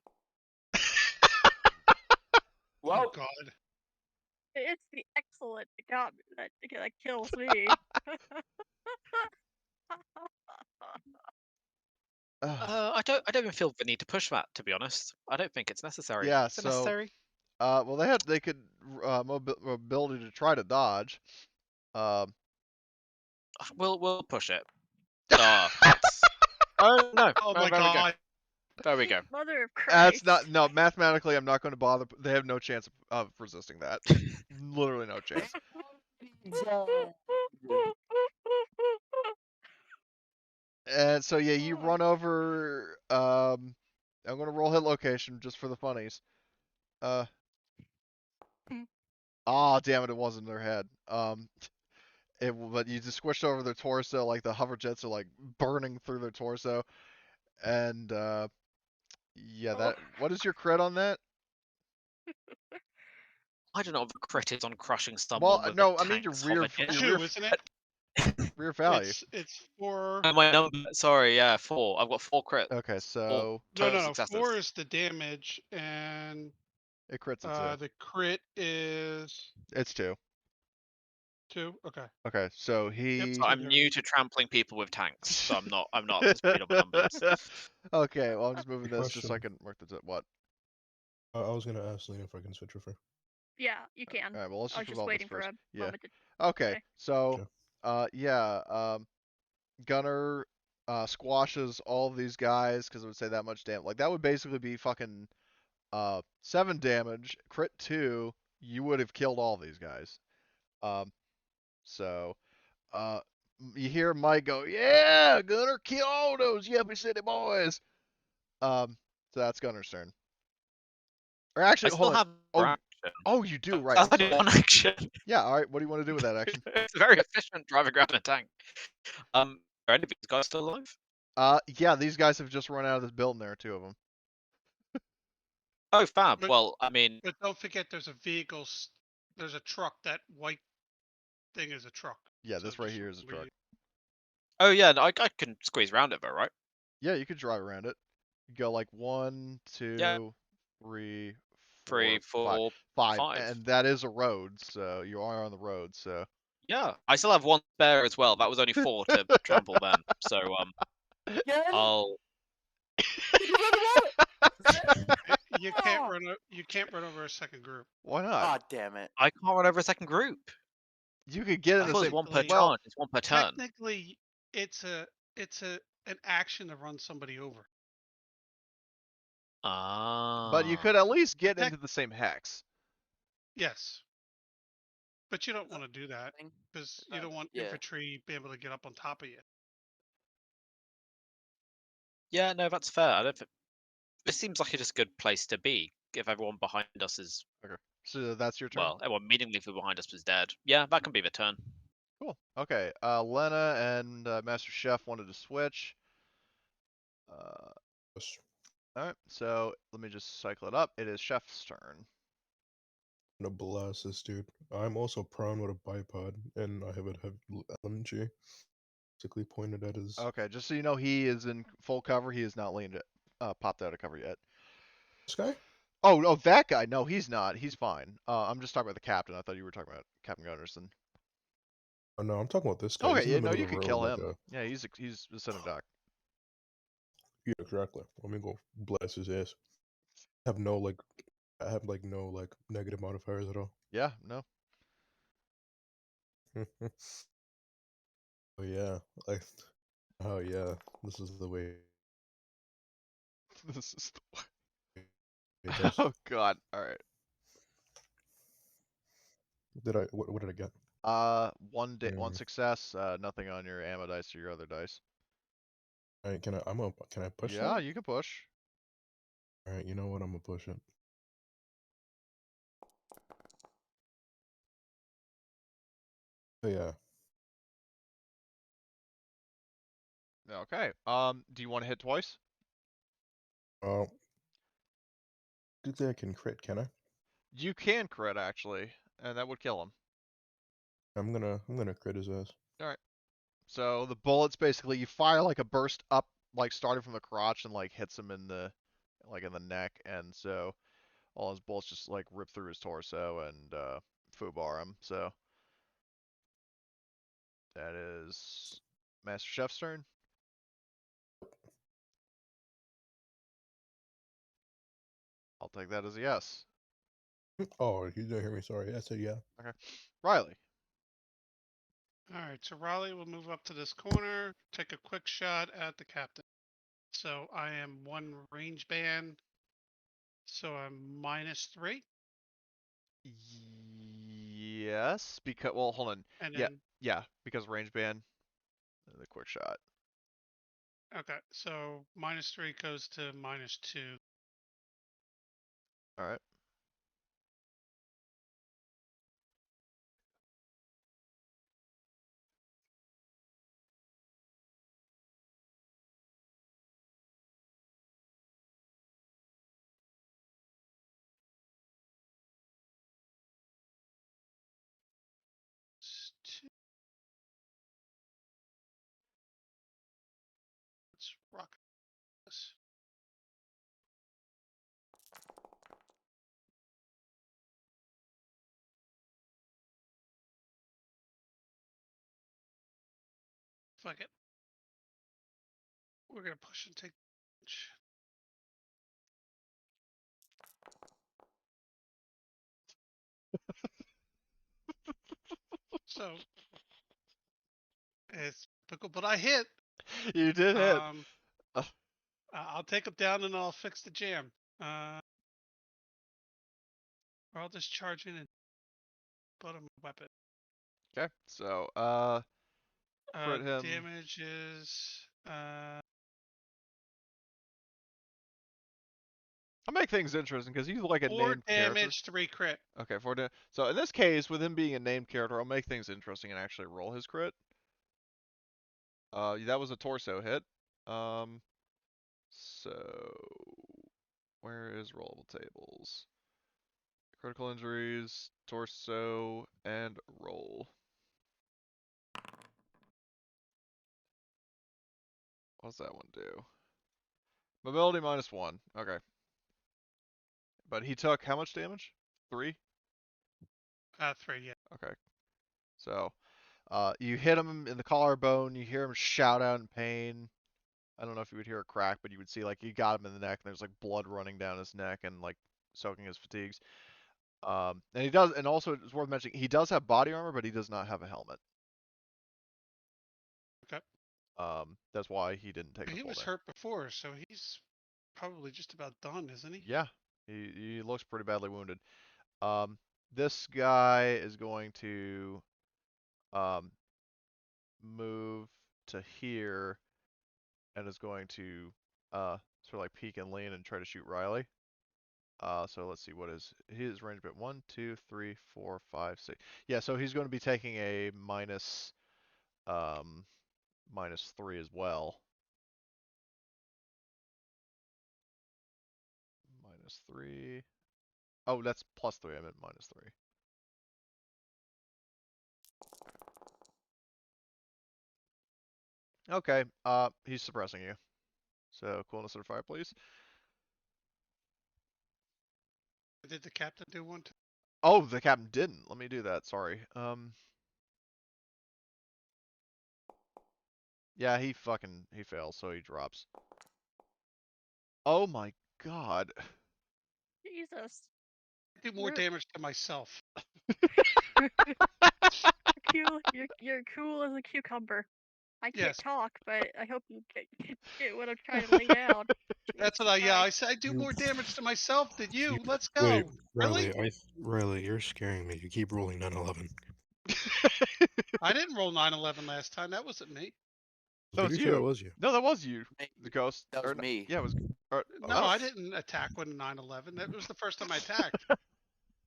Well, Oh God. It's the excellent that kills me. I don't even feel the need to push that, to be honest. I don't think it's necessary. Yeah, Is it so- necessary? Well, they could mobility to try to dodge. We'll push it. That's. Oh no! Oh No, my there we go. god. There we go. Mother of Christ. That's not no mathematically. I'm not going to bother. They have no chance of resisting that. Literally no chance. And so yeah, you run over. I'm going to roll hit location just for the funnies. Damn it! It wasn't their head. But you just squished over their torso, like the hover jets are like burning through their torso, and yeah, that. What is your crit on that? I don't know if the crit is on crushing Well, someone with no, a I mean your tank's rear, hover jet. your rear, 2, isn't it? rear value. It's 4. Oh, my number. Sorry, yeah, 4. I've got 4 crit. Okay, so No, Total no, no. successes. 4 is the damage, and it crits it too. the crit is It's 2. 2. Okay. Okay, so he. So I'm there. new to trampling people with tanks, so I'm not up to speed on my numbers. Okay, well I'm just moving Good this just so I question. can work the what. I was gonna ask Lena if I can switch with her. Yeah, you can. All right, well let's I just was just resolve this waiting for first. a Yeah. moment to Okay, say. so Okay. yeah, Gunner squashes all of these guys because it would say that much damage. Like that would basically be fucking 7 damage, crit 2. You would have killed all these guys. So you hear Mike go, "Yeah, Gunner, kill all those Yuppie City boys." So that's Gunner's turn. Or I actually, still hold on. have action. Oh, you do, right? That's I'm only sorry. one action. Yeah, all right. What do you want to do with that action? It's very efficient driving around a tank. Are any of these guys still alive? Yeah, these guys have just run out of this building. There are 2 of them. Oh, fab. But- Well, I mean, But don't forget, there's a vehicle. There's a truck. That white thing is a truck. Yeah, So this right just here is a truck. oh yeah, no, I can squeeze around it though, right? Yeah, you could drive around it. You go like 1, 2, Yeah. 3, 3, 4, 4, 5, 5. and that is a road, so you are on the road. So Yeah, I still have 1 spare as well. That was only 4 to trample then. So Yeah. I'll. You can't run. You can't run over a second group. why Ah, not? damn it. I can't run over a second group. You could get in I the thought it was same. 1 per Technically- Well, charge. It's 1 per turn. Technically, it's an action to run somebody over. but you Ah. could at least get Tech- into the same hex. Yes. But you don't want to do that Thing. because you don't want Yeah. infantry being able to get up on top of you. Yeah, no, that's fair. I don't think. This seems like just a good place to be. If everyone behind us is So that's your turn. well, everyone meaningfully behind us was dead. Yeah, that can be the turn. Cool. Okay. Lena and Master Chef wanted to switch. Yes. All right. So let me just cycle it up. It is Chef's turn. I'm gonna blast this dude. I'm also prone with a bipod, and I have a LMG. Basically pointed at his. Okay. Just so you know, he is in full cover. He is not leaned popped out of cover yet. This guy? Oh, that guy. No, he's not. He's fine. I'm just talking about the captain. I thought you were talking about Captain Gunnarsson. Oh no, I'm talking about this guy. Okay. He's in Yeah. the No, middle you of the can road, kill like him. Yeah. He's the center dock. Yeah, exactly. Let me go blast his ass. I have no no negative modifiers at all. Yeah. No. Oh yeah, like oh yeah, this is the way This is. it does. Oh God. All right. What did I get? One success. Nothing on your ammo dice or your other dice. All right, can I push Yeah, that? you can push. All right, you know what? I'm gonna push it. Oh yeah. Okay. Do you want to hit twice? Oh, good thing I can crit, can I? You can crit actually, and that would kill him. I'm gonna crit his ass. So the bullets basically you fire like a burst up, like starting from the crotch and like hits him in the neck, and so all his bullets just like rip through his torso and foobar him. So that is Master Chef's turn. I'll take that as a yes. Oh, you didn't hear me. Sorry. I said yeah. Okay. Riley. All right, so Raleigh will move up to this corner, take a quick shot at the captain. So I am 1 range band, so I'm -3. Yes, because well, hold on. And Yeah, then, yeah, because range band, the quick shot. okay, so -3 goes to -2. All right. Let's rock this. Fuck it. We're gonna push and take. So it's typical, but I hit. You did hit. I'll take him down and I'll fix the jam. Or I'll just charge in and put him a weapon. Okay, so crit him. Damage is I'll make things interesting because he's like a 4 named damage, character. 3 crit. Okay, 4 damage. So in this case, with him being a named character, I'll make things interesting and actually roll his crit. That was a torso hit. So where is rollable tables? Critical injuries, torso, and roll. What's that one do? Mobility -1. Okay. But he took how much damage? 3? 3, yeah. Okay. So, you hit him in the collarbone, you hear him shout out in pain. I don't know if you would hear a crack, but you would see like you got him in the neck and there's like blood running down his neck and like soaking his fatigues. And he does, and also it's worth mentioning, he does have body armor, but he does not have a helmet. Okay. That's why he didn't take the He full was damage. hurt before, so he's probably just about done, isn't he? Yeah, he looks pretty badly wounded. This guy is going to move to here and is going to sort of like peek and lean and try to shoot Riley. So let's see what is his range bit. 1, 2, 3, 4, 5, 6. Yeah, so he's going to be taking a -3 as well. -3. Oh, that's +3. I meant -3. Okay, he's suppressing you. So coolness of fire, please. Did the captain do one too? Oh, the captain didn't. Let me do that. Sorry. Yeah, he fails, so he drops. Oh my god. Jesus. I do more Rude. damage to myself. You're cool as a cucumber. I can't Yes. talk, but I hope you get what I'm trying to lay down. That's what I said. I do more damage to myself than you. Let's go. Wait, Really? Riley, you're scaring me. You keep rolling 9/11. I didn't roll 9/11 last time. That wasn't me. That was Pretty sure you. that was you. No, that was you. Me. The ghost. That was or, me. Yeah, it was. Or, No, I didn't attack when 9/11. That was the first time I attacked.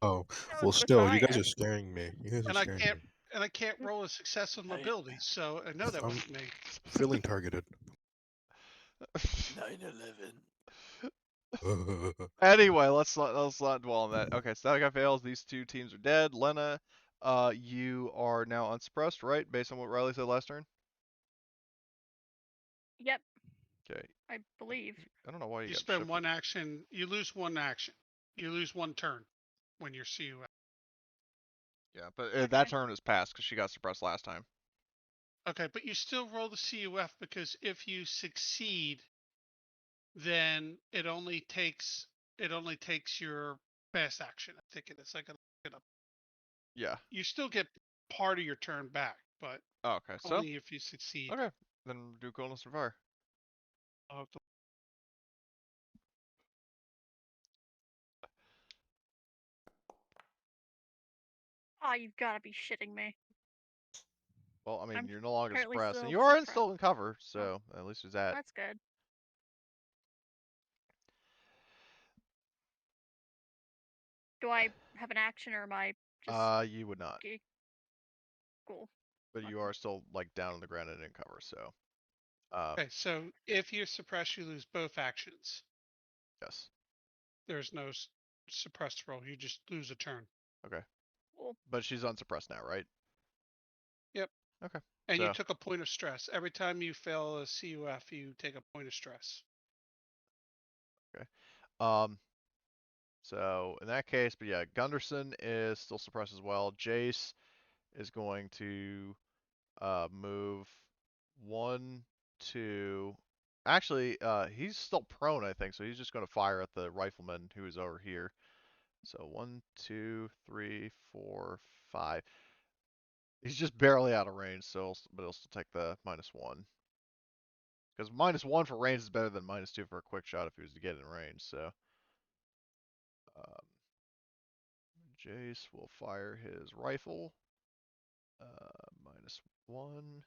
Oh, That well, was still, you guys Messiah. are scaring me. You guys are And I scaring can't me. and I can't roll a success with mobility, so I know that I'm wasn't me. feeling targeted. 9/11. Anyway, let's not dwell on that. Okay, so that guy fails. These two teams are dead. Lena, you are now unsuppressed, right? Based on what Riley said last turn. Yep, Okay. I believe. I don't know why you You got spend shifted. 1 action. You lose 1 action. You lose 1 turn when you're CUF. Yeah, but Okay. that turn is passed because she got suppressed last time. Okay, but you still roll the CUF because if you succeed, then it only takes your fast action. I think it is. I can look it up. Yeah. You still get part of your turn back. but Oh, okay. So only if you succeed. okay, then do coolness and fire. I'll have to- Oh, you've got to be shitting me. Well, I mean, I'm you're no longer currently suppressed, and still you are suppressed. still in cover, so at least there's that. That's good. Do I have an action or am I just You would not, cool? but you are still like down on the ground and in cover, so. Okay, so if you suppress, you lose both actions. Yes. There's no suppressed roll. You just lose a turn. Okay. Cool. But she's unsuppressed now, right? Yep. Okay. And so, you took a point of stress. Every time you fail a CUF, you take a point of stress. um, so in that case, but yeah, Gunderson is still suppressed as well. Jace is going to move 1, 2. Actually, he's still prone, I think, so he's just going to fire at the rifleman who is over here. So 1, 2, 3, 4, 5. He's just barely out of range, so but he'll still take the -1. Because -1 for range is better than -2 for a quick shot if he was to get in range. So um, Jace will fire his rifle. -1.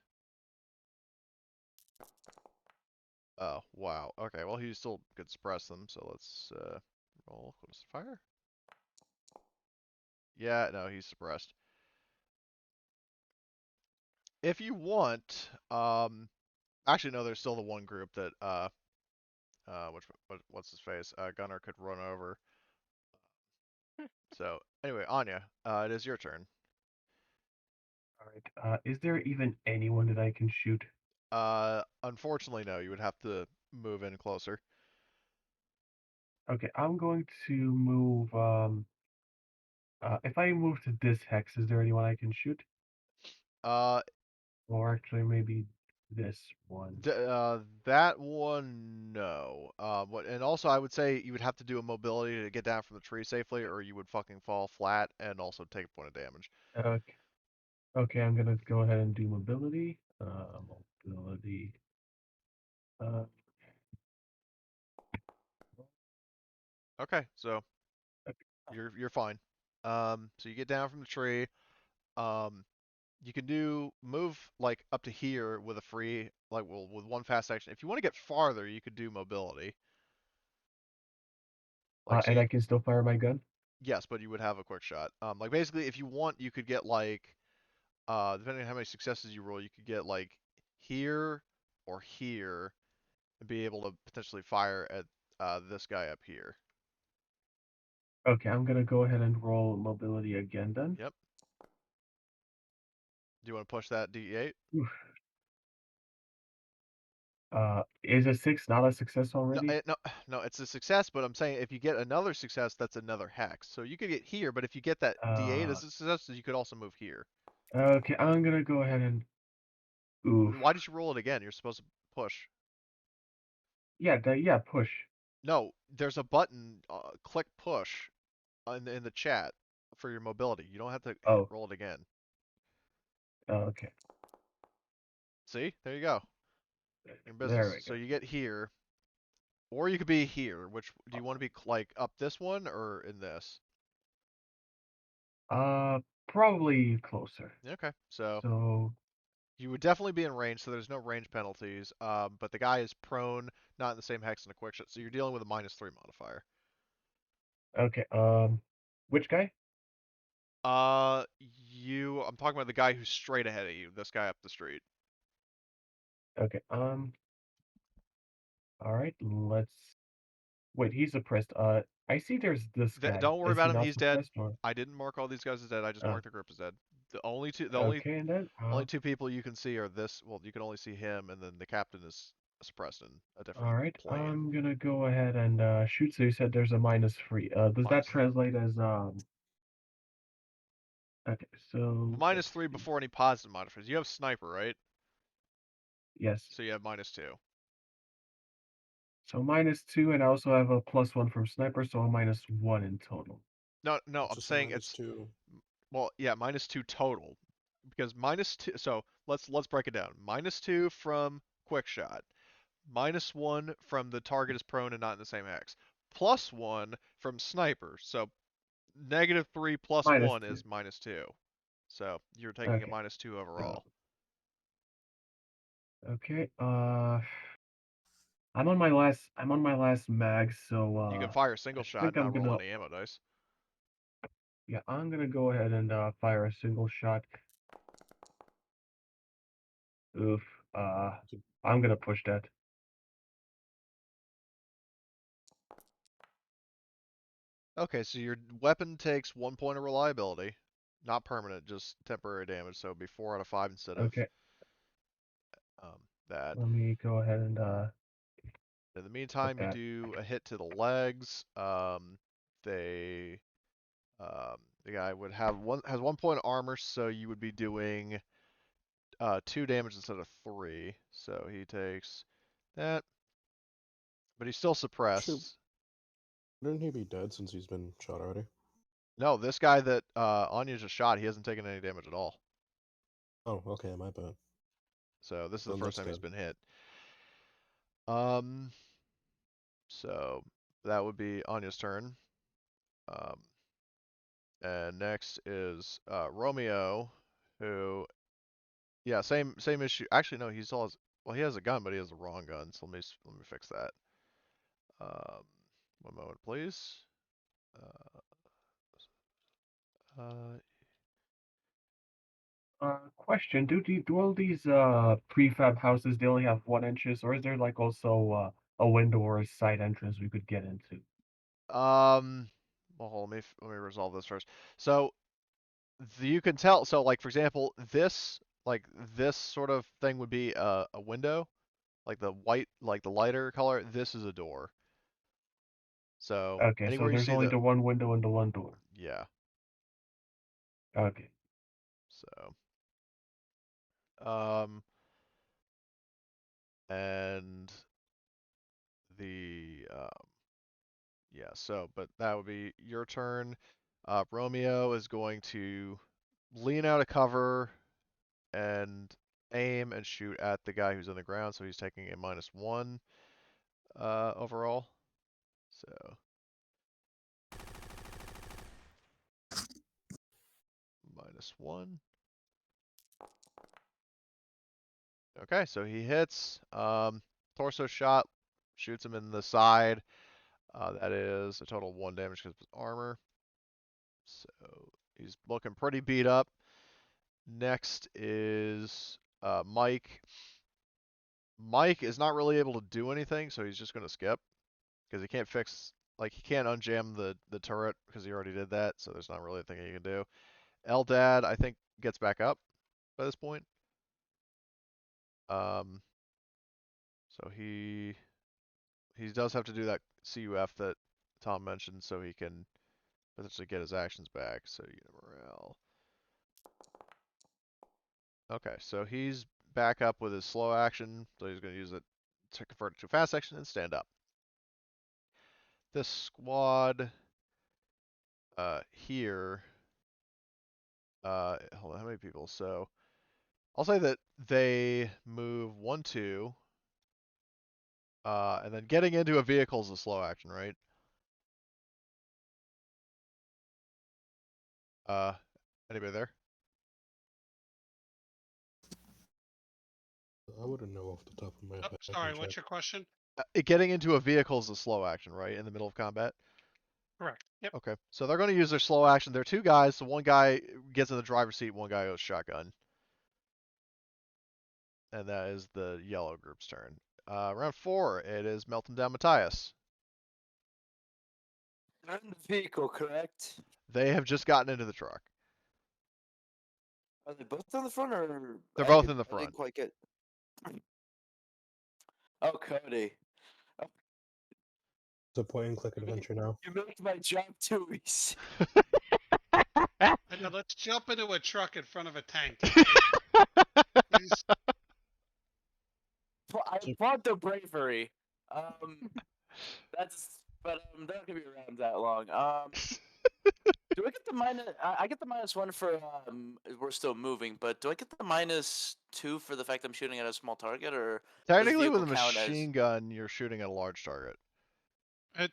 Oh, wow. Okay, well, he still could suppress them, so let's roll close fire. Yeah, no, he's suppressed. If you want, actually, no, there's still the one group that, what's his face? Gunnar could run over. So, anyway, Anya, it is your turn. Alright, is there even anyone that I can shoot? Unfortunately, no, you would have to move in closer. Okay, I'm going to move, if I move to this hex, is there anyone I can shoot? Uh, Or actually, maybe this one. that one, no. And also I would say you would have to do a mobility to get down from the tree safely, or you would fucking fall flat and also take a point of damage. Okay, okay, I'm gonna go ahead and do mobility. Mobility. Uh, Okay, so okay. you're fine. So you get down from the tree. You can move like up to here with a free, like, well, with one fast action. If you want to get farther, you could do mobility. Like, so And you, I can still fire my gun? yes, but you would have a quick shot. Like basically, if you want, you could get like, depending on how many successes you roll, you could get like here or here and be able to potentially fire at this guy up here. Okay, I'm gonna go ahead and roll mobility again then. Yep. Do you want to push that D8? Oof. Is a 6 not a success No, already? no, it's a success, but I'm saying if you get another success, that's another hex. So you could get here, but if you get that D8 as a success, you could also move here. Okay, I'm gonna go ahead and. Oof. Why did you roll it again? You're supposed to push. Yeah, yeah, push. No, there's a button, click push in the chat for your mobility. You don't have to Oh, roll it again. okay. See? There you go. Your There business. we So go. you get here, or you could be here. Which do you want to be, like up this one or in this? Probably closer. Okay. So So, you would definitely be in range, so there's no range penalties. But the guy is prone, not in the same hex in a quick shot, so you're dealing with a -3 modifier. okay, which guy? I'm talking about the guy who's straight ahead of you. This guy up the street. Okay, alright, wait, he's suppressed. I see there's this guy. Don't worry Is he about him. not He's dead. suppressed or? I didn't mark all these guys as dead. I just Uh, marked the group as dead. The only okay, and then, only two people you can see are this. Well, you can only see him, and then the captain is suppressed in a different alright, plane. I'm gonna go ahead and, shoot. So you said there's a -3. Does that Minus. translate as, okay, so. -3 before any positive modifiers. You have sniper, right? Yes. So you have -2. So -2, and I also have a +1 from sniper, so a -1 in total. No, It's I'm just a saying it's -2. well, yeah, -2 total. because -2. So let's break it down. -2 from quick shot, -1 from the target is prone and not in the same hex, +1 from sniper. So -3 plus Minus 1 2. is -2. So you're taking a Okay. -2 overall. Okay. I'm on my last mag, so You can fire a single I shot and think I'm not roll gonna any ammo dice. yeah, I'm gonna go ahead and fire a single shot. Oof. I'm gonna push that. Okay, so your weapon takes 1 point of reliability. Not permanent, just temporary damage, so it'd be 4 out of 5 instead of Okay. that. Let me go ahead and In the put meantime, you that. do a hit to the legs. The guy would have has 1 point of armor, so you would be doing 2 damage instead of 3. So he takes that, but he's still Shoot, suppressed. wouldn't he be dead since he's been shot already? No, this guy that Anya just shot, he hasn't taken any damage at all. Oh, okay, my bad. So this is the Then first that's time he's good. been hit. So that would be Anya's turn. And next is Romeo, who, yeah, same issue. Actually, no, he still has. Well, he has a gun, but he has the wrong gun. So let me fix that. Um, 1 moment, please. Uh, Question: do all these prefab houses they only have 1 inches, or is there like also a window or a side entrance we could get into? well, let me resolve this first. So you can tell. So like for example, this sort of thing would be a window, like the white, like the lighter color. This is a door. So Okay, so anywhere you there's see only the, the one window and the one door. yeah. Okay. So and the yeah. So but that would be your turn. Romeo is going to lean out of cover and aim and shoot at the guy who's on the ground. So he's taking a -1 overall. So -1. Okay, so he hits. Torso shot, shoots him in the side. That is a total of 1 damage because of his armor. So he's looking pretty beat up. Next is Mike. Mike is not really able to do anything, so he's just going to skip because he can't fix, like he can't unjam the turret because he already did that. So there's not really a thing he can do. Eldad, I think, gets back up by this point. So he does have to do that CUF that Tom mentioned, so he can potentially get his actions back. So Unimorale. Okay, so he's back up with his slow action, so he's going to use it to convert it to a fast action and stand up. This squad here, hold on, how many people? So I'll say that they move 1, 2, and then getting into a vehicle is a slow action, right? Anybody there? I wouldn't know off the top of my Oh, head. I sorry, can what's check. your question? Getting into a vehicle is a slow action, right? In the middle of combat? Correct. Yep. Okay, so they're going to use their slow action. There are 2 guys, so one guy gets in the driver's seat, one guy goes shotgun. And that is the yellow group's turn. Round 4, it is Melton down Matthias. Not in the vehicle, correct? They have just gotten into the truck. Are they both on the front, or They're I both didn't- in the I didn't front. quite get. Oh, Cody. It's a point and click adventure now. You make my job too easy. And now let's jump into a truck in front of a tank. Please. I applaud the bravery. That's, but they're not gonna be around that long. Do I get the minus? I get the -1 for we're still moving, but do I get the -2 for the fact I'm shooting at a small target, or does Technically, with vehicle a count as? machine gun, you're shooting at a large target.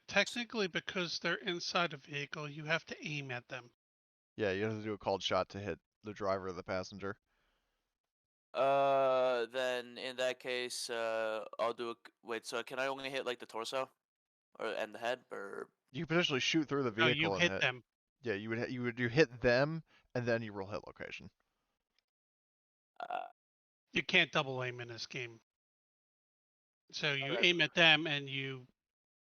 Technically, because they're inside a vehicle, you have to aim at them. Yeah, you have to do a called shot to hit the driver or the passenger. Then in that case, I'll do a. Wait, so can I only hit like the torso, and the head, or? You can potentially shoot through the No, you vehicle and hit hit. them. Yeah, you hit them, and then you roll hit location. You can't double aim in this game. So you Okay. aim at them and you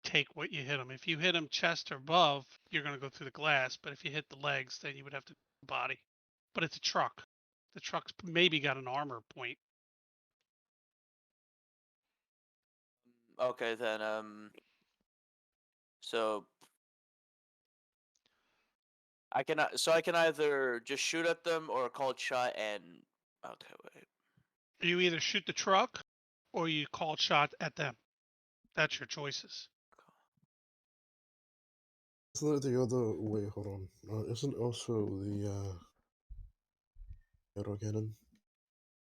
take what you hit them. If you hit them chest or above, you're going to go through the glass. But if you hit the legs, then you would have to body. But it's a truck. The truck's maybe got an armor point. Okay, then so I can either just shoot at them or call it shot and. Okay, wait. You either shoot the truck or you call shot at them. That's your choices. Isn't it the other? Wait, hold on. Isn't also the autocannon?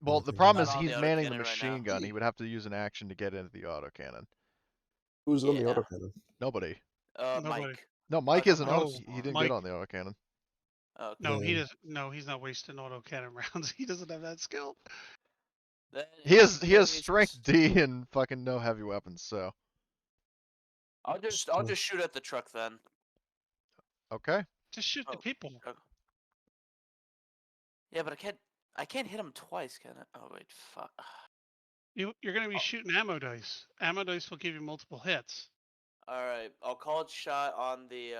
Well, the Autocannon problem Not is is- on the he's manning the autocannon right now. machine gun. He would have to use an action to get into the autocannon. Who's on the Yeah. autocannon? Nobody. Nobody. Mike. No, Mike Oh, isn't no, on. Oh, He didn't Mike. get on the autocannon. Okay. No, he Yeah. doesn't. No, he's not wasting autocannon rounds. He doesn't have that skill. Then He in has that he has case, strength D and fucking no heavy weapons. So I'll just shoot at the truck then. okay. Just shoot the Oh. people. Okay. Yeah, but I can't hit him twice, can I? Oh wait, fuck. You're going to be Oh. shooting ammo dice. Ammo dice will give you multiple hits. All right, I'll call it shot on the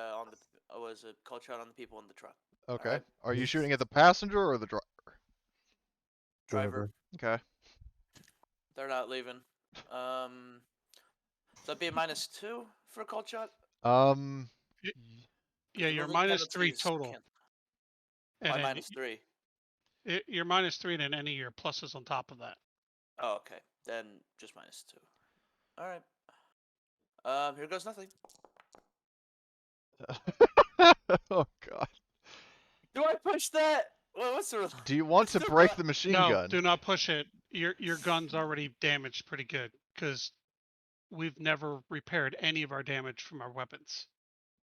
was it called shot on the people in the truck? Okay. Alright. Are you shooting at the passenger or the driver? Driver. Okay. They're not leaving. So that'd be a -2 for a called shot. Um. Yeah, The you're movement -3 penalties total. can't- And Why then -3? you're -3 and any of your pluses on top of that. Oh, okay. Then just -2. All right. Here goes nothing. Oh god. Do I push that? What's the? Do you want to Still break got- the machine No, gun? do not push it. Your gun's already damaged pretty good because we've never repaired any of our damage from our weapons.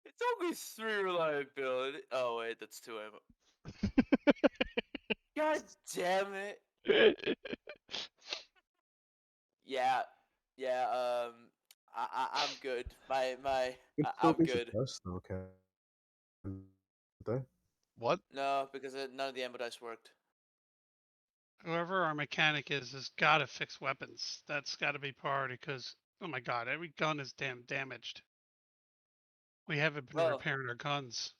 It's only 3 reliability. Oh wait, that's 2 ammo. God damn it. Yeah. I'm good. I'm good. Though, they? What? No, because none of the ammo dice worked. Whoever our mechanic is got to fix weapons. That's got to be priority because, oh my god, every gun is damaged. We haven't been Well- repairing our guns.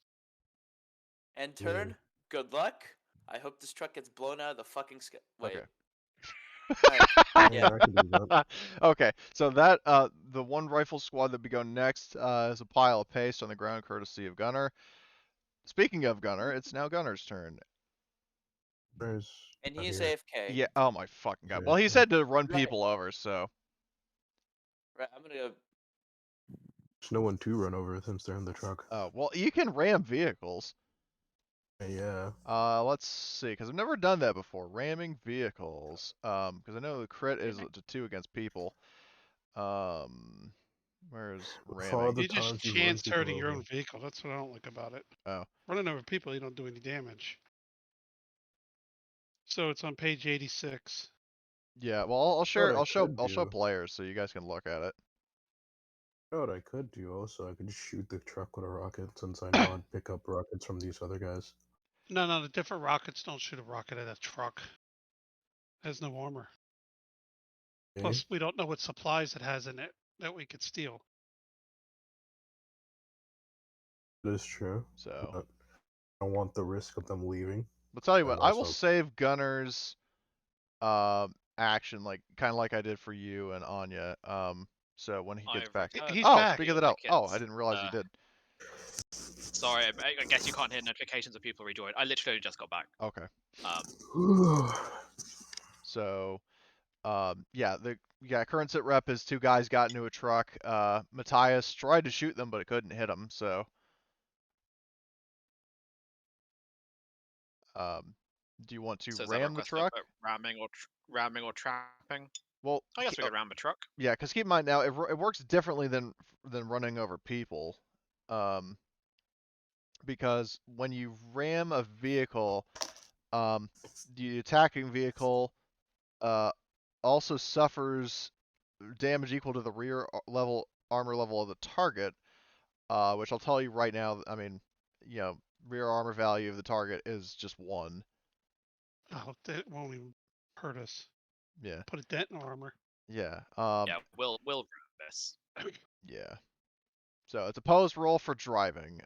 And turn. Good luck. I hope this truck gets blown out of the fucking sky. Wait. Okay. Alright. Yeah, I can do that. Okay, so that the one rifle squad that we go next is a pile of paste on the ground, courtesy of Gunner. Speaking of Gunner, it's now Gunner's turn. There's And not he's here. AFK. Yeah. Oh my fucking god. Yeah, Well, he yeah. said to run Right. people over, so Right, I'm gonna go. There's no one to run over since they're in the truck. oh well, you can ram vehicles. Yeah. Let's see, because I've never done that before. Ramming vehicles. Because I know the crit is to 2 against people. Where's For all ramming? the You just times you've run chance hurting people your over. own vehicle. That's what I don't like about it. Oh. Running over people, you don't do any damage. So it's on page 86. Yeah. Well, I'll share. I I'll show. could I'll show do. players so you guys can look at it. You know what I could do also? I could just shoot the truck with a rocket since I know I'd pick up rockets from these other guys. No, the different rockets don't shoot a rocket at a truck. It has no armor. Okay? Plus, we don't know what supplies it has in it that we could steal. That is true. So, But I don't want the risk of them leaving. I'll tell you what. and I will also- save Gunner's action, like kind of like I did for you and Anya. So when he gets I've back. returned He's Oh, back. speak of the devil. Oh, I didn't realize you did. Sorry, I guess you can't hear notifications of people rejoined. I literally just got back. Okay. Um, So, yeah, current sit rep is 2 guys got into a truck. Matthias tried to shoot them, but it couldn't hit them. So, Do you want to So is that a ram the request for truck? ramming or trapping? Well, I guess we could ram the truck. yeah, because keep in mind now it works differently than running over people, because when you ram a vehicle, the attacking vehicle also suffers damage equal to the rear armor level of the target, which I'll tell you right now. I mean, rear armor value of the target is just 1. Oh, that won't even hurt us. Yeah. Put a dent in armor. Yeah. Yeah, we'll grab this. Yeah. So it's a opposed roll for driving.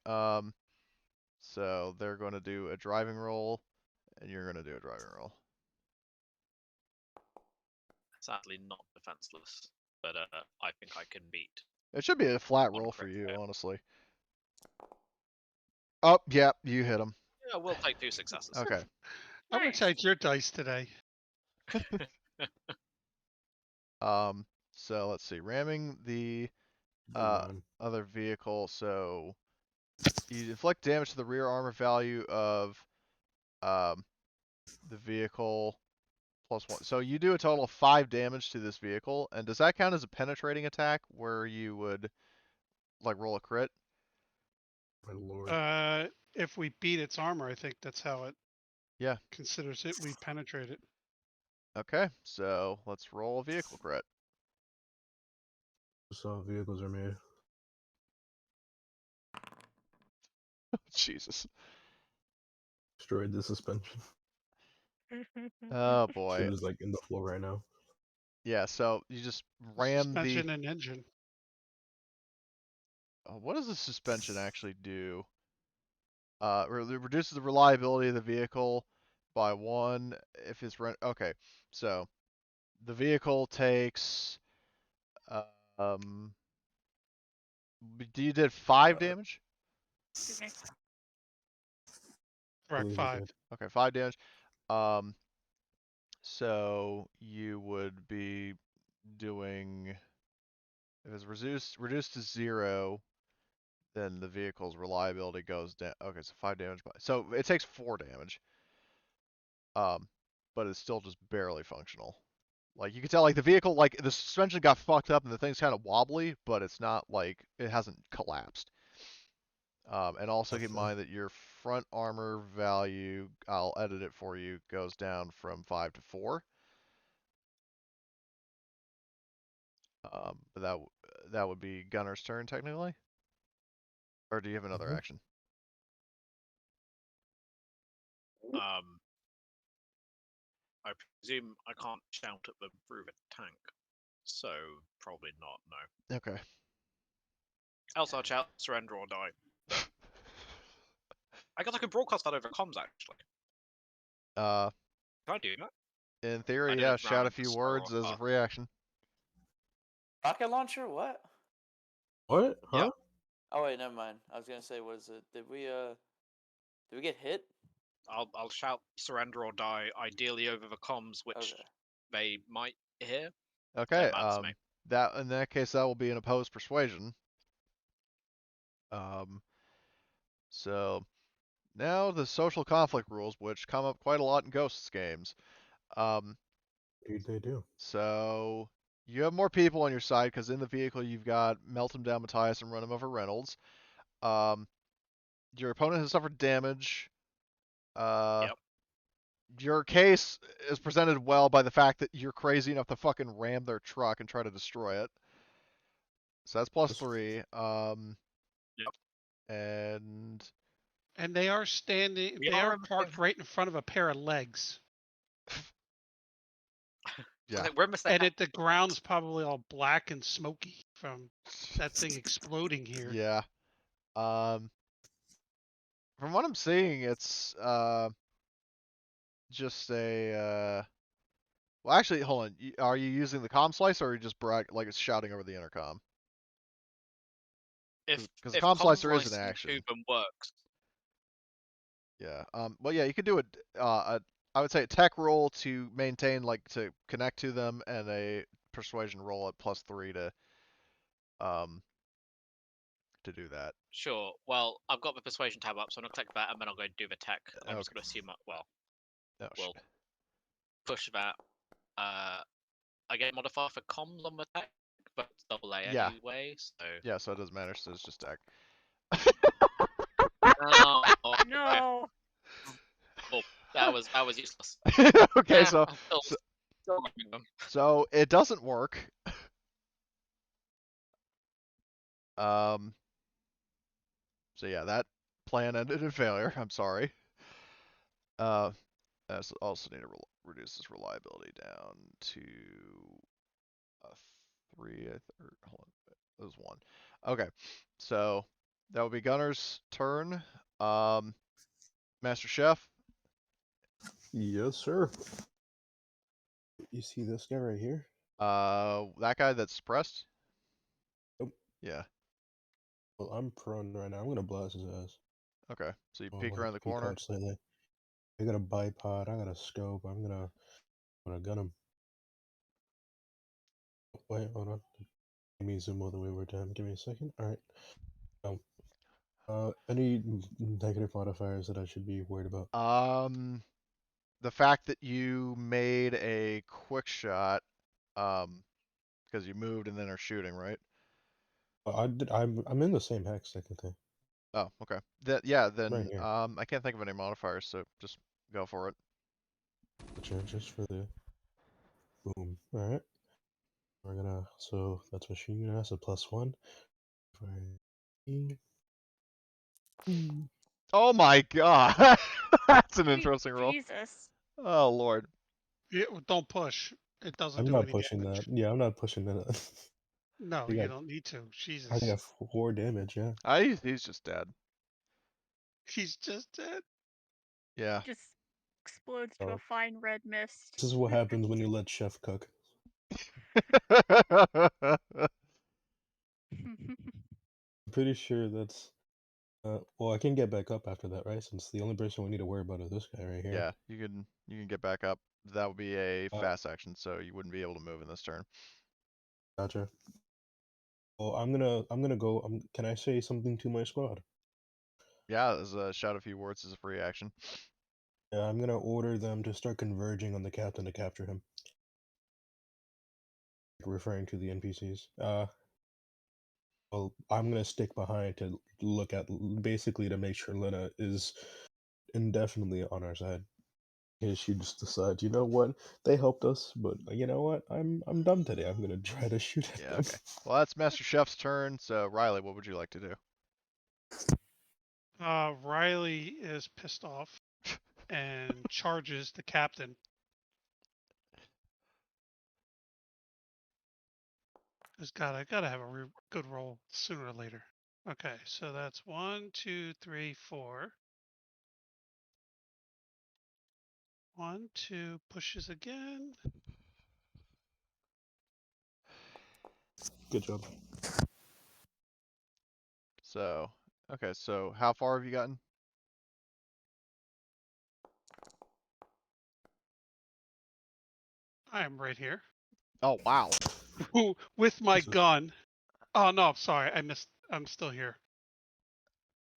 So they're going to do a driving roll, and you're going to do a driving roll. Sadly, not defenseless, but I think I can beat. It should be a flat One roll for crit you, fail. honestly. Oh, yeah, you hit him. Yeah, we'll take 2 successes. Okay. How much Nice. had your dice today? So let's see. Ramming the Mine. other vehicle. So you inflict damage to the rear armor value of the vehicle plus 1. So you do a total of 5 damage to this vehicle. And does that count as a penetrating attack where you would like roll a crit? My lord. If we beat its armor, I think that's how it Yeah. considers it. We penetrate it. Okay. So let's roll a vehicle crit. That's how vehicles are made. Jesus. Destroyed the suspension. Oh boy. Shit is like in the floor right now. Yeah, so you just ram the. Suspension and engine. What does the suspension actually do? It reduces the reliability of the vehicle by 1 if it's okay. So the vehicle takes. You did 5 damage. Correct, Believe it 5. did. Okay, 5 damage. So you would be doing. If it's reduced to 0, then the vehicle's reliability goes down. Okay, so 5 damage. So it takes 4 damage. But it's still just barely functional. Like you can tell, like the vehicle, like the suspension got fucked up and the thing's kind of wobbly, but it's not like it hasn't collapsed. And also keep in mind that your front armor value, I'll edit it for you, goes down from 5 to 4. But that would be Gunner's turn technically. Or do you have another action? I presume I can't shout at them through the tank, so probably not. No. Okay. Else I'll shout surrender or die. I guess I could broadcast that over comms actually. Uh, Can I do that? in I theory, don't know yeah. if Shout a ramming few is slow words or as a fast. reaction. Rocket launcher? What? What? Huh? Yeah. Oh wait, never mind. I was gonna say, what is it? Did we get hit? I'll shout surrender or die, ideally over the comms, which Okay. they might hear. Okay. That's me. That in that case, that will be an opposed persuasion. So now the social conflict rules, which come up quite a lot in Ghosts games. Indeed they do. So you have more people on your side because in the vehicle you've got Melt him down Matthias and run him over Reynolds. Your opponent has suffered damage. Yep. Your case is presented well by the fact that you're crazy enough to fucking ram their truck and try to destroy it. So that's plus 3. Yep. And they are standing. We They are are in the parked right in front of a pair of legs. yeah. We're in the same. And the ground's probably all black and smoky from that thing exploding here. Yeah. From what I'm seeing, it's just a. Well, actually, hold on. Are you using the comm slice, or are you just like it's shouting over the intercom? If Because the comm slicer is an listening action. to them works. Yeah. Well, yeah, you could do I would say a tech roll to maintain, like, to connect to them, and a persuasion roll at plus 3 to to do that. Sure. Well, I've got the persuasion tab up, so I'm gonna click that, and then I'll go do the tech. I'm just Okay. gonna assume. Well, Oh, we'll shit. push that. I get a modifier for comms on the tech, but it's double A Yeah. anyway. So. Yeah, so it doesn't matter. So it's just tech. Oh, No. well, that was useless. Okay, Yeah, so I'm still running them. so it doesn't work. So yeah, that plan ended in failure. I'm sorry. I also need to reduce this reliability down to a 3. Hold on, it was 1. Okay, so that would be Gunner's turn. Master Chef. Yes, sir. You see this guy right here? That guy that's suppressed. Yep. Yeah. Well, I'm prone right now. I'm gonna blast his ass. Okay, so you Oh, peek wait, around the he corner. caught slightly. I got a bipod. I got a scope. I'm gonna gun him. Wait, hold on. Let me zoom all the way over to him. Give me a second. All right. Any negative modifiers that I should be worried about? The fact that you made a quick shot, because you moved and then are shooting, right? I'm in the same hex technically. Oh, okay. Yeah, Right then here. I can't think of any modifiers, so just go for it. Just for the boom. All right. We're gonna that's machine gun. That's a +1. Oh my god, that's an Sweet interesting roll. Jesus. Oh lord. Yeah, don't push. It doesn't I'm do not any pushing damage. that. Yeah, I'm not pushing that. No, You you got- don't need to. I Jesus. got 4 damage. Yeah. He's just dead. He's just dead. Yeah. Just explodes to Oh. a fine red mist. This is what happens when you let Chef cook. I'm pretty sure that's. Well, I can get back up after that, right? Since the only person we need to worry about is this guy right here. Yeah, you can get back up. That would be a Uh, fast action, so you wouldn't be able to move in this turn. Gotcha. Well, I'm gonna go. Can I say something to my squad? Yeah, as a shout a few words as a free action. Yeah, I'm gonna order them to start converging on the captain to capture him. Referring to the NPCs. Well, I'm gonna stick behind to look at, basically to make sure Lena is indefinitely on our side. And she just decides, you know what? They helped us, but you know what? I'm dumb today. I'm gonna try to shoot at Yeah, them. okay. Well, that's Master Chef's turn, so Riley, what would you like to do? Riley is pissed off and charges the captain. I gotta have a good roll sooner or later. Okay, so that's 1, 2, 3, 4. 1, 2, pushes again. Good job. So, okay, so how far have you gotten? I am right here. Oh, wow. With my Jesus. gun. Oh no, sorry, I'm still here.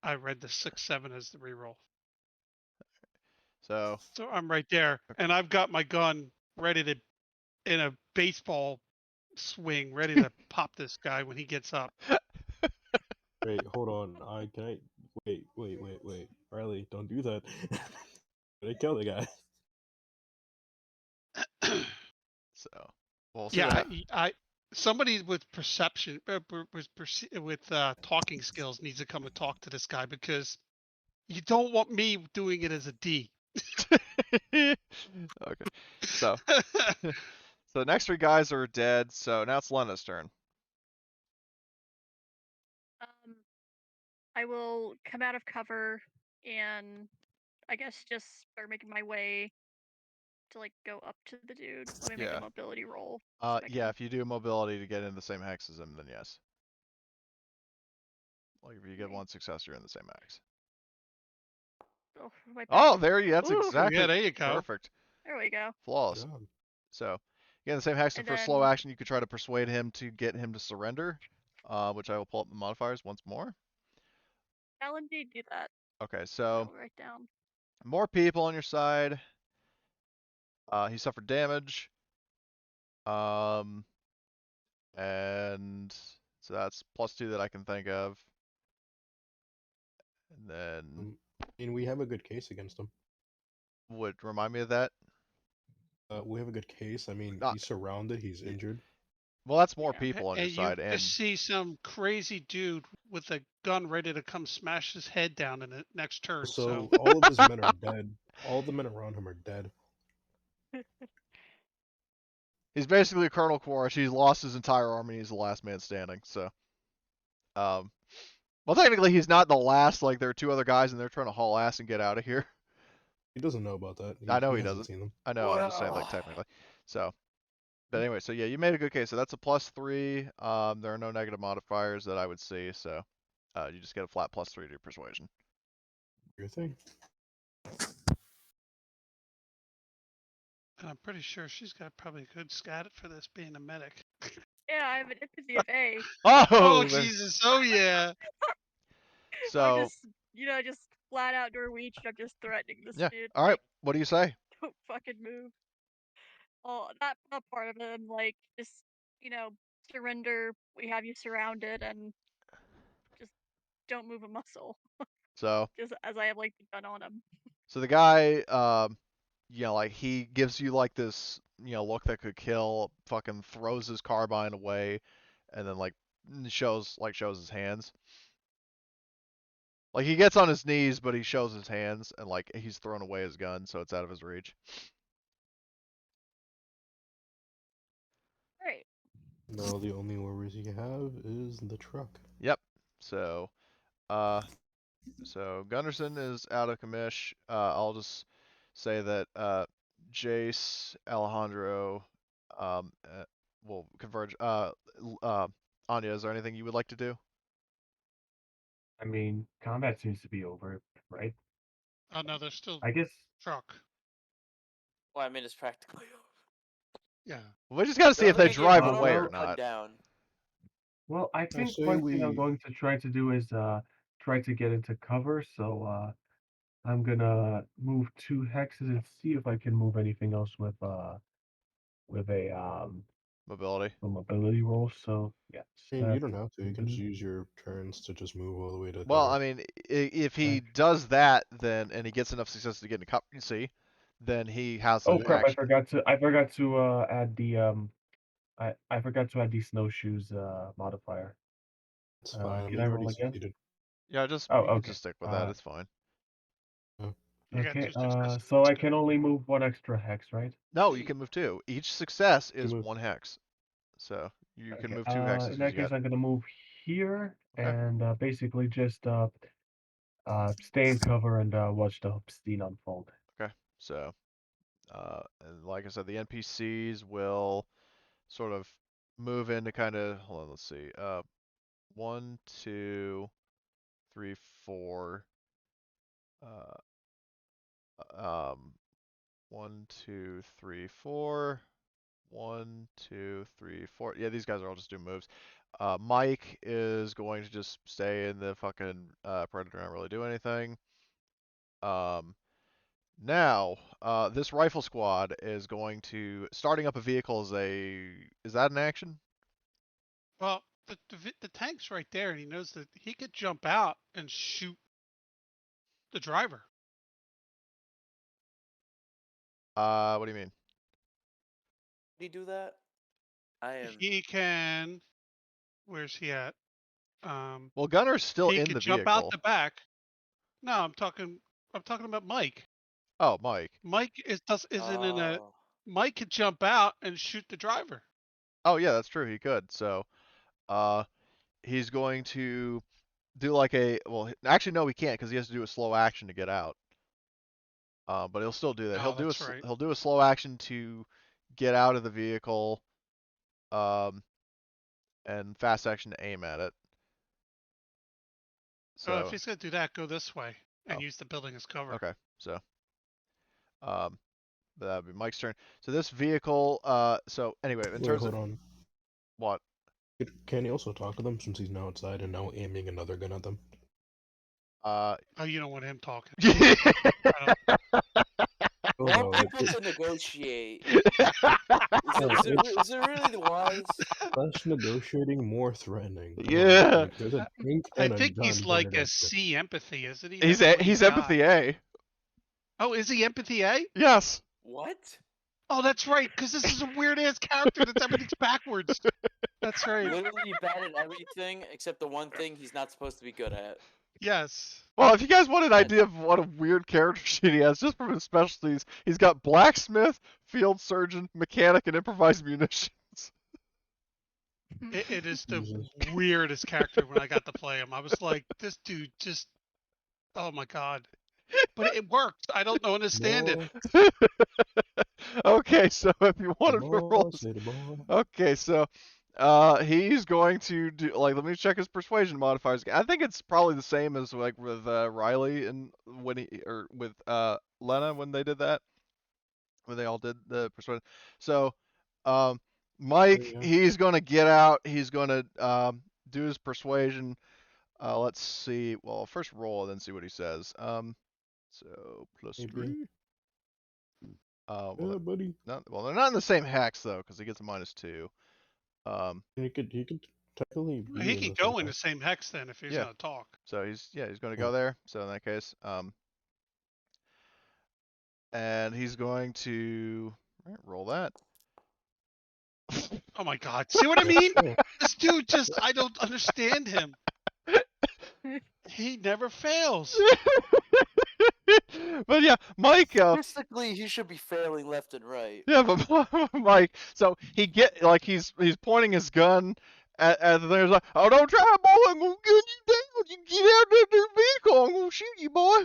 I read the 6-7 as the reroll. So, So I'm right there, and I've got my gun ready to, in a baseball swing, ready to pop this guy when he gets up. Wait, hold on. Wait. Riley, don't do that. They kill the guy. so we'll see Yeah, what somebody with perception, with talking skills needs to come and talk to this guy, because you don't want me doing it as a D. Okay. So, so the next 3 guys are dead, so now it's Lena's turn. I will come out of cover and I guess just start making my way to like go up to the dude. Let me make Yeah. a mobility roll. Yeah, if you do mobility to get in the same hex as him, then yes. Like if you get 1 success, you're in the same hex. Oh, my Oh, back. there you. That's Ooh, exactly Yeah, there you go. perfect. there we go. Flawless. So, again, the same hex, and And for a slow then- action, you could try to persuade him to get him to surrender. which I will pull up the modifiers once more. I'll indeed do that. Okay, I so will write down. more people on your side. He suffered damage. And so that's +2 that I can think of. And then And we have a good case against him. would remind me of that. We have a good case. I mean, Not- he's surrounded. He's injured. Well, that's more Yeah. people on your And you side, and just see some crazy dude with a gun ready to come smash his head down in the next turn. So So all of his men are dead. All the men around him are dead. he's basically Colonel Quaritch. He's lost his entire army. He's the last man standing. So, well, technically he's not the last. Like there are 2 other guys, and they're trying to haul ass and get out of here. He doesn't know about that. I know he he hasn't doesn't. seen them. I know. I'm just saying, like technically. So, but anyway, so yeah, you made a good case. So that's a +3. There are no negative modifiers that I would see. So, you just get a flat +3 to your persuasion. Your thing. and I'm pretty sure she's got probably a good scat for this being a medic. Yeah, I have an empathy of A. Oh there- Jesus! Oh yeah. I'm So just, just flat out door reach. I'm just threatening this yeah. dude. All right. Like, What do you say? don't fucking move. Oh, that part of him, like, just, surrender. We have you surrounded, and just don't move a muscle. So Just as I have like the gun on him. So the guy, like he gives you like this, look that could kill. Fucking throws his carbine away, and then like shows his hands. Like he gets on his knees, but he shows his hands, and like he's thrown away his gun, so it's out of his reach. Great. No, the only worries you have is the truck. Yep. So, so Gunderson is out of commish. I'll just say that Jace, Alejandro, will converge. Anya, is there anything you would like to do? I mean, combat seems to be over, right? Oh no, there's still I guess. truck. Well, I mean, it's practically over. Yeah. We just gotta see They're if they gonna get drive run away over, or cut not. down. Well, I think say one thing I'm we- going to try to do is try to get into cover. So I'm gonna move 2 hexes and see if I can move anything else with a Mobility. mobility roll. So yes, I mean, you that's don't have to. You can just mhm. use your turns to just move all the way to Well, cover. I mean, if he Right. does that, then and he gets enough success to get into cover, then he has Oh an crap! I action. forgot to add the I forgot to add the snowshoes modifier. It's fine. I Can mean, I you roll already again? succeeded. Yeah, just Oh, you can okay. just stick with that. It's fine. You got Okay. 2 successes. So I That's can good. only move 1 extra hex, right? No, you can move 2. Each success You is move. 1 hex, so you can Okay. move 2 hexes. In that You case, got I'm gonna move here Okay. and basically just stay in cover and watch the scene unfold. okay. So, and like I said, the NPCs will sort of move into kind of. Hold on, let's see. 1, 2, 3, 4. Um, 1, 2, 3, 4. 1, 2, 3, 4. Yeah, these guys are all just doing moves. Mike is going to just stay in the fucking Predator and not really do anything. Now, this rifle squad is going to starting up a vehicle is that an action? Well, the tank's right there, and he knows that he could jump out and shoot the driver. What do you mean? Did he do that? I am. He can. Where's he at? Well, Gunner's still He in could the jump out vehicle. the back. No, I'm talking about Mike. Oh, Mike. Mike isn't in a. Oh. Mike could jump out and shoot the driver. Oh, yeah, that's true. He could. So, he's going to do like actually no, he can't because he has to do a slow action to get out. But he'll still do that. Oh, that's right. He'll do a slow action to get out of the vehicle, and fast action to aim at it. So if So he's gonna do that, go this way and Oh. use the building as cover. okay, so that'd be Mike's turn. So this vehicle, so anyway, in Wait, terms hold of on. what? Can he also talk to them since he's now outside and now aiming another gun at them? Oh, you don't want him talking. Oh, More no, people to negotiate. Is it really the wise? less negotiating, more threatening. Yeah. Like, there's a tank I and a think gun he's like pointed a at you. C empathy, isn't he? He's That's what he's got. empathy A. Oh, is he empathy A? Yes. What? Oh, that's right, because this is a weird ass character that's everything's backwards. That's right. Literally bad at everything except the one thing he's not supposed to be good at. Yes. Well, if you guys want an idea of what a weird character sheet he has, just from his specialties, he's got blacksmith, field surgeon, mechanic, and improvised munitions. It is the Jesus. weirdest character when I got to play him. I was like, this dude just, oh my god. But it works. I don't understand it. Boss, Okay, so if you want the to roll boss, say the boss. Okay, so he's going to do let me check his persuasion modifiers. I think it's probably the same as like with Riley and when he or with Lena when they did that. When they all did the persuasion. So Mike, Yeah. he's going to get out. He's going to do his persuasion. Let's see. Well, first roll and then see what he says. So plus Maybe. 3. Well, Yeah, buddy. they're not in the same hex though, because he gets a -2. He could technically be He in can the go same in the house. same hex then if he's Yeah. gonna talk. So he's going to Yeah. go there. So in that case, and he's going to roll that. Oh my god. See what I mean? Yeah. This dude just, I don't understand him. He never fails. But yeah, Mike. Statistically, he should be failing left and right. Yeah, but Mike. So he's pointing his gun at the thing. He's like, "Oh, don't try, boy! I'm gonna gun you down. You get out of the vehicle. I'm gonna shoot you, boy."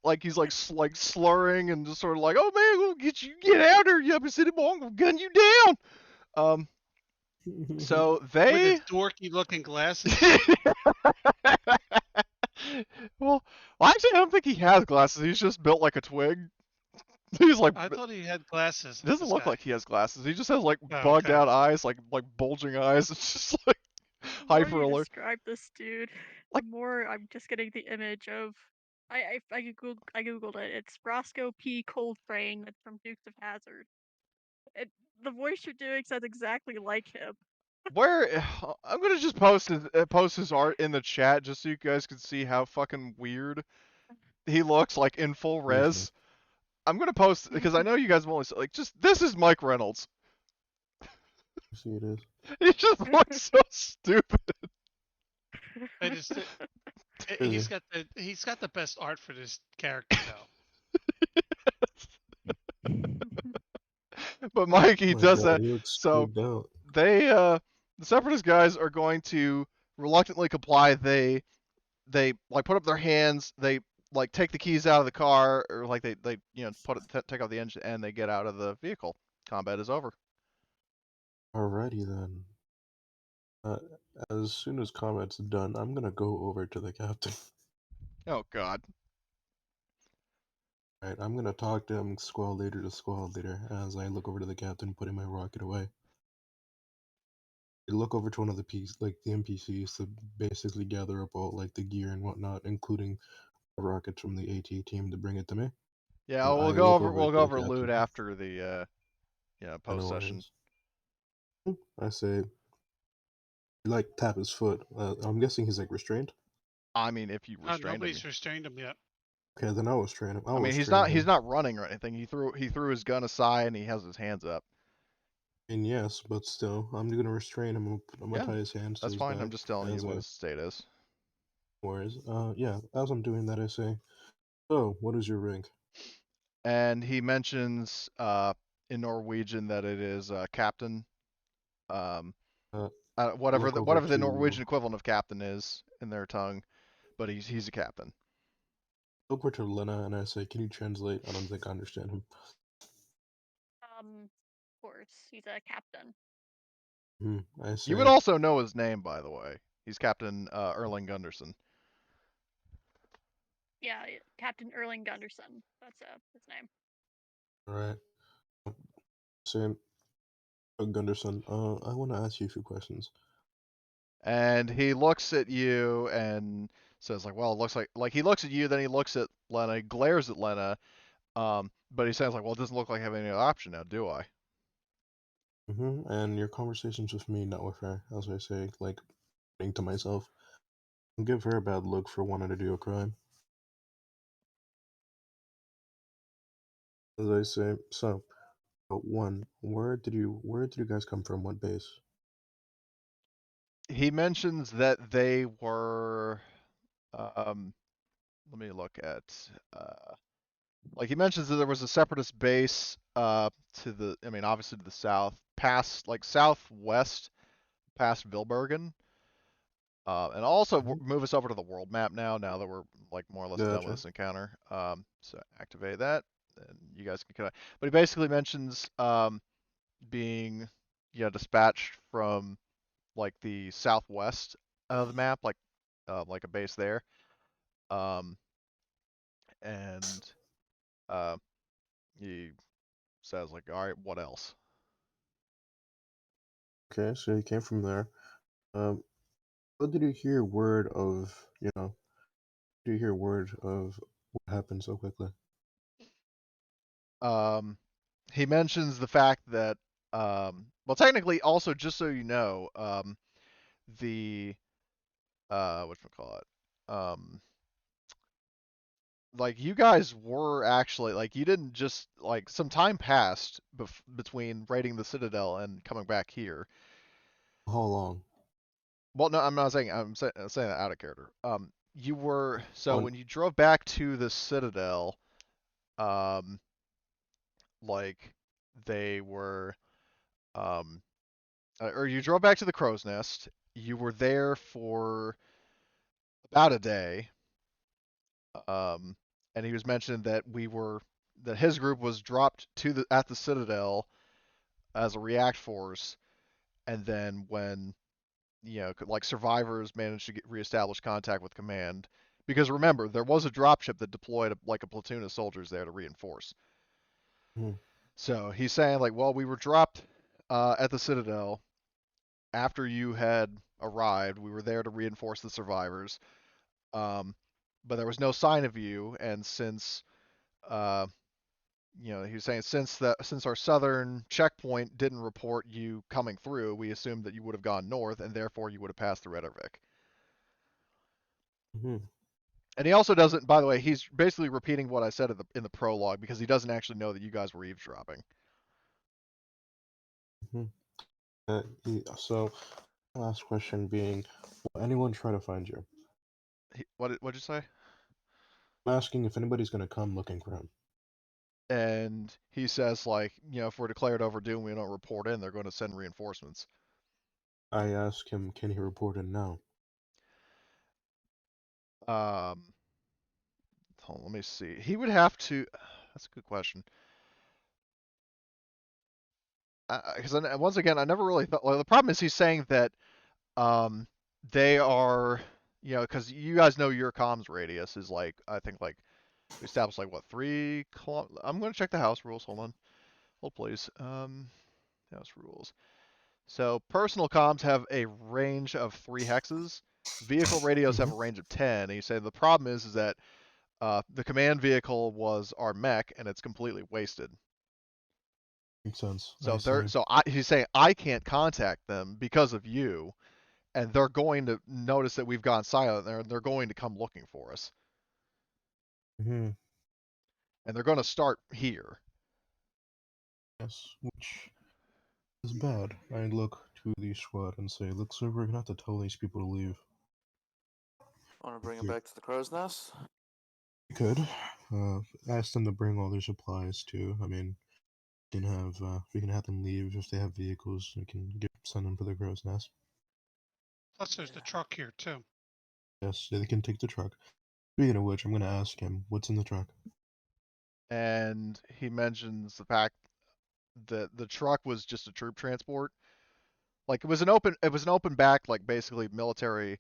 Like he's like slurring and just sort of like, "Oh man, I'm gonna get you. Get out there, you upper city boy. I'm gonna gun you down." So With they. his dorky looking glasses. well, actually, I don't think he has glasses. He's just built like a twig. He's like. I thought he had glasses. It doesn't this look guy. like he has glasses. He just has like Oh, bugged okay. out eyes, like bulging eyes. It's just like The more hyper you alert. describe this dude, Like- the more I'm just getting the image of. I googled it. It's Roscoe P. Coltrane from Dukes of Hazzard. The voice you're doing sounds exactly like him. Where I'm gonna just post his art in the chat just so you guys can see how fucking weird he looks like in full res. I'm gonna post because I know you guys won't like just this is Mike Reynolds. See, it is. He just looks so stupid. I just, he's got the best art for this character though. But Mike, he My does God, that. he looks So spooked out. they the separatist guys are going to reluctantly comply. They like put up their hands. They like take the keys out of the car, or like they take off the engine, and they get out of the vehicle. Combat is over. Alrighty then. As soon as combat's done, I'm gonna go over to the captain. Oh God. Alright, I'm gonna talk to him squad leader to squad leader as I look over to the captain, putting my rocket away. I look over to one of the NPCs to basically gather up all like the gear and whatnot, including rockets from the AT team to bring it to me. Yeah, And we'll I go look over over we'll to go the over loot captain. after the post No session. worries. I say, like tap his foot. I'm guessing he's like restrained. I mean, if you restrained him. Nobody's restrained him yet. Okay, then I was restrain him. I mean, he's not running or anything. He threw his gun aside and he has his hands up. And yes, but still, I'm gonna restrain him. I'm gonna Yeah, tie his hands. That's to his fine. back I'm just telling you as what I- his state is. Whereas, yeah, as I'm doing that, I say, "So, what is your rank?" And he mentions in Norwegian that it is captain. Whatever look over the to- Norwegian equivalent of captain is in their tongue, but he's a captain. Look over to Lena and I say, "Can you translate?" I don't think I understand him. Of course, he's a captain. I say, You would also know his name, by the way. He's Captain Erling Gunderson. Yeah, Captain Erling Gunderson. That's his name. all right. Say, Gunderson, I want to ask you a few questions. And he looks at you and says, like, well, it looks like he looks at you, then he looks at Lena, he glares at Lena, but he says, like, well, it doesn't look like I have any other option now, do I? And your conversations with me, not with her, as I say, like, think to myself, I'll give her a bad look for wanting to do a crime. As I say, so, one, where did you guys come from? What base? He mentions that they were, let me look at, like he mentions that there was a separatist base, to the, I mean, obviously to the south, past, like southwest, past Vilbergen. And also move us over to the world map now that we're like more or less done with Gotcha. this encounter. So activate that, and you guys can connect. But he basically mentions being, dispatched from like the southwest of the map, like a base there. And he says like, all right, what else? Okay, so you came from there. What did you hear word of, did you hear word of what happened so quickly? He mentions the fact that, well, technically, also just so you know, the whatchamacallit, like you guys were actually like you didn't just like some time passed between raiding the Citadel and coming back here. How long? Well, no, I'm not saying saying that out of character. You were so On when you drove back to the Citadel, um, like they were, um, or you drove back to the Crow's Nest. You were there for about a day. And he was mentioning that that his group was dropped at the Citadel as a react force, and then when like survivors managed to reestablish contact with command, because remember there was a dropship that deployed like a platoon of soldiers there to reinforce. Mhm. So he's saying like, well, we were dropped at the Citadel after you had arrived. We were there to reinforce the survivors, but there was no sign of you, and since uh, he was saying since our southern checkpoint didn't report you coming through, we assumed that you would have gone north, and therefore you would have passed through Edervik. Mhm. And he also doesn't. By the way, he's basically repeating what I said in the prologue because he doesn't actually know that you guys were eavesdropping. Mhm. So, last question being, will anyone try to find you? What'd you say? I'm asking if anybody's gonna come looking for him. And he says like, if we're declared overdue and we don't report in, they're going to send reinforcements. I ask him, can he report in now? Hold on, let me see. He would have to. That's a good question. Because once again, I never really thought. Well, the problem is he's saying that they are, because you guys know your comms radius is like, I think like we established like what 3 kilometers. I'm going to check the house rules. Hold please. House rules. So personal comms have a range of 3 hexes. Vehicle radios have a range of 10. And you say the problem is that the command vehicle was our mech and it's completely wasted. Makes sense. So see. he's saying I can't contact them because of you, and they're going to notice that we've gone silent. They're going to come looking for us, Mm-hmm. and they're going to start here. Yes, which is bad. I look to the squad and say, looks like we're gonna have to tell these people to leave. Want to bring him back to the crow's nest? We could. Ask them to bring all their supplies too. I mean, we can have them leave if they have vehicles. We can send them to the crow's nest. Plus, there's the truck here too. Yes, they can take the truck. Speaking of which, I'm gonna ask him what's in the truck. And he mentions the fact that the truck was just a troop transport. Like it was an open back, like basically military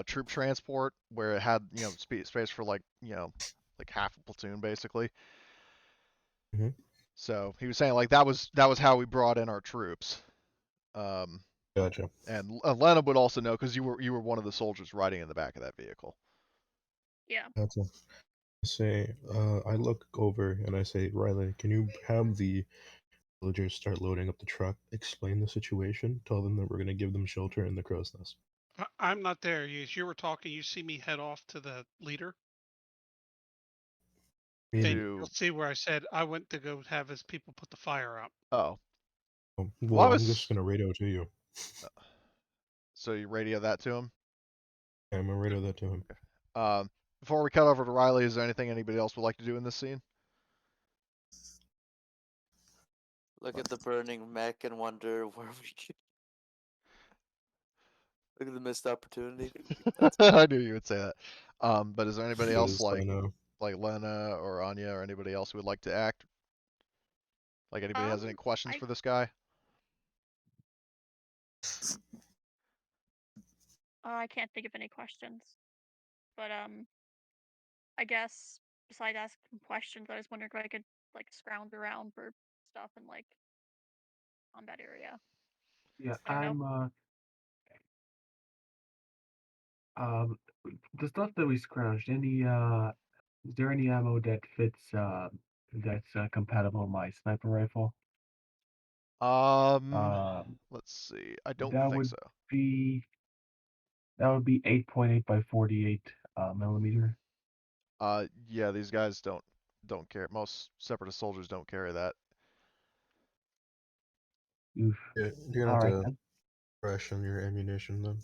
troop transport where it had space for like like half a platoon basically. Mm-hmm. So he was saying like that was how we brought in our troops. Gotcha. And Lena would also know because you were one of the soldiers riding in the back of that vehicle. Yeah. Gotcha. I say, I look over and I say, Riley, can you have the villagers start loading up the truck, explain the situation, tell them that we're going to give them shelter in the crow's nest. I'm not there. As you were talking, you see me head off to the leader. And To you'll see where I said I went to go have his people put the fire out. oh, Well, I I'm just was going to radio to you. so you radio that to him. I'm going to radio that to him. Before we cut over to Riley, is there anything anybody else would like to do in this scene? Look at the burning mech and wonder where we can. Look at the missed opportunity. That's I knew you would say that. But is there anybody else Because I know. like Lena or Anya or anybody else who would like to act? Like anybody has any questions for this guy? I can't think of any questions. But I guess besides asking questions, I was wondering if I could like scrounge around for stuff in like combat area. Yeah, I don't know. The stuff that we scrounged, is there any ammo that fits, that's compatible with my sniper rifle? Let's see. I don't That think would so. be 8.8 by 48 millimeter. Yeah, these guys don't carry. Most separatist soldiers don't carry that. Oof. Yeah, you're going All to right have to then. ration your ammunition then.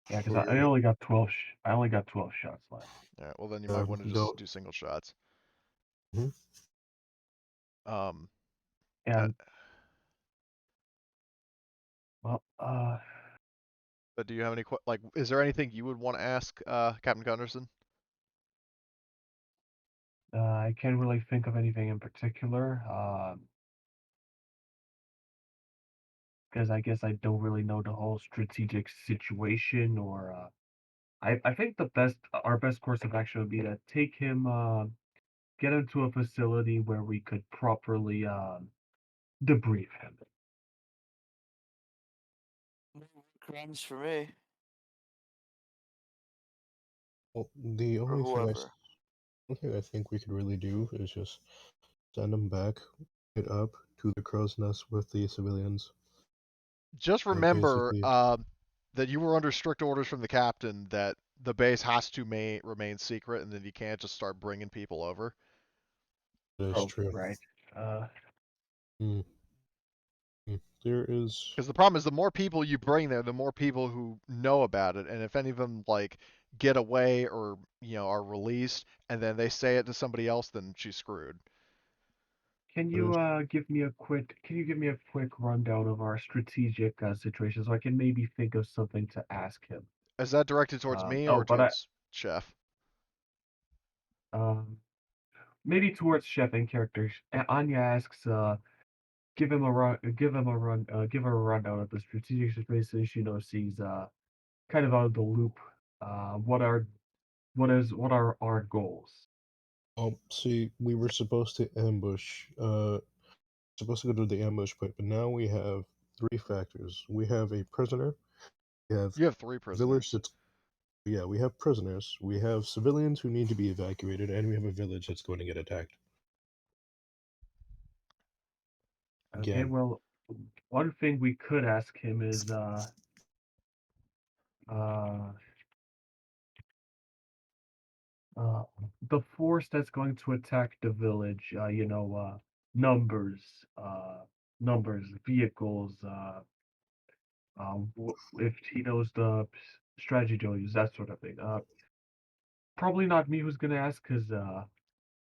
Yeah, because Or I your- only got 12. I only got 12 shots left. All right. Well, then you might want to just don't. do single shots. Mhm. And well, But do you have any like? Is there anything you would want to ask Captain Gunderson? I can't really think of anything in particular. Because I guess I don't really know the whole strategic situation, or I think our best course of action would be to take him, get him to a facility where we could properly debrief him. Crimes for me Well, the or only thing whoever. I think we could really do is just send them back, get up to the crow's nest with the civilians. Just remember Basically, that you were under strict orders from the captain that the base has to remain secret, and then you can't just start bringing people over. that is true. Right. There is. Because the problem is, the more people you bring there, the more people who know about it, and if any of them like get away or are released, and then they say it to somebody else, then she's screwed. Can you give me a quick rundown of our strategic situation so I can maybe think of something to ask him? Is that directed towards me or towards Chef? Maybe towards Chef and characters. Anya asks, give her a rundown of the strategic situation. She knows she's kind of out of the loop. What are our goals? See, we were supposed to ambush. Supposed to go to the ambush point, but now we have 3 factors. We have a prisoner. We have You have 3 village prisoners. that's. Yeah, we have prisoners. We have civilians who need to be evacuated, and we have a village that's going to get attacked. Okay, Again. well, one thing we could ask him is the force that's going to attack the village, numbers, vehicles, if he knows the strategy to use, that sort of thing. Probably not me who's gonna ask, because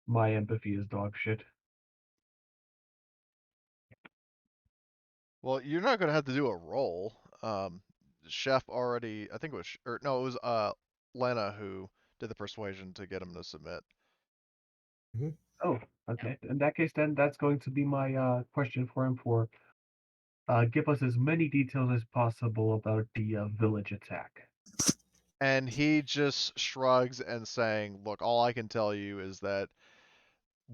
my empathy is dog shit. Well, you're not gonna have to do a roll. Chef already, I think it was, or no, it was Lena who did the persuasion to get him to submit. Oh, okay. In that case, then that's going to be my question for him. Give us as many details as possible about the village attack. And he just shrugs and saying, "Look, all I can tell you is that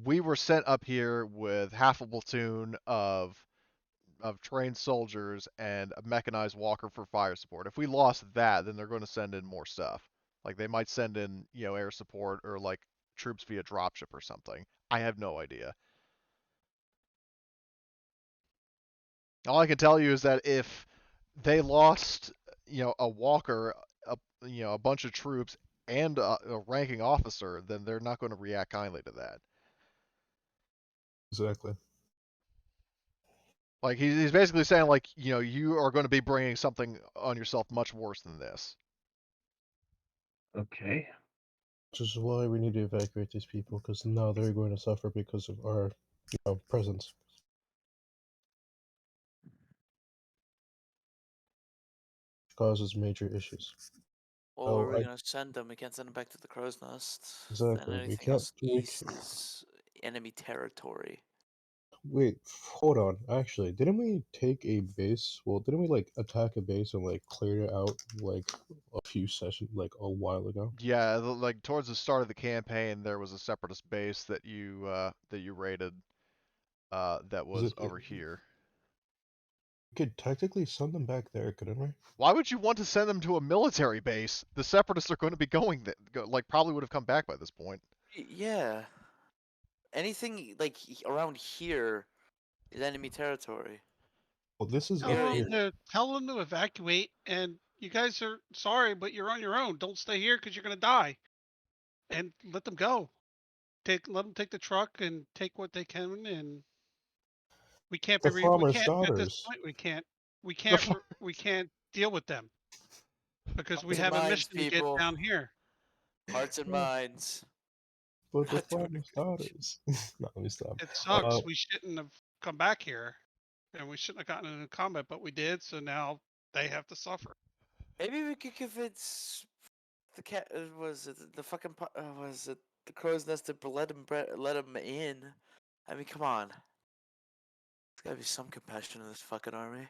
we were sent up here with half a platoon of trained soldiers and a mechanized walker for fire support. If we lost that, then they're going to send in more stuff. Like they might send in, air support or like troops via dropship or something. I have no idea. All I can tell you is that if they lost, a walker, a bunch of troops, and a ranking officer, then they're not going to react kindly to that. Exactly. Like he's basically saying, like, you are going to be bringing something on yourself much worse than this. Okay. Which is why we need to evacuate these people, because now they're going to suffer because of our, presence. Causes major issues. Well, where are we gonna send them? We can't send them back to the crow's nest. Exactly. Then anything else east is enemy territory. Wait, hold on. Actually, didn't we take a base? Well, didn't we like attack a base and like clear it out like a few sessions, like a while ago? Yeah, like towards the start of the campaign, there was a separatist base that you raided. That was over here. We could technically send them back there, couldn't we? Why would you want to send them to a military base? The separatists are going to be going there. Like probably would have come back by this point. Yeah. Anything like around here is enemy territory. Well, this is Yeah, it. yeah. Tell them to evacuate, and you guys are sorry, but you're on your own. Don't stay here because you're gonna die, and let them go. Let them take the truck and take what they can, and we can't The be. We farmer's can't at this daughters. point. We The can't deal with them because we Hearts and have a minds, mission to get people. down here. Hearts and minds. But the Not doing farmer's it. daughters. No, let me stop. It sucks. We shouldn't have come back here, and we shouldn't have gotten into combat, but we did. So now they have to suffer. Maybe we could convince the cat. Was it the fucking? Was it the crow's nest to let him in? I mean, come on. There's gotta be some compassion in this fucking army.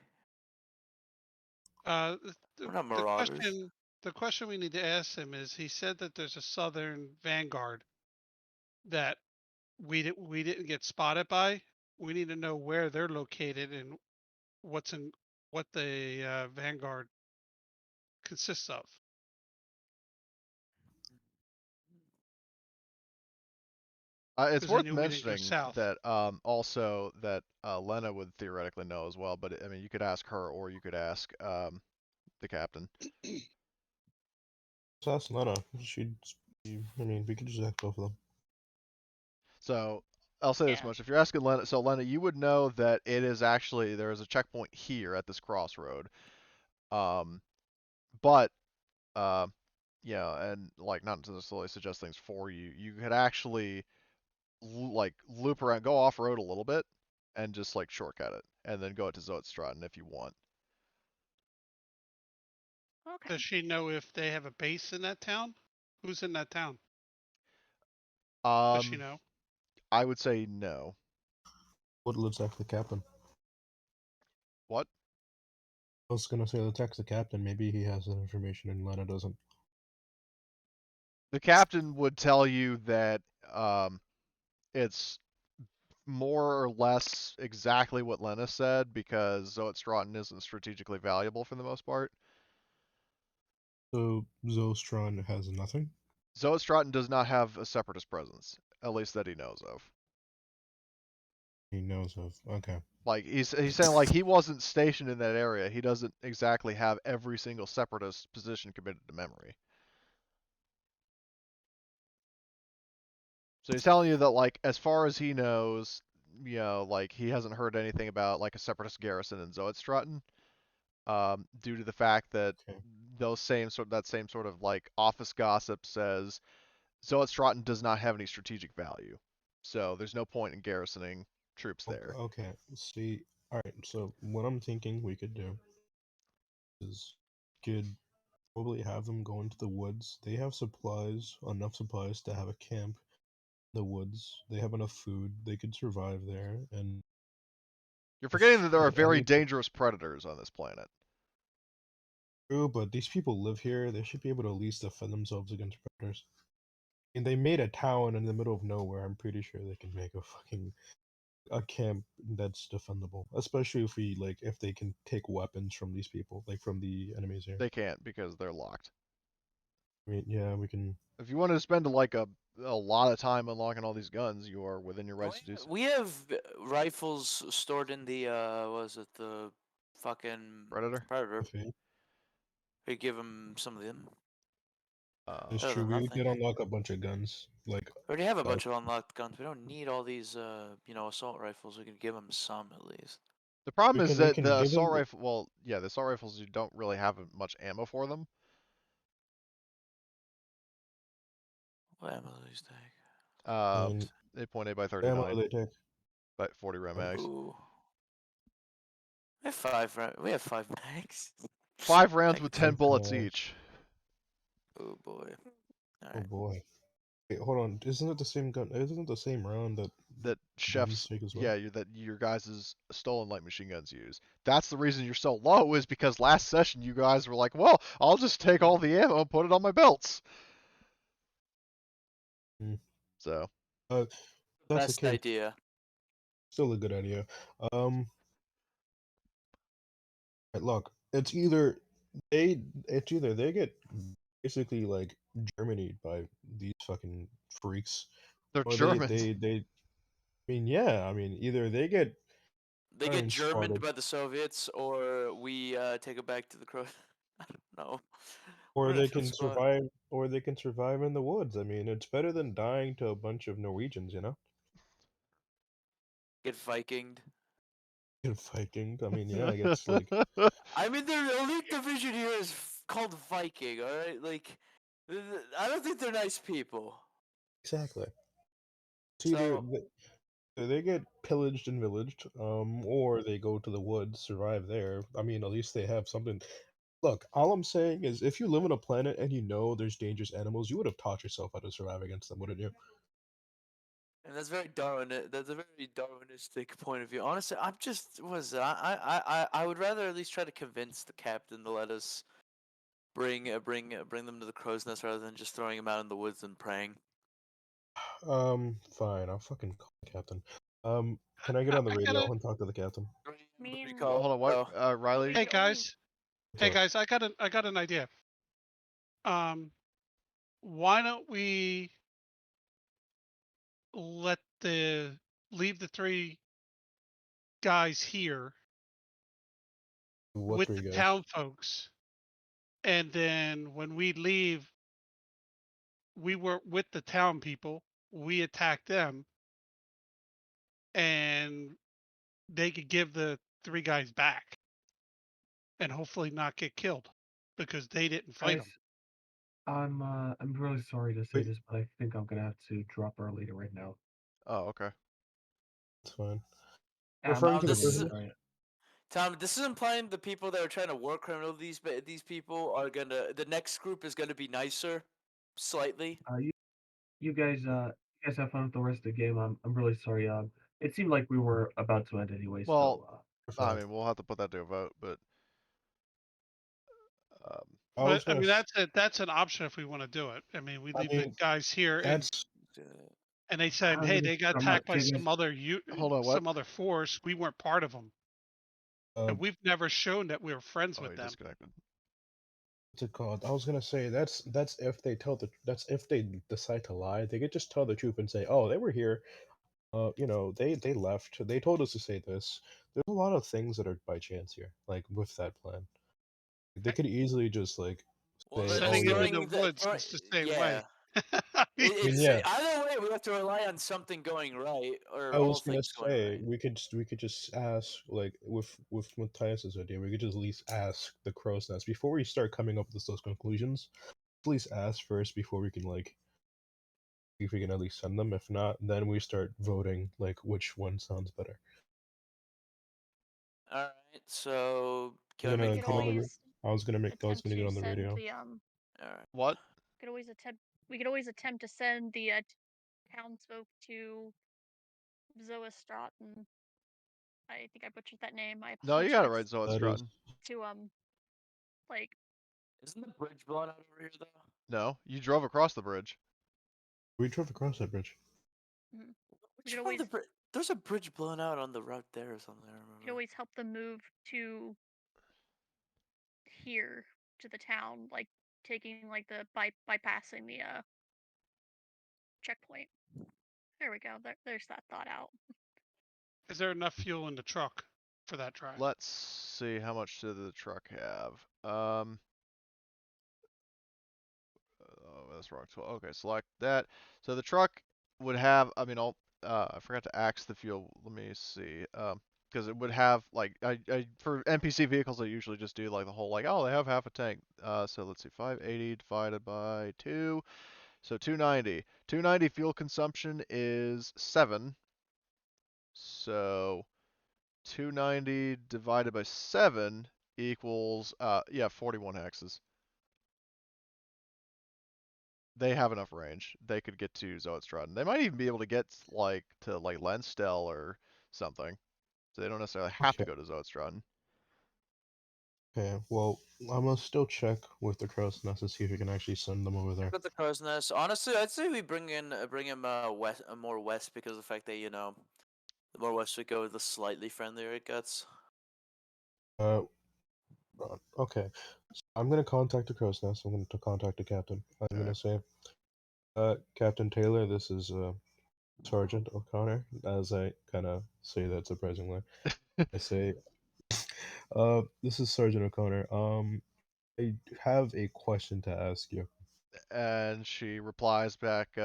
We're not marauders. The question we need to ask him is: he said that there's a southern vanguard that we didn't get spotted by. We need to know where they're located and what the vanguard consists of. It's 'Cause I worth knew we didn't go mentioning south. that also that Lena would theoretically know as well, but I mean you could ask her or you could ask the captain. Just ask Lena. I mean, we could just ask both of them. So I'll say this Yeah. much: if you're asking Lena, so Lena, you would know that it is actually there is a checkpoint here at this crossroad, but and like not to necessarily suggest things for you. You could actually like loop around, go off road a little bit, and just like shortcut it, and then go to Zoetstraten if you want. Okay. Does she know if they have a base in that town? Who's in that town? Does she know? I would say no. What lives after the captain? What? I was gonna say, let's text the captain. Maybe he has that information and Lena doesn't. The captain would tell you that it's more or less exactly what Lena said because Zoetstraten isn't strategically valuable for the most part. So Zostron has nothing? Zoetstraten does not have a separatist presence, at least that he knows of. He knows of. Okay. Like he's saying like he wasn't stationed in that area. He doesn't exactly have every single separatist position committed to memory. So he's telling you that like as far as he knows, like he hasn't heard anything about like a separatist garrison in Zoetstraten, due to the fact that Okay. that same sort of like office gossip says Zoetstraten does not have any strategic value. So there's no point in garrisoning troops there. Okay. See, all right. So what I'm thinking we could do is could probably have them go into the woods. They have enough supplies to have a camp in the woods. They have enough food. They could survive there. And You're forgetting that there are at very any dangerous predators on this planet. True, but these people live here. They should be able to at least defend themselves against predators. And they made a town in the middle of nowhere. I'm pretty sure they can make a camp that's defendable, especially if they can take weapons from these people, like from the enemies here. They can't because they're locked. I mean, yeah, we can. If you want to spend like a lot of time unlocking all these guns, you are within your rights to do so. We have rifles stored in the the fucking Predator. Predator. Okay. We give them some of them. It's Better true. than We nothing. did unlock a bunch of guns. Like, We already have a bunch of unlocked guns. We don't need all these assault rifles. We can give them some at least. The problem we is can that the give assault them. rifle. Well, yeah, the assault rifles you don't really have much ammo for them. What ammo do these take? I mean, 8.8 by ammo 39, they take. but 40 round mags. Ooh. We have five. We have 5 mags. 5 rounds with Thanks. 10 bullets Yeah. each. Oh boy. All Oh right. boy. Wait, hold on. Isn't it the same gun? Isn't it the same round that That chefs, take as well? yeah, that your guys' stolen light machine guns use. That's the reason you're so low, is because last session you guys were like, well, I'll just take all the ammo and put it on my belts. So. That's Best the case. idea. Still a good idea. Look, it's either they get basically like Germanied by these fucking freaks, They're or Germans. I mean, yeah, I mean, either they get They get and Germaned spotted, by the Soviets, or we take it back to the Crow. I don't know. or We're in a they tough can spot. survive in the woods. I mean, it's better than dying to a bunch of Norwegians, you know? Get Vikinged. Viking. I mean, yeah, it's like I mean, their elite division here is called Viking. All right, like I don't think they're nice people. exactly. It's either they get pillaged and villaged, or they go to the woods, survive there. I mean, at least they have something. Look, all I'm saying is, if you live on a planet and you know there's dangerous animals, you would have taught yourself how to survive against them, wouldn't you? And that's very Darwin. That's a very Darwinistic point of view. Honestly, I'm just I would rather at least try to convince the captain to let us bring them to the crow's nest rather than just throwing them out in the woods and praying. Fine. I'll fucking call the captain. Can I get on the radio and talk to the captain? Hold on, what? Riley? Hey guys. Hey up? guys, I got an idea. Why don't we leave the 3 guys here What with 3 the guys? town folks, and then when we leave, we were with the town people. We attack them, and they could give the 3 guys back, and hopefully not get killed because they didn't fight Guys, them. I'm really sorry to say Wait. this, but I think I'm gonna have to drop our leader right now. Oh, okay. It's fine. I'm Referring to the this is- person. sorry. Tom, this is implying the people that are trying to war criminal these people are gonna. The next group is gonna be nicer, slightly. You guys have fun with the rest of the game. I'm really sorry. It seemed like we were about to end anyway. Well, so I mean, we'll have to put that to a vote, but I was But I gonna. mean, that's an option if we want to do it. I mean, we leave the mean, guys here, and That's they said, I'm hey, gonna they got I'm not attacked by kidding. hold on, what? some other force. We weren't part of them, and we've never shown that we were friends Oh, with he them. disconnected. what's it called? I was gonna say that's if they that's if they decide to lie. They could just tell the truth and say, "Oh, they were here. They left. They told us to say this." There's a lot of things that are by chance here, like with that plan. They could easily just like Well, say, then "Oh Sending them yeah, in the woods is the same way. yeah. It's yeah." either way. We have to rely on something going right, or I all was gonna things going say right. we could just ask, like, with Tyus's idea, we could just at least ask the crow's nest before we start coming up with those conclusions. Please ask first before we can like see if we can at least send them. If not, then we start voting like which one sounds better. All right. So can I I'm make gonna a could get on the. call? always I was gonna attempt get to on the send radio. the All right. What? could always attempt we could always attempt to send the townsfolk to Zoestraten. I think I butchered that name. I No, you got it apologize. right, Zoe That is Stratton. To like Isn't the bridge blown out over here though? No, you drove across the bridge. We drove across that bridge. Which could one of the always- there's a bridge blown out on the route there or something. I You remember. can always help them move to here to the town, like taking like the bypassing the checkpoint. There we go. There's that thought out. Is there enough fuel in the truck for that drive? Let's see, how much did the truck have? Oh, that's wrong. Okay, select that. So the truck would have, I mean, I forgot to axe the fuel. Let me see. Because it would have like for NPC vehicles I usually just do like the whole like, oh, they have half a tank. So let's see, 580 divided by 2, so 290. 290 fuel consumption is 7. So 290 divided by 7 equals yeah, 41 hexes. They have enough range. They could get to Zoetstraden. They might even be able to get like to like Lenstel or something. So they don't necessarily have to Okay. go to Zoetstraden. Okay, well, I'm gonna still check with the Crow's Nest to see if we can actually send them over there. Got the crow's nest. Honestly, I'd say we bring him west, more west, because of the fact that the more west we go, the slightly friendlier it gets. Okay. So I'm gonna contact the Crow's Nest. I'm gonna contact the captain. I'm gonna say, Captain Taylor, this is Sergeant O'Connor. As I kind of say that surprisingly, I say, this is Sergeant O'Connor. I have a question to ask you. And she replies back,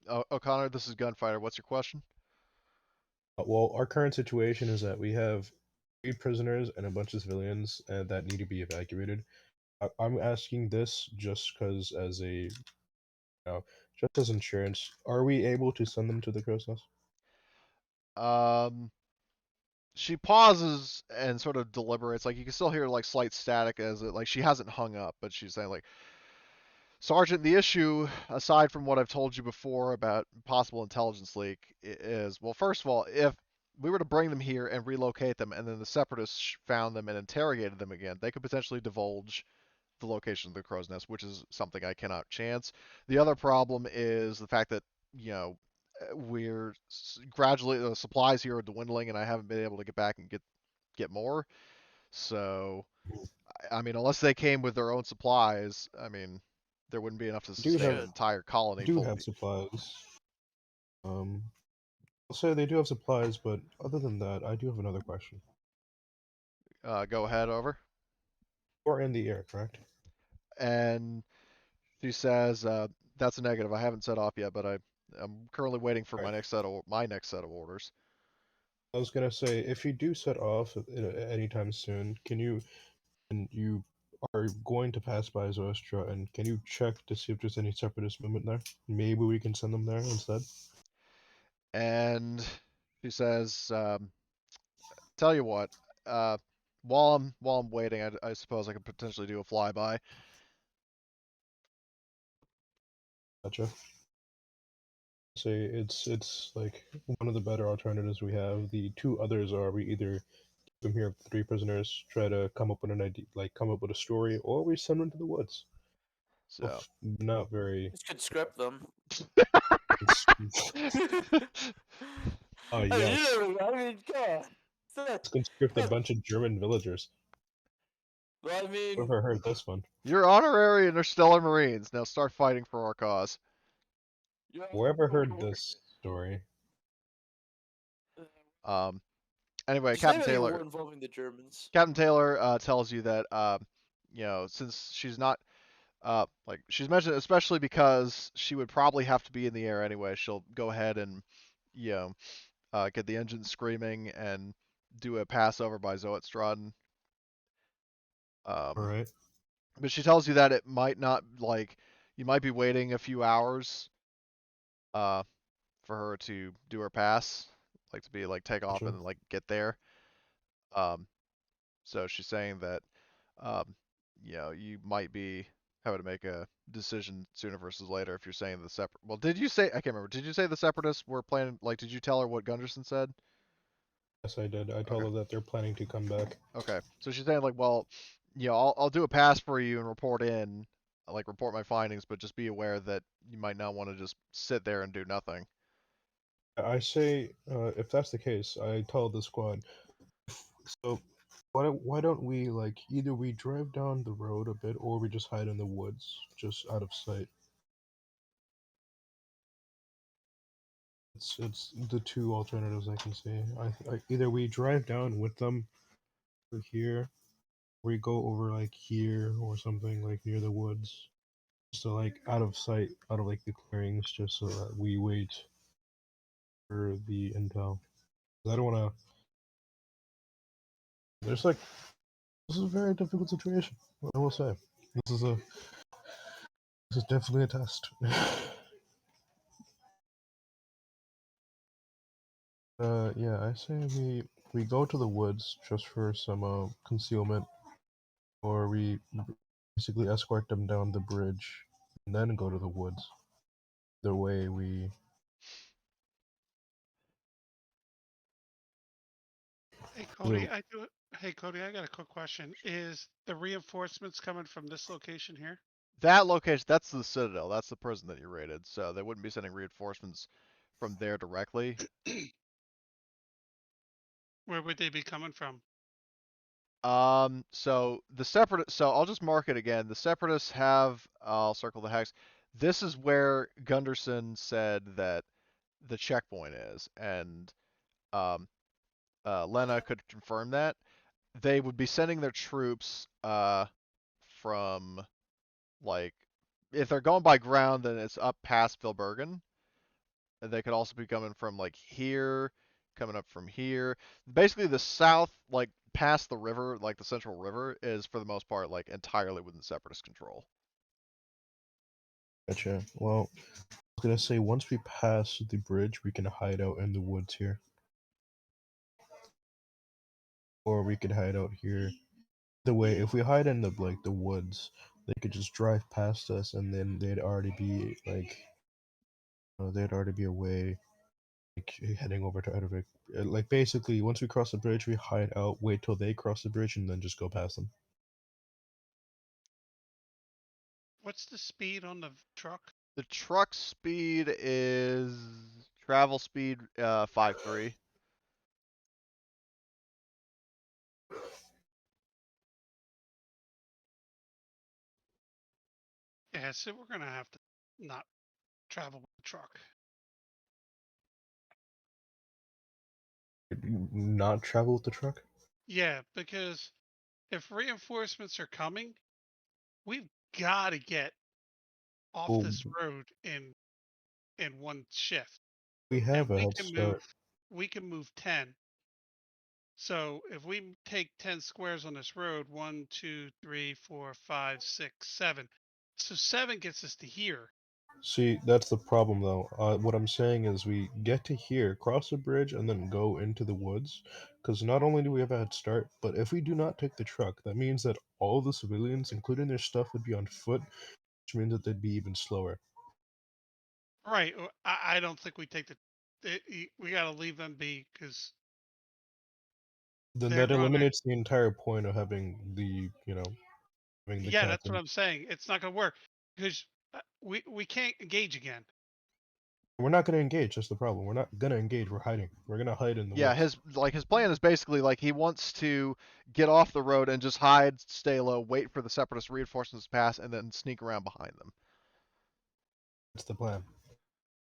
O'Connor, this is Gunfighter. What's your question? Well, our current situation is that we have 3 prisoners and a bunch of civilians that need to be evacuated. I'm asking this just because, as a, just as insurance. Are we able to send them to the Crow's Nest? She pauses and sort of deliberates. Like you can still hear like slight static as it like she hasn't hung up, but she's saying like, Sergeant, the issue, aside from what I've told you before about possible intelligence leak, is, well, first of all, if we were to bring them here and relocate them, and then the Separatists found them and interrogated them again, they could potentially divulge the location of the Crow's Nest, which is something I cannot chance. The other problem is the fact that, we're gradually, the supplies here are dwindling, and I haven't been able to get back and get more. So, I mean, unless they came with their own supplies, I mean, there wouldn't be enough to Do sustain an have entire colony do full have of. supplies. I'll say they do have supplies, but other than that, I do have another question. Go ahead, over. Or in the air, correct? And she says, "That's a negative. I haven't set off yet, but I'm currently waiting for my Alright. next set of orders." I was gonna say, if you do set off anytime soon, and you are going to pass by Zoestra, and can you check to see if there's any separatist movement there? Maybe we can send them there instead. And she says, "Tell you what, while I'm waiting, I suppose I could potentially do a flyby." Gotcha. Say it's like one of the better alternatives we have. The 2 others are we either keep them here with 3 prisoners, try to come up with an idea, like come up with a story, or we send them to the woods. So. Not very. You should script them. Oh I mean, yes. I mean, come on. Let's conscript a bunch of German villagers. Well, I mean, Whoever heard this one? You're honorary Interstellar Marines. Now start fighting for our cause. Whoever heard this story? Anyway, Just Captain maybe a war Taylor. involving the Germans. Captain Taylor tells you that since she's not like she's mentioned, especially because she would probably have to be in the air anyway, she'll go ahead and get the engine screaming and do a pass over by Zoetstraden. All right. But she tells you that it might not, like, you might be waiting a few hours for her to do her pass, like to be like take off Gotcha. and like get there. So she's saying that you might be having to make a decision sooner versus later if you're saying the separate. Well, did you say, I can't remember. Did you say the separatists were planning, like, did you tell her what Gunderson said? Yes, I did. I told her that they're planning to come back. Okay. So she's saying like, well, I'll do a pass for you and report in. like report my findings, but just be aware that you might not want to just sit there and do nothing. I say, if that's the case, I tell the squad. So why don't we like either we drive down the road a bit or we just hide in the woods, just out of sight. It's the two alternatives I can see. Either we drive down with them over here, or we go over like here or something like near the woods, so like out of sight, out of like the clearings, just so that we wait for the intel. I don't want to. There's like this is a very difficult situation. I will say this is definitely a test. Yeah, I say we go to the woods just for some concealment, or we basically escort them down the bridge and then go to the woods. The way we. Hey Cody, I do. Hey Cody, I got a quick question. Is the reinforcements coming from this location here? That location, that's the Citadel. That's the prison that you raided. So they wouldn't be sending reinforcements from there directly. Where would they be coming from? So the separate. So I'll just mark it again. The separatists have. I'll circle the hex. This is where Gunderson said that the checkpoint is, and Lena could confirm that. They would be sending their troops from like if they're going by ground, then it's up past Vilbergen. And they could also be coming from like here, coming up from here. Basically, the south, like past the river, like the central river, is for the most part like entirely within separatist control. Gotcha. Well, I was gonna say once we pass the bridge, we can hide out in the woods here, or we could hide out here. The way, if we hide in the woods, they could just drive past us, and then they'd already be like, they'd already be away, like heading over to Edvik. Like basically, once we cross the bridge, we hide out, wait till they cross the bridge, and then just go past them. What's the speed on the truck? The truck speed is travel speed 5.3. Yeah, so we're gonna have to not travel with the truck. Not travel with the truck. Yeah, because if reinforcements are coming, we've got to get off Well, this road in one shift, we and have a head start. we can move 10. So if we take 10 squares on this road, 1, 2, 3, 4, 5, 6, 7. So 7 gets us to here. See, that's the problem though. What I'm saying is we get to here, cross the bridge, and then go into the woods. Because not only do we have a head start, but if we do not take the truck, that means that all the civilians, including their stuff, would be on foot, which means that they'd be even slower. Right. I don't think we take we got to leave them be because Then they're that going to. eliminates the entire point of having having the Yeah, that's what captain. I'm saying. It's not going to work because we can't engage again. We're not going to engage. That's the problem. We're not going to engage. We're hiding. We're going to hide in the Yeah, woods. his plan is basically like he wants to get off the road and just hide, stay low, wait for the separatist reinforcements to pass, and then sneak around behind them. That's the plan.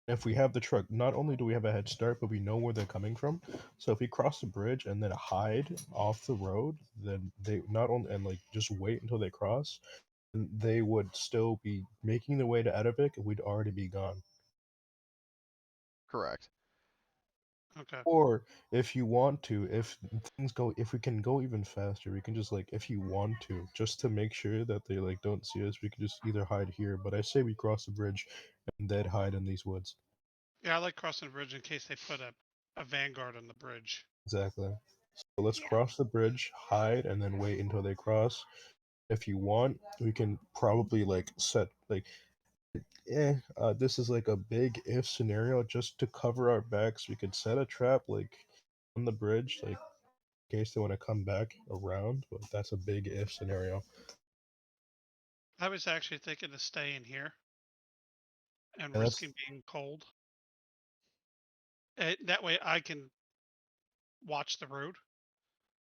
If we have the truck, not only do we have a head start, but we know where they're coming from. So if we cross the bridge and then hide off the road, then they not only and like just wait until they cross, they would still be making their way to Edvik, and we'd already be gone. Correct. Okay. Or if you want to, if we can go even faster, we can just like, if you want to, just to make sure that they like don't see us, we can just either hide here. But I say we cross the bridge and then hide in these woods. Yeah, I like crossing the bridge in case they put a vanguard on the bridge. Exactly. So let's cross the bridge, hide, and then wait until they cross. If you want, we can probably like set like this is like a big if scenario just to cover our backs. We could set a trap like on the bridge, like in case they want to come back around, but that's a big if scenario. I was actually thinking of staying here and Yeah, risking being cold. That way I can watch the road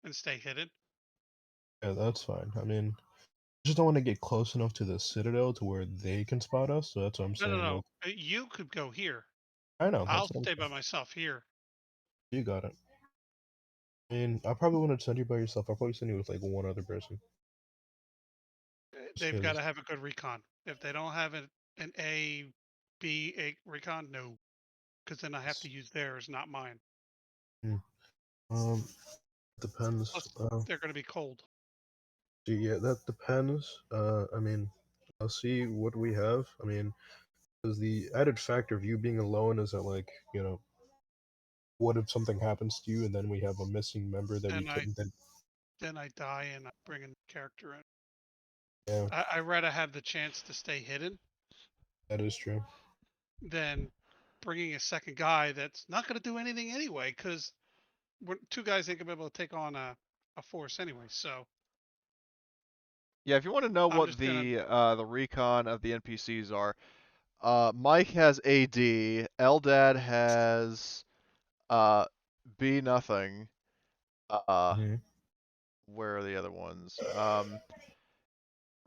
and stay hidden. yeah, that's fine. I mean, I just don't want to get close enough to the Citadel to where they can spot us. So that's what I'm No, no, saying. no. Like, You could go here. I know I'll that's what I'm stay by saying. myself here. You got it. I mean, I probably wouldn't send you by yourself. I'll probably send you with like one other person. They've got to Because have a good recon. If they don't have an A, B, A recon, no, because then I have to use theirs, not mine. depends. Plus, they're going to be cold. Yeah, that depends. I mean, I'll see what we have. I mean, because the added factor of you being alone is that, like, what if something happens to you and then we have a missing member that we And couldn't then I die and I bring a character in. Yeah, I rather have the chance to stay hidden that is true. than bringing a second guy that's not going to do anything anyway. Because two guys ain't gonna be able to take on a force anyway. So Yeah, if you want to know I'm what just gonna. the recon of the NPCs are, Mike has AD, Eldad has B nothing. hmm Where are the other ones?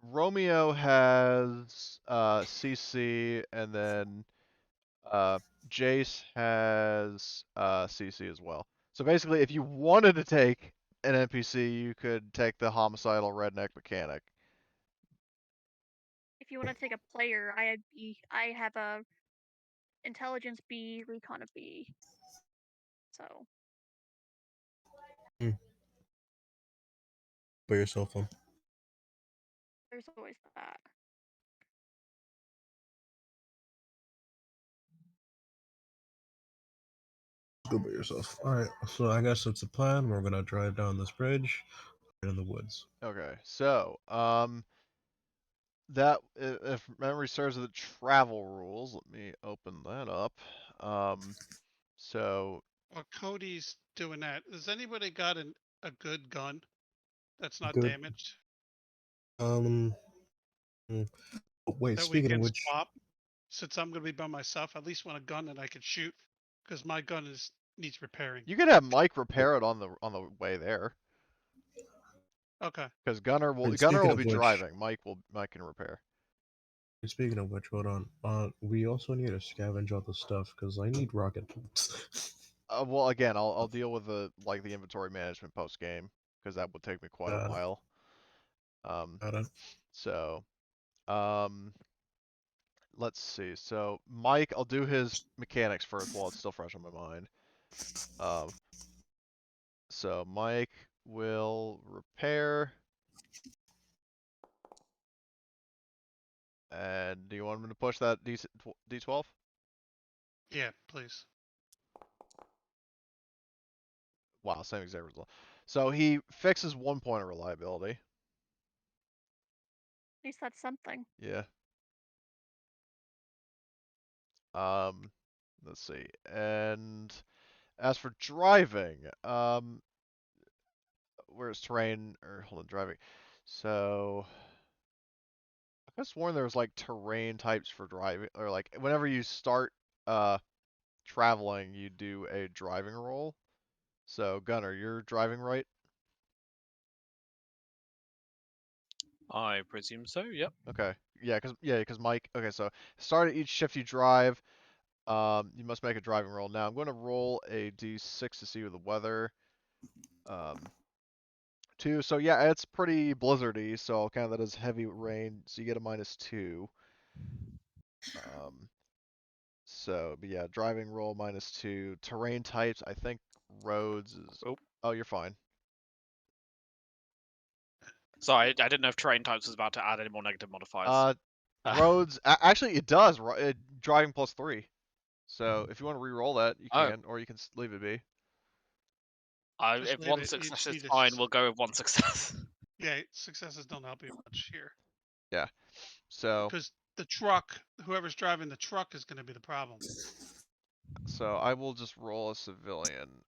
Romeo has CC, and then Jace has CC as well. So basically, if you wanted to take an NPC, you could take the homicidal redneck mechanic. If you want to take a player, I have a intelligence B, recon of B. So By yourself, then. there's always that. Go by yourself. All right. So I guess that's the plan. We're gonna drive down this bridge in the woods. Okay, so that if memory serves, the travel rules. Let me open that up. So While Cody's doing that, has anybody got a good gun that's not Good. damaged Um. Wait. that we Speaking of can which, swap? Since I'm gonna be by myself, at least want a gun that I could shoot because my gun needs repairing. you could have Mike repair it on the way there, Okay. because Gunner will speaking be of which, driving. Mike can repair. hold on. We also need to scavenge all the stuff because I need rocket boots. Well, again, I'll deal with the inventory management post game, because that would take me quite a Got it. while. Got it. So, let's see. So Mike, I'll do his mechanics first while it's still fresh on my mind. So Mike will repair. And do you want him to push that D12? Yeah, please. Wow, same exact result. So he fixes 1 point of reliability. At least that's something. Yeah. Let's see. And as for driving, where's terrain or hold on, driving. So I could have sworn there was terrain types for driving, or whenever you start traveling, you do a driving roll. So Gunner, you're driving right? I presume so. Yep. Okay. Yeah, because Mike. Okay, so start at each shift you drive. You must make a driving roll. Now I'm going to roll a d6 to see the weather. 2. So yeah, it's pretty blizzardy. So I'll count that as heavy rain. So you get a -2. But yeah, driving roll -2. Terrain types, I think roads is. Oh, you're fine. Sorry, I didn't know if terrain types was about to add any more negative modifiers. Roads. Actually, it does. Driving +3. So if you want to re-roll that, you can, or you can leave it be. Just If leave one it. You success just is need fine, we'll go with 1 success. Yeah, successes don't help you much here Yeah. So because the truck, whoever's driving the truck, is going to be the problem. I will just roll a civilian.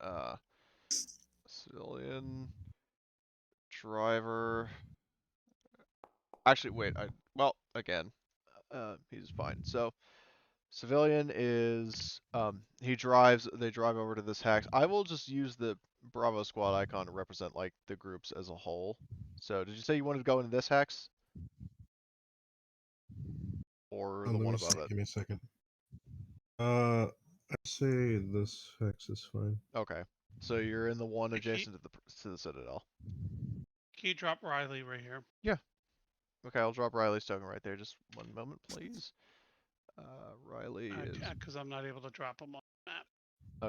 Civilian driver. Actually, wait. Well, again, he's fine. So civilian is he drives. They drive over to this hex. I will just use the Bravo squad icon to represent like the groups as a whole. So did you say you wanted to go into this hex or the one above it? Give me a second. I'd say this hex is fine. Okay. So you're in the one Hey, adjacent to the Citadel. Can you drop Riley right here? Okay, I'll drop Riley's token right there. Just one moment, please. Riley is Because I'm not able to drop him on the map.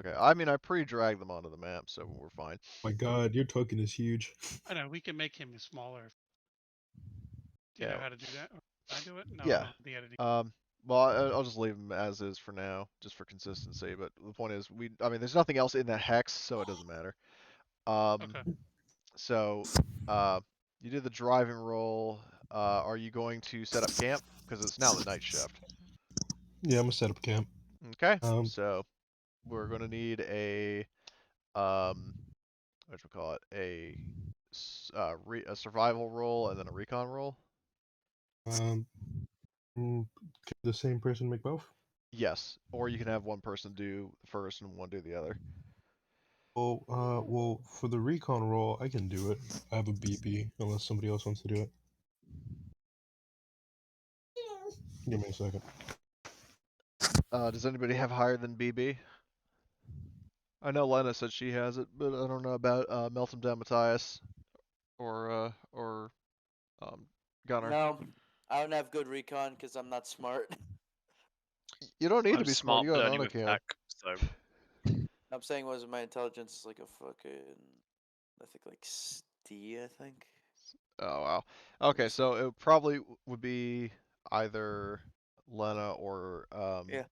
okay. I mean, I pre-dragged them onto the map, so we're fine. My God, your token is huge. I know we can make him smaller. Do you Yeah. know how to do that? Or can I do it? No, Yeah. I don't have the editing. Well, I'll just leave them as is for now, just for consistency. But the point is, I mean, there's nothing else in that hex, so it doesn't matter. Okay. So, you did the driving roll. Are you going to set up camp? Because it's now the night shift. Yeah, I'm gonna set up camp. Okay. So we're gonna need a what do we call it? A survival roll and then a recon roll. Can the same person make both? Yes, or you can have one person do the first and one do the other. Well, for the recon roll, I can do it. I have a BB, unless somebody else wants to do it. Give me a second. Does anybody have higher than BB? I know Lena said she has it, but I don't know about Melton Down Matthias or Gunner. No, I don't have good recon because I'm not smart. You don't need to I'm be smart. smart, You got but an only with autocam. tech, so I'm saying was my intelligence is like a fucking, I think like D, I think. Oh wow. Okay, so it probably would be either Lena or Yeah.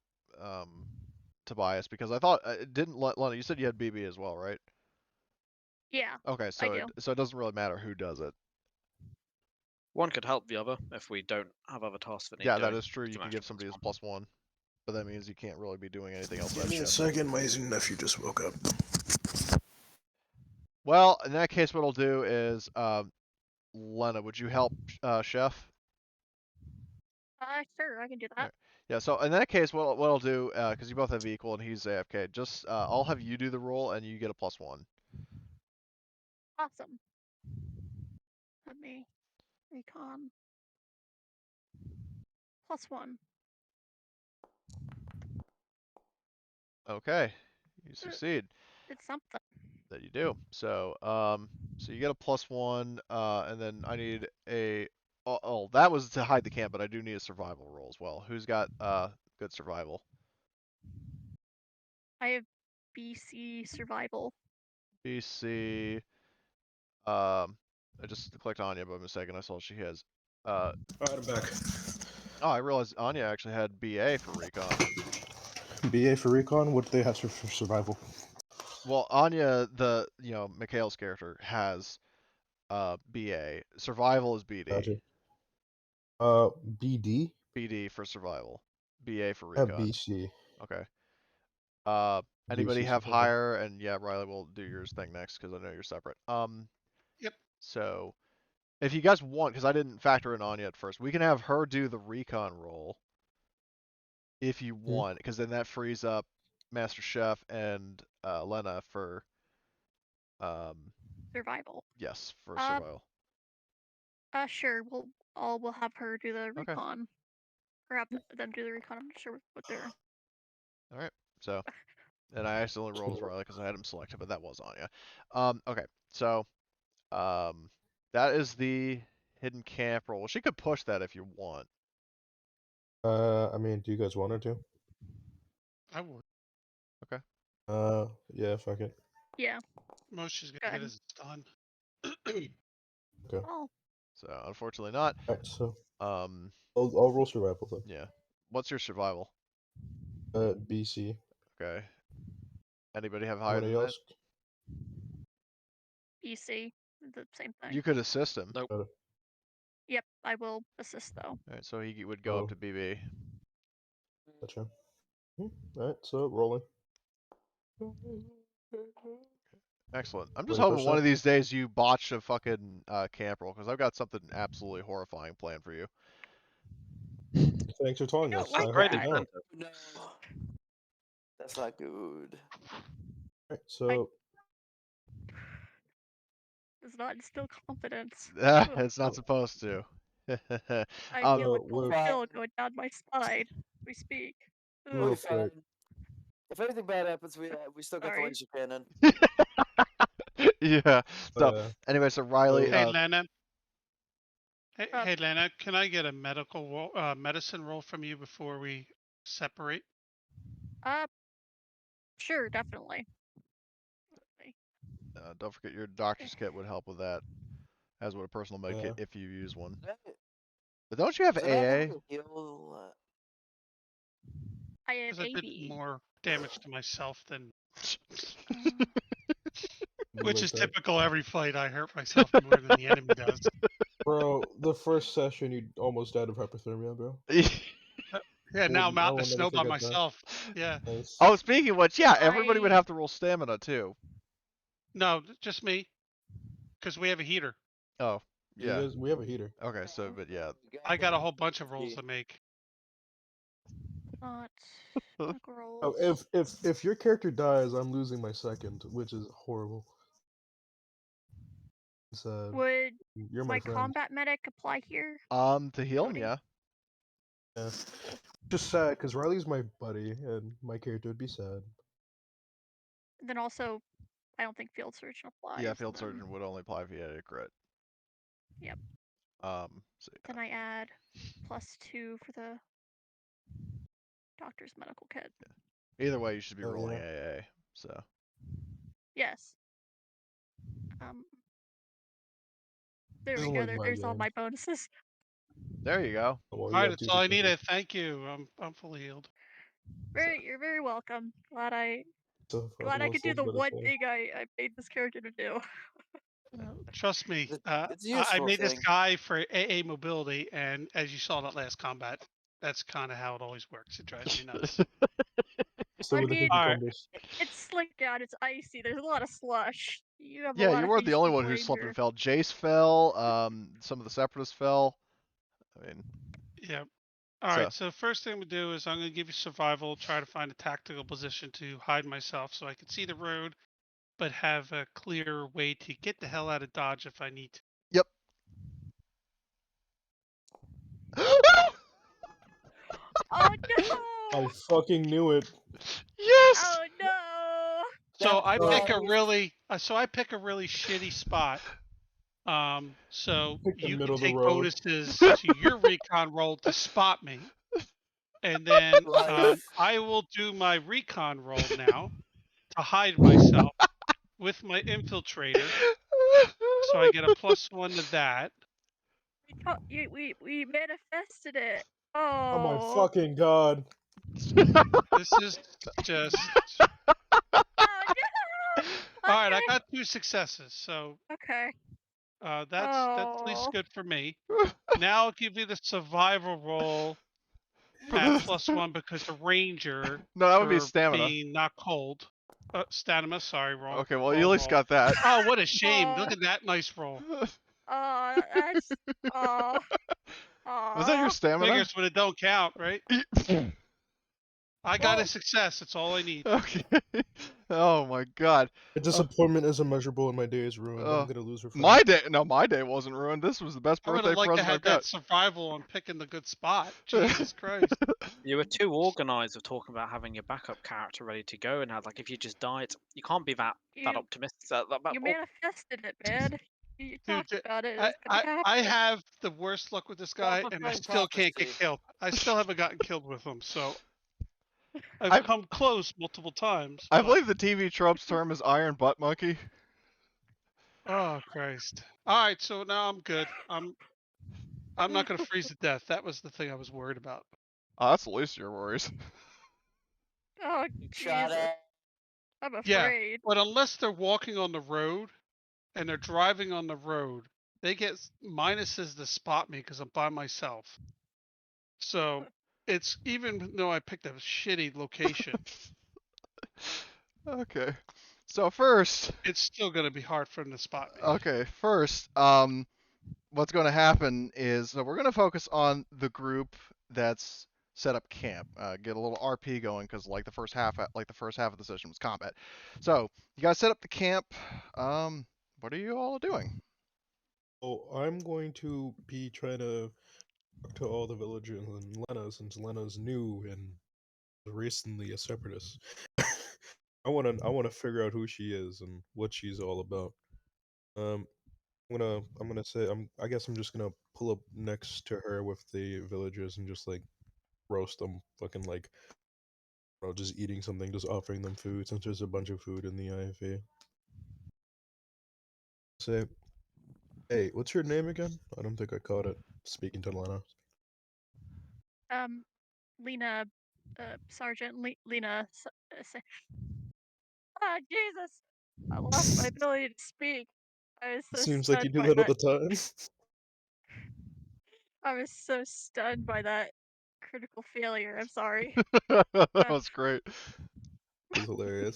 Tobias because I thought didn't Lena. You said you had BB as well, right? Yeah, Okay, I so do. so it doesn't really matter who does it. one could help the other if we don't have other tasks that need Yeah, doing. that is true. We You can can give actually somebody as +1. +1, but that means you can't really be doing anything else Give that me a shift. second. My nephew just woke up. Well, in that case, what I'll do is, Lena, would you help Chef? Sure, I can do that. Alright. Yeah, so in that case, what I'll do, because you both have equal and he's AFK, just I'll have you do the roll and you get a +1. Awesome. Let me recon. +1. Okay, you succeed. It's something. That you do. So so you get a +1, and then I need a. Oh, that was to hide the camp, but I do need a survival roll as well. Who's got good survival? I have BC survival. BC. I just clicked Anya by mistake and I saw she has. Alright, I'm back. Oh, I realized Anya actually had BA for recon. BA for recon. What do they have for survival? Well, Anya, Mikhail's character has BA. Survival is BD. Gotcha. BD. BD for survival. BA for I have recon. BC. Okay. Anybody BC have survival. higher? And yeah, Riley will do yours thing next because I know you're separate. Yep. So if you guys want, because I didn't factor in Anya at first, we can have her do the recon roll if you want, because then that frees up Master Chef and Lena for Survival. yes, for survival. Sure. We'll have her do the Okay. recon. Or have them do the recon. I'm not sure what they're. All right. So, and I accidentally rolled as Riley because I had him selected, but that was Anya. Okay. So, that is the hidden camp roll. Well, she could push that if you want. I mean, do you guys want her to? I would. Yeah, fuck it. Yeah. Most she's Go gonna ahead. get is a stun. Okay. Oh, So, unfortunately not. Alright, so Um, I'll roll survival then. yeah. What's your survival? BC. Okay. Anybody have higher Anybody than that? else? BC. The same thing. You could assist him. Nope. Yep, I will assist though. Alright, so he would go up to BB. Gotcha. Alright, so rolling. Excellent. I'm just Wanna hoping push one that? of these days you botch a fucking camp roll, because I've got something absolutely horrifying planned for you. Thanks for telling don't us. like I hope Great you that. don't. incentive. No, that's not good. Alright, so Does not instill confidence. It's not supposed to. I um, feel a So, cold with- chill going down my spine. We speak. Real We'll Ugh. be quick. fine. If anything bad happens, we still got the Sorry. laser cannon. yeah. So uh, anyway, so Riley, so- Hey, Lana. Hey, Uh, hey, Lana, can I get a medicine roll from you before we separate? Sure, definitely. don't forget your doctor's kit would help with that, as would a personal med kit if you use one. But don't you have Does it not have AA? to heal? I have Because I did AB. more damage to myself than, Uh, which like is that. typical every fight. I hurt myself more than the enemy does. Bro, the first session you almost died of hypothermia, bro. Yeah, now I'm I out in will the never snow by forget that. myself. Yeah. Nice. Oh, speaking of which, yeah, everybody would I- have to roll stamina too. No, just me. Because we have a heater. Oh, yeah. We have a heater. Okay, so but yeah. I got a whole bunch of rolls to make. not Oh, rolls. if your character dies, I'm losing my second, which is horrible. Sad. Would You're my my friend. combat medic apply here? To heal him, Cody? yeah. Yeah. Just sad because Riley's my buddy, and my character would be sad. Then also, I don't think field surgeon applies. Yeah, field then. surgeon would only apply if he had a crit. Yep. So Then I add +2 for the doctor's medical kit. either way, you should be Oh, rolling yeah. AA. So Yes. There we Doesn't go. like my There's all game. my bonuses. there you go. Well, All you right, have that's two all I successes. needed. Thank you. I'm fully healed. You're very welcome. Glad I So could do the one thing I made this character to do. Trust me, It's a I useful made this thing. guy for AA mobility, and as you saw in that last combat, that's kind of how it always works. It drives me nuts. Still I with the mean- pinky Alright. combos. It's slicked out. It's icy. There's a lot of slush. You have a Yeah, lot you of weren't the things only to one who blame slipped here. and fell. Jace fell. Some of the separatists fell. I mean, Yeah. All right. So first thing we do is I'm going to give you survival. Try to find a tactical position to hide myself so I can see the road, but have a clear way to get the hell out of Dodge if I need to. yep. Oh no! I fucking knew it. Yes. Oh no! So That's I pick a right. really shitty spot. So Pick the you middle can of the take road. bonuses to your recon roll to spot me, and then Life. I will do my recon roll now to hide myself with my infiltrator. So I get a +1 to that. We manifested it. Oh my Oh. fucking god. This is just. Oh no! All right, I Okay. got 2 successes, so Okay. that's at least Oh. good for me. Now I'll give you the survival roll at +1 because the ranger No, that would be for stamina. being not cold. Stamina, sorry, wrong. Okay, well, you wrong at least roll. got that. Oh, what a shame! Oh. Look at that nice roll. Oh, that's. Oh. Was that your stamina? Figures when it don't count, right? I got a success. That's all I need. Okay. Oh my god. The disappointment isn't measurable and my day is ruined. I'm gonna lose her friend. My day wasn't ruined. This was the best I would birthday have liked to present have I've that got. survival on picking the good spot. Jesus Christ. You were too organised of talking about having your backup character ready to go, and how like if you just died, you can't be that You, optimistic. That you manifested it, man. You talked Dude, about it. It's gonna happen. I have the worst luck with this guy, and I Self-fulfilling still can't get prophecy. killed. I still haven't gotten killed with him, so I've come close multiple times. I but- believe the TV Trump's term is Iron Butt Monkey. Oh Christ! All right, so now I'm good. I'm not gonna freeze to death. That was the thing I was worried about. Oh, that's the least of your worries. Oh, Shot Jesus. at. I'm Yeah. afraid. But unless they're walking on the road and they're driving on the road, they get minuses to spot me because I'm by myself. So it's even though I picked a shitty location. Okay. So first, It's still gonna be hard for him to spot me. okay, first, what's going to happen is so we're going to focus on the group that's set up camp. Get a little RP going because like the first half of the session was combat. So you guys set up the camp. What are you all doing? Oh, I'm going to be trying to talk to all the villagers in Lena since Lena's new and recently a separatist. I wanna figure out who she is and what she's all about. Um, I'm gonna say I guess I'm just gonna pull up next to her with the villagers and just like roast them, fucking like, just eating something, just offering them food since there's a bunch of food in the IFA. Say, hey, what's your name again? I don't think I caught it. Speaking to Lena. Lena, Sergeant Lena. Ah, Jesus! I lost my ability to speak. I was so Seems like you stunned do by that all that. the time. I was so stunned by that critical failure. I'm sorry. That was great. It was hilarious.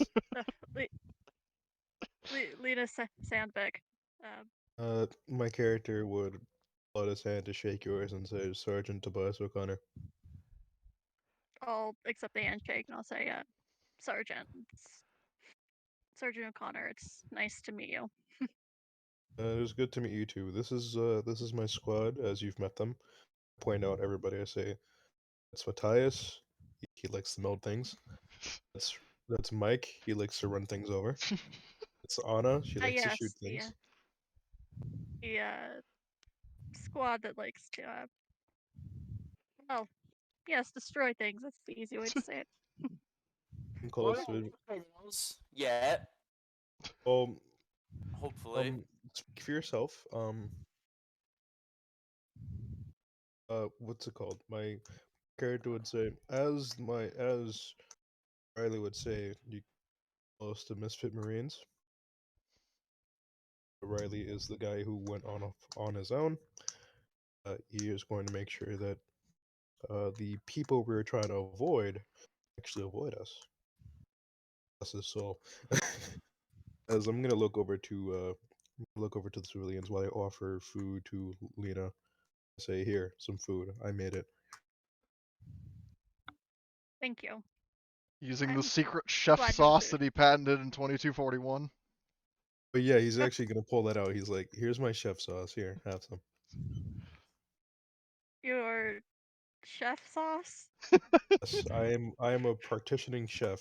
Lena Sandbeck. My character would hold his hand to shake yours and say, Sergeant Tobias O'Connor. I'll accept the handshake and I'll say, Sergeant. Sergeant O'Connor. It's nice to meet you. It was good to meet you too. This is my squad, as you've met them. Point out everybody. I say, that's Matthias. He likes to meld things. That's Mike. He likes to run things over. It's Anna. She likes to shoot Yes, things. the squad that likes to, well, yes, destroy things. That's the easy way to say it. Calls to Yeah, um hopefully. speak for yourself. What's it called? My character would say, as Riley would say, you close to Misfit Marines. Riley is the guy who went on his own. He is going to make sure that the people we're trying to avoid actually avoid us. That's his soul. As I'm gonna look over to the civilians while I offer food to Lena. Say, here, some food. I made it. Thank you. Using the I'm secret chef glad to sauce include. that he patented in 2241. But yeah, he's actually gonna pull that out. He's like, here's my chef sauce. Here, have some. Your chef sauce? Yes, I am a practicing chef.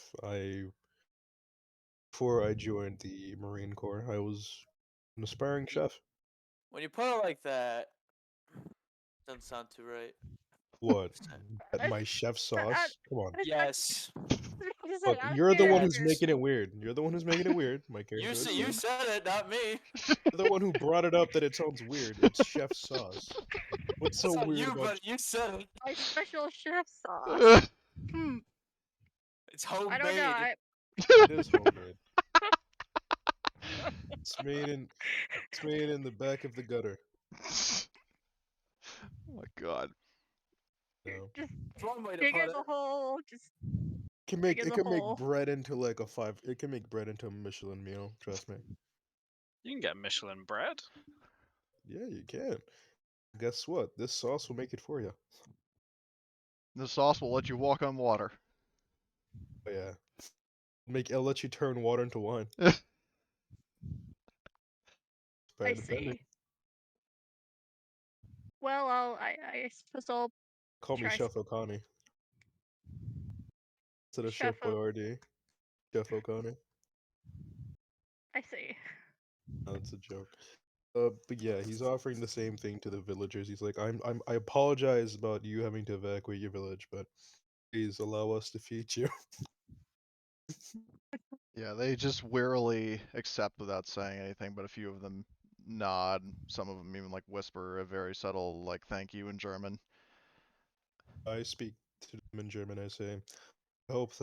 Before I joined the Marine Corps, I was an aspiring chef. When you put it like that, doesn't sound too right. What? I- My chef sauce? Come on. Yes. Look, you're the one who's making it weird. You're the one who's making it weird. My character would You say. said it, not me. You're the one who brought it up that it sounds weird. It's chef sauce. What's so It's not weird you, about but you said it. My special chef sauce. It's I don't know. homemade. it is homemade? It's made in the back of the gutter. Oh my god. No. Just That's one way to big put as it. a hole. Just It as a can make hole. bread into like a 5. It can make bread into a Michelin meal. Trust me. You can get Michelin bread. Yeah, you can. Guess what? This sauce will make it for you. The sauce will let you walk on water. Oh yeah. It'll let you turn water into wine. I Depending. see. Well, I suppose I'll Call me try Chef O'Connie. Instead of Chef Boyardee. Chef O'Connie. I see. No, that's a joke. But yeah, he's offering the same thing to the villagers. He's like, I apologize about you having to evacuate your village, but please allow us to feed you. Yeah, they just wearily accept without saying anything, but a few of them nod. Some of them even like whisper a very subtle like thank you in German. I speak to them in German. I say, I hope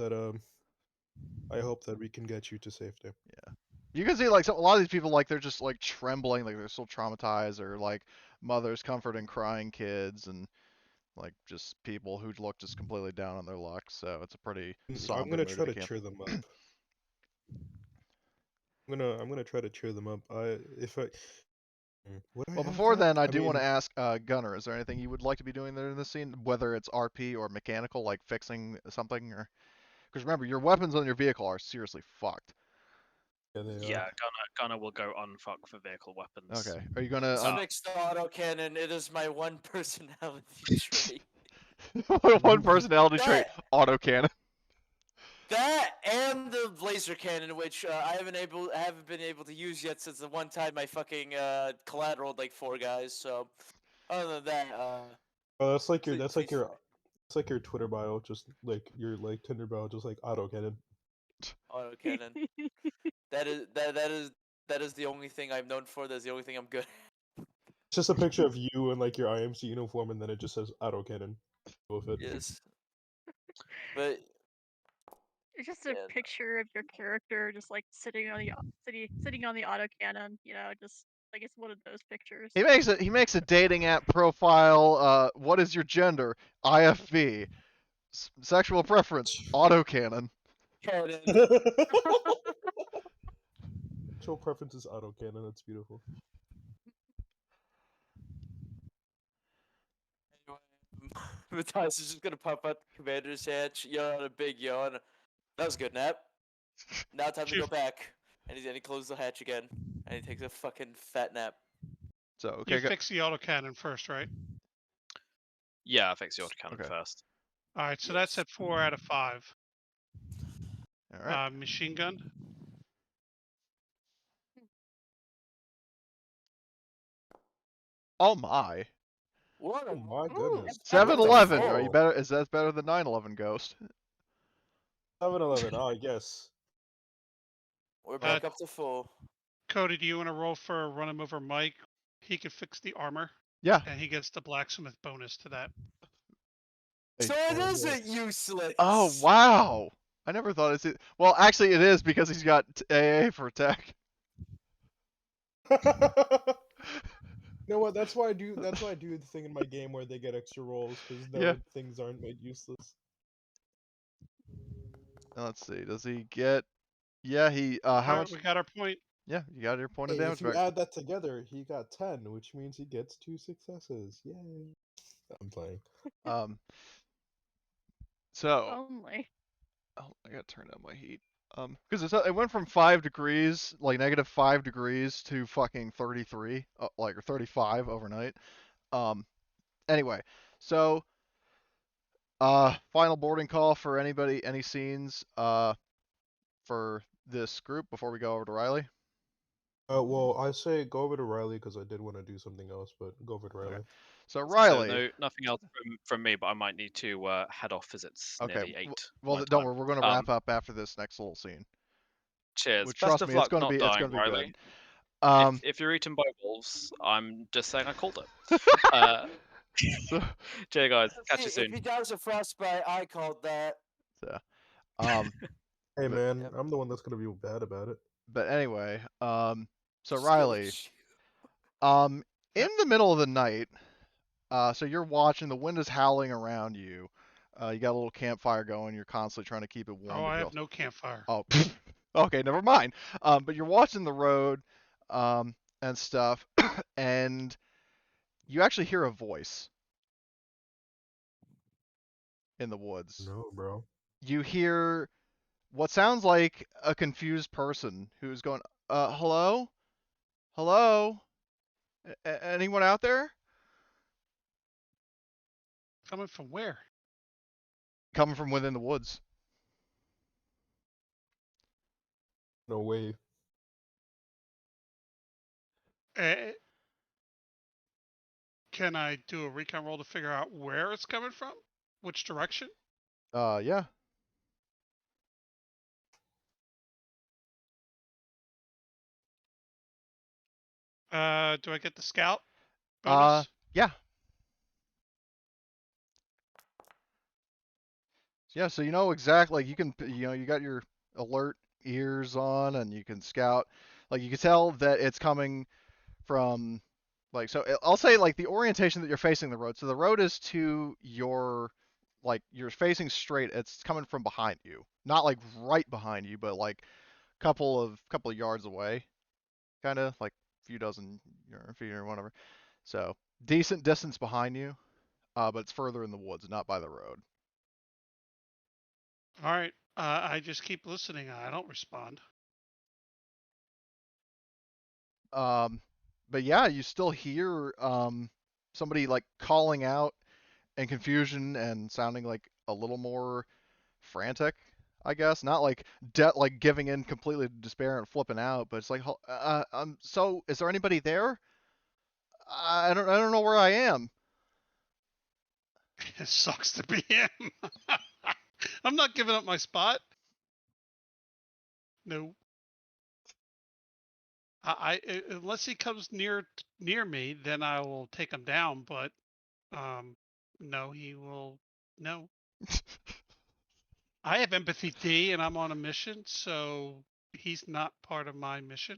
that we can get you to safety. Yeah. You can see like a lot of these people like they're just like trembling, like they're so traumatized, or like mothers comforting crying kids, and like just people who look just completely down on their luck. So it's a pretty I'm somber gonna mood try at to camp. cheer them up. I'm gonna try to cheer them up. Would I Well, have before that? then, I I do want mean, to ask Gunner, is there anything you would like to be doing there in this scene, whether it's RP or mechanical, like fixing something, or because remember your weapons on your vehicle are seriously fucked. yeah, they Yeah, are. Gunner will go unfuck for vehicle weapons. Okay, are you gonna? Let's fix the autocannon. It is my one personality trait. One personality trait: That autocannon. that and the laser cannon, which I haven't been able to use yet since the one time I fucking collateraled like 4 guys. So other than that, Oh, that's like your please. it's like your Twitter bio, just like your like Tinder bio, just like autocannon. Autocannon. That is the only thing I'm known for. That's the only thing I'm good at. It's just a picture of you in like your IMC uniform, and then it just says autocannon. Go with it. Yes. But It's just a yeah, no. picture of your character just like sitting on the autocannon, just like it's one of those pictures. He makes a dating app profile. What is your gender? IFB. Sexual preference: autocannon. Cannon. Sexual preference is autocannon. That's beautiful. Matthias is just gonna pop out the commander's hatch, yawn a big yawn. That was a good nap. Now time to go back. And he closes the hatch again. And he takes a fucking fat nap. So You okay, fix the autocannon first, right? Yeah, I fix the autocannon Okay. first. All right, so that's Yes. at 4 out of 5. all right. Machine gun. Oh my. What? Oh my Ooh, goodness. back up to 7-Eleven. full. Are you better? Is that better than 9/11 Ghost? 7-Eleven. I guess. We're back up to full. Cody, do you want to roll for run him over Mike? He can fix the armor, Yeah. and he gets the blacksmith bonus to that. So it isn't useless. Oh wow. I never thought it's. Well, actually, it is because he's got AA for tech. You know what? That's why I do the thing in my game where they get extra rolls because Yeah. things aren't made useless. Let's see. Does he get? Yeah. He. How All right, much? we got our point. Yeah. You got your point of Hey, damage if you back. add that together, he got 10, which means he gets 2 successes. Yay! I'm playing. So. Only. Oh, I gotta turn down my heat. Because it went from 5 degrees, like -5 degrees, to fucking 33, like or 35 overnight. Anyway, so final boarding call for anybody, any scenes for this group before we go over to Riley. Well, I say go over to Riley because I did want to do something else, but go over to Riley. Okay. So So Riley. nothing else from me, but I might need to head off as it's nearly 8. Well, my don't time. worry, we're gonna wrap up after this next little scene. Cheers. Which, Best trust of me, luck it's gonna not be dying, good. Riley. Um. If you're eaten by wolves, I'm just saying I called it. So. Cheers, guys. Catch you If soon. he dies of frostbite, I called that. So. Hey But- man, Yep. I'm the one that's gonna be bad about it. But anyway, so Still Riley, issue. in the middle of the night, so you're watching, the wind is howling around you. You got a little campfire going. You're constantly trying to keep it warm. Oh, but I you're have no campfire. Oh, okay, never mind. But you're watching the road, and stuff, and you actually hear a voice in the woods. No, bro. You hear what sounds like a confused person who's going, hello? Hello? Anyone out there? Coming from where? Coming from within the woods. No way. Can I do a recon roll to figure out where it's coming from? Which direction? Yeah. Do I get the scout bonus? Yeah. Yeah, so you know exactly, like you can, you got your alert ears on and you can scout. Like you can tell that it's coming from, like, so I'll say like the orientation that you're facing the road. So the road is to your, like you're facing straight. It's coming from behind you. Not like right behind you, but like couple of yards away, kind of like a few dozen feet or whatever. So decent distance behind you, but it's further in the woods, not by the road. All right. I just keep listening. I don't respond. But yeah, you still hear somebody like calling out in confusion and sounding like a little more frantic, I guess. Not like like giving in completely to despair and flipping out, but it's like, so is there anybody there? I don't know where I am. It sucks to be him. I'm not giving up my spot. No. Unless he comes near me, then I will take him down. But no, he will. No. I have empathy D, and I'm on a mission, so he's not part of my mission.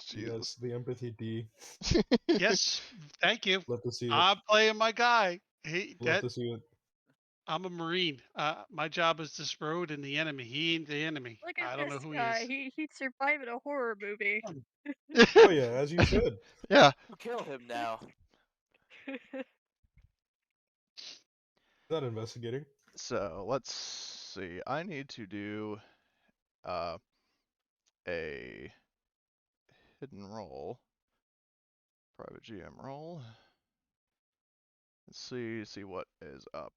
Jesus. Yes, the empathy D. Yes, thank you. Love to see it. I'm playing my guy. Love to see it. I'm a Marine. My job is this road and the enemy. He ain't the enemy. Look I at don't know this who guy. he is. He'd survive in a horror movie. Oh yeah, as you should. Yeah. You kill him now. Not investigating. So let's see. I need to do a hidden roll, private GM roll. Let's see what is up.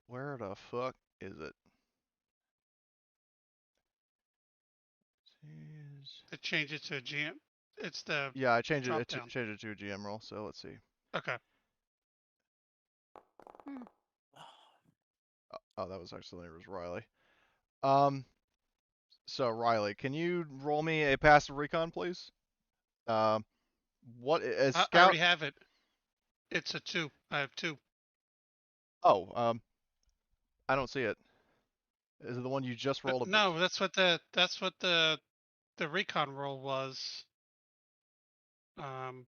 Where the fuck is it? Jeez. To change it to a GM. It's the Yeah, I changed drop it down. to a GM roll. So let's see. Okay. Oh, that was actually it was Riley. So Riley, can you roll me a passive recon, please? What is I scout? already have it. It's a 2. I have 2. Oh, I don't see it. Is it the one you just rolled? No, that's what the recon roll was. The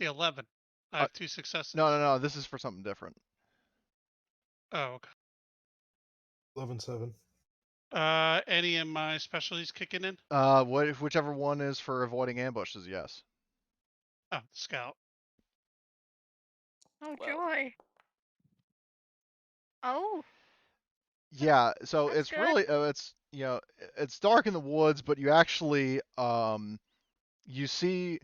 11. I have 2 successes. No. This is for something different. Oh, okay. 11-7. Any of my specialties kicking in? Whichever one is for avoiding ambushes, yes. Oh, scout. Oh, Well. joy. Oh, Yeah, so That's it's good. really it's it's dark in the woods, but you actually you see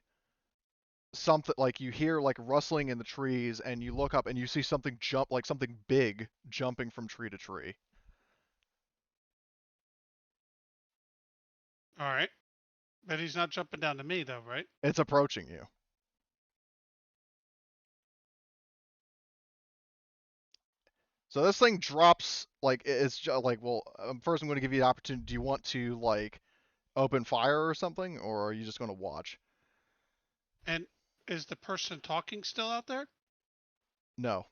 something, like you hear like rustling in the trees, and you look up and you see something jump, like something big jumping from tree to tree. All right. But he's not jumping down to me, though, right? It's approaching you. So this thing drops, like it's just like, well, first I'm going to give you the opportunity. Do you want to like open fire or something, or are you just going to watch? And is the person talking still out there? No.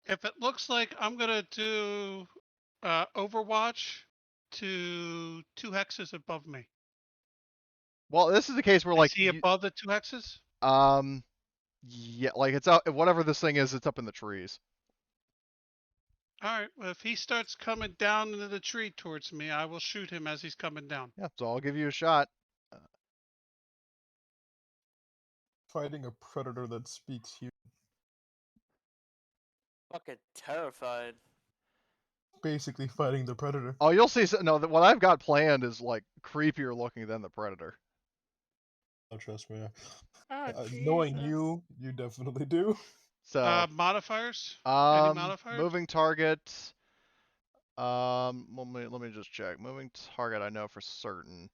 If it looks like I'm gonna do Overwatch to 2 hexes above me. Well, this is the case where Is like he above the 2 hexes? yeah, like it's up, whatever this thing is, it's up in the trees. All right. Well, if he starts coming down into the tree towards me, I will shoot him as he's coming down. Yeah, so I'll give you a shot. Fighting a predator that speaks human. Fucking terrified. Basically fighting the predator. Oh, you'll see. No, what I've got planned is like creepier looking than the Predator. Oh, trust me. oh, Knowing Jesus. you definitely do. So, Modifiers? Any modifiers? moving target. Let me just check. Moving target, I know for certain.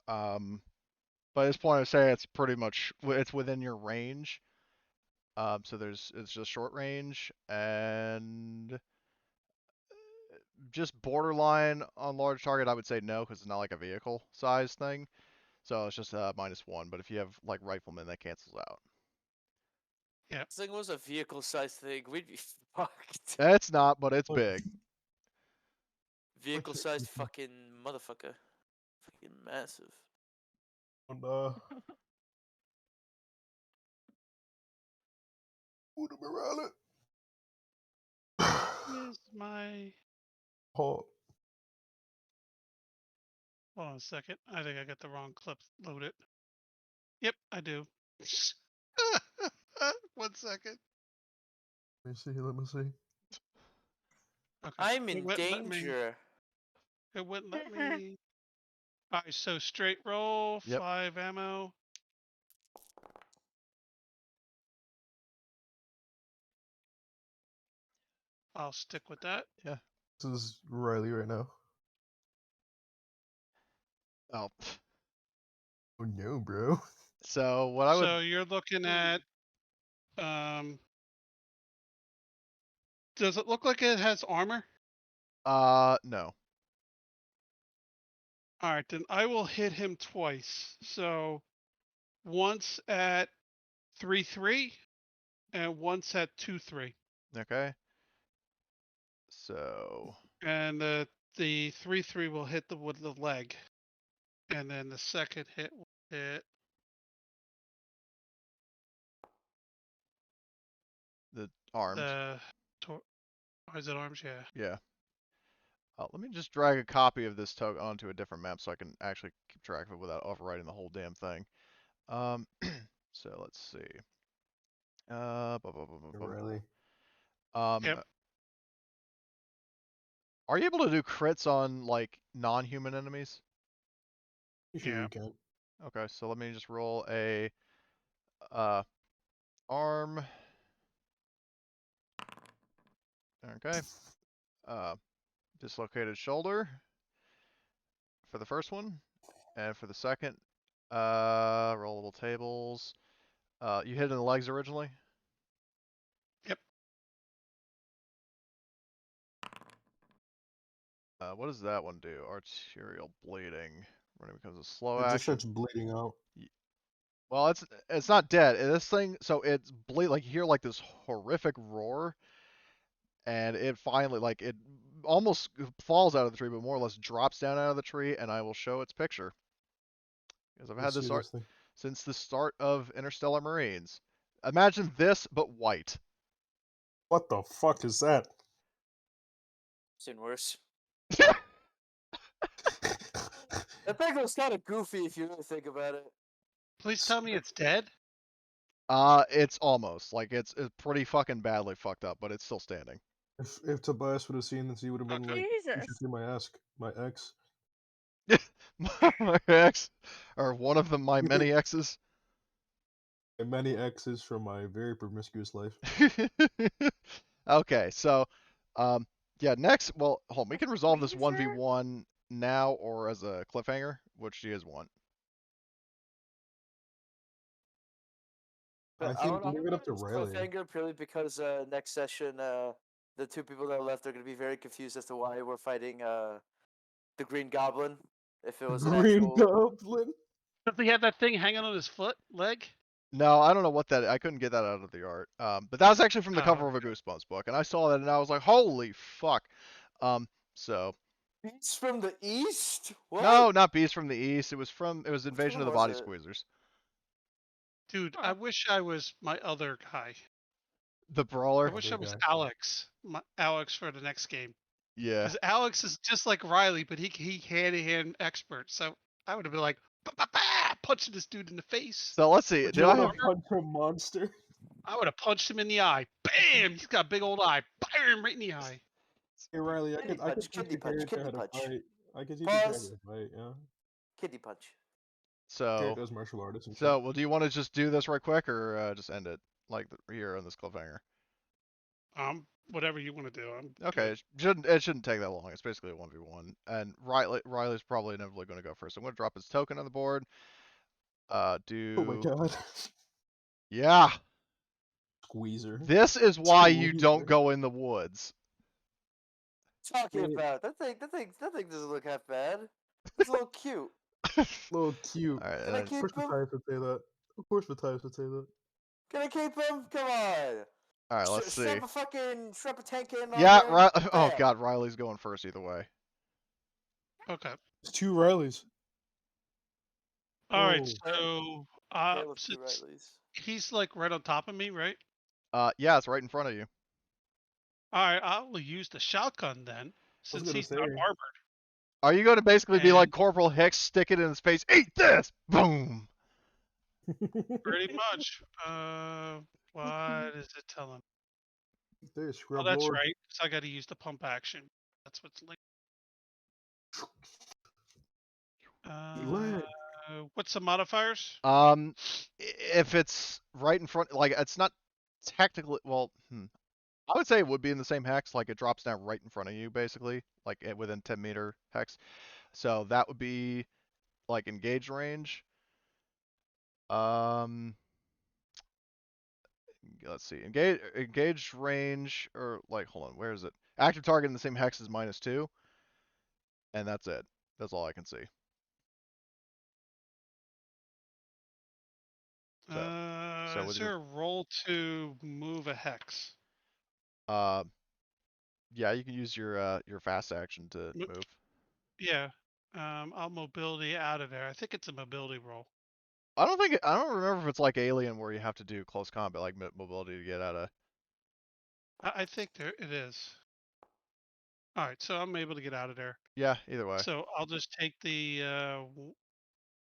By this point, I say it's pretty much it's within your range. So it's just short range and just borderline on large target. I would say no, because it's not like a vehicle size thing. So it's just -1. But if you have like riflemen, that cancels out. Yeah. This thing was a vehicle-sized thing. We'd be fucked. It's not, but it's Look. big. Vehicle-sized fucking motherfucker. Fucking massive. And, Una Morale. Where's my... Oh, Hold on a second. I think I got the wrong clip loaded. Yep, I do. 1 second. let me see. Okay. I'm It in wouldn't let me- danger. It wouldn't let me. Alright, so straight roll, Yep. 5 ammo. I'll stick with that. Yeah. This is Riley right now. Oh. Oh no, bro. So what I would. So you're looking at does it look like it has armor? No. Alright, then I will hit him twice. So once at 3-3 and once at 2-3. Okay. So. And the 3-3 will hit with the leg. And then the second hit will hit The arms. is it arms? Yeah. Yeah. Let me just drag a copy of this token onto a different map so I can actually keep track of it without overwriting the whole damn thing. So let's see. Riley. Yep. Are you able to do crits on like non-human enemies? Sure Yeah. you can. Okay, so let me just roll a arm. Okay. Dislocated shoulder for the first one, and for the second, rollable tables. You hit in the legs originally. Yep. What does that one do? Arterial bleeding. When it becomes a slow It just action. starts bleeding out. Well, it's not dead. This thing, so it's like you hear like this horrific roar, and it finally like it almost falls out of the tree, but more or less drops down out of the tree, and I will show its picture because I've had Let's this see art thing. since the start of Interstellar Marines. Imagine this, but white. What the fuck is that? Seen worse. That thing was kind of goofy if you really think about it. Please tell me it's dead. It's almost like it's pretty fucking badly fucked up, but it's still standing. If Tobias would have seen this, he would have been Okay. like, "You should Jesus. see my ex." My ex, or one of them, my many exes. And many exes from my very promiscuous life. Okay, so, yeah, next, well, hold on, we can resolve this Freezer? 1v1 now or as a cliffhanger. Which do you guys want? I But think I'm leave it up to gonna Riley. cliffhanger purely because next session, the two people that are left are gonna be very confused as to why we're fighting the Green Goblin. If it was an Green actual, Goblin. Does he have that thing hanging on his leg? No, I don't know what that, I couldn't get that out of the art. But that was actually from the Oh, cover of a Goosebumps book, and I saw that and I was like, holy fuck. So, Beats from the East. What? no, not Beast from the East. It was Invasion of the one was Body it? Squeezers. Dude, I wish I was my other guy. The Brawler. I wish Other I was guy. Alex. Alex for the next game. Yeah. Because Alex is just like Riley, but he hand-to-hand expert. So I would have been like, punching this dude in the face. So let's see. Would Did you I want have? to punch a monster? I would have punched him in the eye. Bam! He's got a big old eye. Bam! Right in the eye. Hey Riley, I Kidney could punch, teach kidney your punch, character kidney how to punch. fight. I could teach your character Pause. to fight. Yeah. Kidney punch. So. Character does martial artists and So, shit. well, do you want to just do this right quick, or just end it like here on this cliffhanger? Whatever you want to do. I'm Okay, good. it shouldn't take that long. It's basically a 1v1, and Riley's probably inevitably going to go first. I'm going to drop his token on the board. Oh my god. Yeah. Squeezer. This is why you don't Squeezer. go in the woods. Talking Wait. about that thing doesn't look half bad. It's a little cute. Little cute. All right, Can I and keep Of course him? Matthias would say that. Of course Matthias would say that. Can I keep him? Come on. all right, let's see. Strap a tank in. On Yeah, him. oh Bam. god, Riley's going first either way. Okay. It's 2 Rileys. All right. Oh. So, Hail of two since Rileys. he's like right on top of me, right? Yeah, it's right in front of you. All right. I'll use the shotgun then, since gonna he's not say. armored. Are you going to basically be like And- Corporal Hicks, stick it in his face, eat this, boom? Pretty much. What is it telling? There's Oh, Scrub that's Lord. right. Because I got to use the pump action. That's what's linked. Lit. What's the modifiers? If it's right in front, like it's not technically, well, I would say it would be in the same hex, like it drops down right in front of you, basically, like within 10-meter hex. So that would be like engage range. Let's see, engage range, or like, hold on, where is it? Active target in the same hex is -2, and that's it. That's all I can see. So Is with there your, a roll to move a hex? yeah, you can use your fast action to move. Yeah. I'll mobility out of there. I think it's a mobility roll. I don't remember if it's like Alien where you have to do close combat, like mobility to get out of. I think it is. All right, so I'm able to get out of there. Yeah, either way. So I'll just take the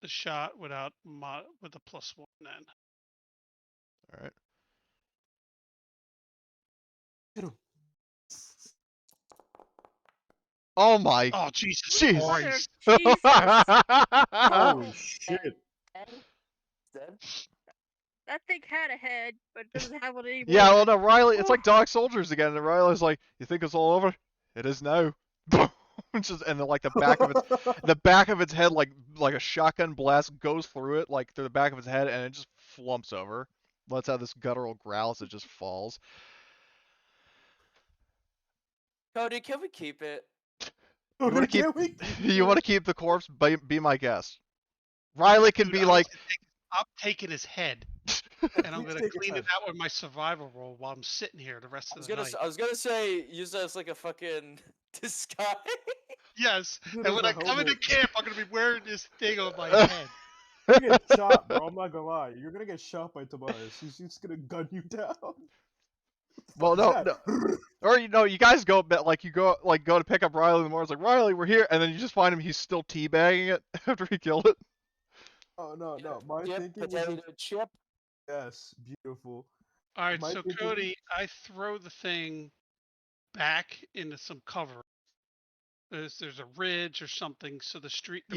shot without with a +1 then. All right. Hit him. Oh my. Oh Jesus Jeez. Christ! Jesus. Holy shit. Dead? That thing had a head, but it doesn't have one anymore. Yeah, well, no, Riley, it's like Dog Soldiers again, and Riley's like, "You think it's all over? It is now." Just, and then like the back of its head, like a shotgun blast goes through it, like through the back of its head, and it just flumps over. Lets out this guttural growl as it just falls. Cody, can we keep it? You want to keep? Can we You want to keep the corpse? Be my guest. Riley can Dude, be like. I'm taking his head, and I'm Please gonna take his clean head. it out with my survival roll while I'm sitting here the rest of the night. I was gonna say use that as like a fucking disguise. Yes, Dude, and as when a I come into helmet. camp, I'm gonna be wearing this thing on my head. You're gonna get shot, bro. I'm not gonna lie. You're gonna get shot by Tobias. He's just gonna gun you down. Well, no. Or you guys go go to pick up Riley in the morning. It's like, Riley, we're here, and then you just find him. He's still teabagging it after he killed it. Oh no. My Chip, thinking was potato chip. yes, beautiful. All right, My so thinking- Cody, I throw the thing back into some cover. There's a ridge or something, so the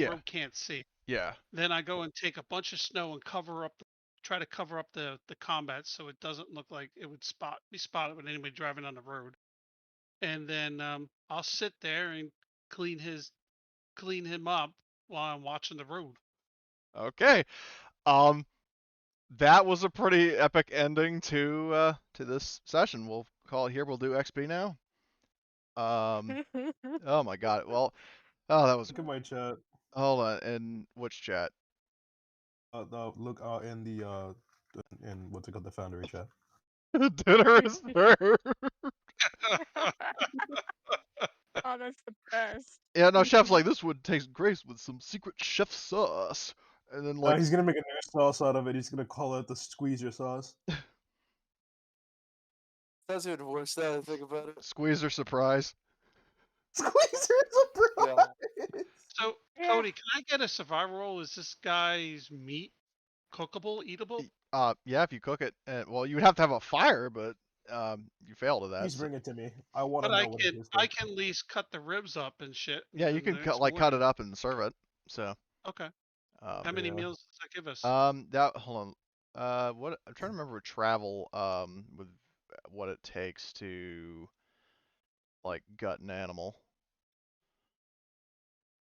road can't see. Yeah. Then I go and take a bunch of snow and try to cover up the combat so it doesn't look like it would be spotted with anybody driving on the road. And then I'll sit there and clean him up while I'm watching the road. Okay. That was a pretty epic ending to this session. We'll call it here. We'll do XP now. Oh my god. Well, that was. Look at my chat. Hold on. In which chat? Look in the in what's it called, the Foundry chat. Dinner is served. Oh, that's the best. Yeah, no, chef's like, this would taste great with some secret chef sauce. And then like He's gonna make a new sauce out of it. He's gonna call it the squeezer sauce. That's even worse now that I think about it. squeezer surprise. Squeezer surprise. So Yeah. Cody, can I get a survival roll? Is this guy's meat cookable, eatable? Yeah, if you cook it. Well, you would have to have a fire, but you failed at that. Please bring it to me. I want to But know what it is. I can at least cut the ribs up and shit. Yeah, you and can the cut next cut it morning- up and serve it. So. Okay. How many yeah. meals does that give us? Hold on. What I'm trying to remember with travel, with what it takes to like gut an animal.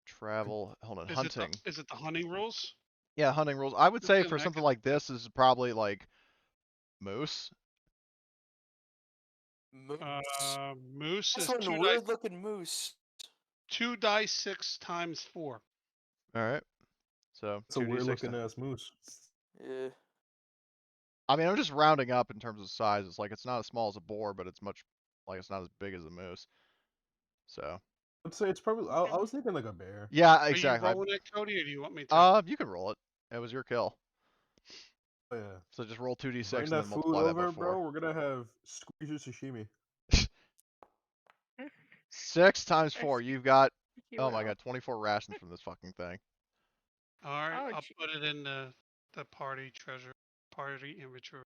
Travel. Hold on. Hunting. Is it the hunting rules? Yeah, hunting rules. I would say Okay, for I something can- like this is probably like moose. Moose. Moose That's is one weird looking moose. 2 dice 6 times 4. All right. So It's a 2d6 weird looking then. ass moose. Yeah. I mean, I'm just rounding up in terms of size. It's like it's not as small as a boar, but it's not as big as a moose. So. Let's say it's probably. I was thinking like a bear. Yeah, Are you exactly. rolling it, Cody, or do you want me to? You can roll it. It was your kill. Oh, yeah. So just roll 2d6 Bring and that then food multiply that by over, 4. bro. We're gonna have squeezer sashimi. 6 times 4. You've got, You oh my will. god, 24 rations from this fucking thing. All right, Oh, I'll gee. put it in the party inventory.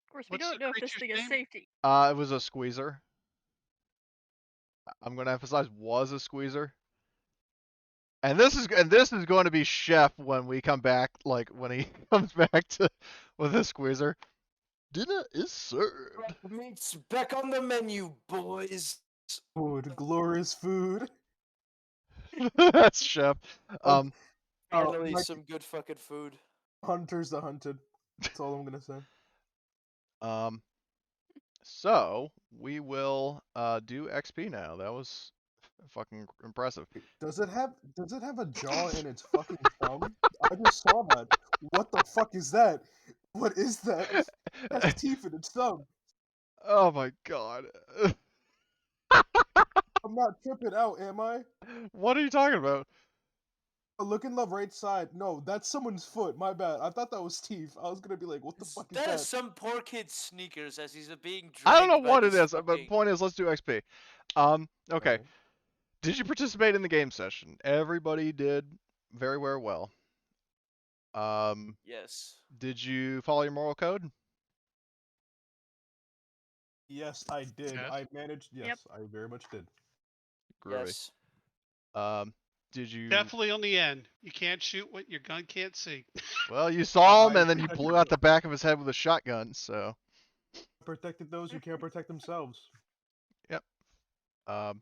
Of course, we What's the don't know if this creature's thing is name? safety. It was a squeezer. I'm gonna emphasize was a squeezer. And this is going to be Chef when we come back, like when he comes back to with a squeezer. Dinner is served. Red meat's back on the menu, boys. Food, glorious food. That's Chef. Oh, Finally, Mike- some good fucking food. Hunters the hunted. That's all I'm gonna say. So we will do XP now. That was fucking impressive. Does it have a jaw in its fucking thumb? I just saw that. What the fuck is that? What is that? It has teeth in its thumb. Oh my god. I'm not tripping out, am I? What are you talking about? Look in the right side. No, that's someone's foot. My bad. I thought that was teeth. I was gonna be like, what the fuck is That that? is some poor kid's sneakers as he's being dragged. I don't know by what it this is, but fucking- point is, let's do XP. Okay. Alright. Did you participate in the game session? Everybody did very, very well. Yes. Did you follow your moral code? Yes, I did. Yes. I managed. Yes, Yep. I very much did. Groovy. Yes. Did you? Definitely on the end. You can't shoot what your gun can't see. Well, you saw him, I and then you protected blew out the back of his head with a shotgun. So, Protected those who can't protect themselves.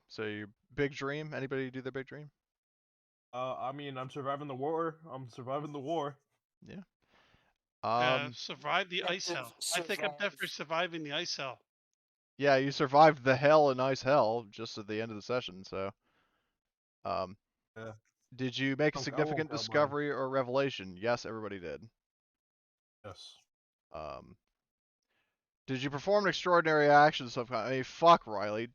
so your big dream. Anybody do their big dream? I mean, I'm surviving the war. I'm surviving the war. Survive the ice Active hell. I think I'm definitely survive. surviving the ice hell. Yeah, you survived the hell in ice hell just at the end of the session. So, Yeah. did you make a I won't significant count mine. discovery or revelation? Yes, everybody did. Yes. Did you perform an extraordinary action of some kind? I mean, fuck, Riley.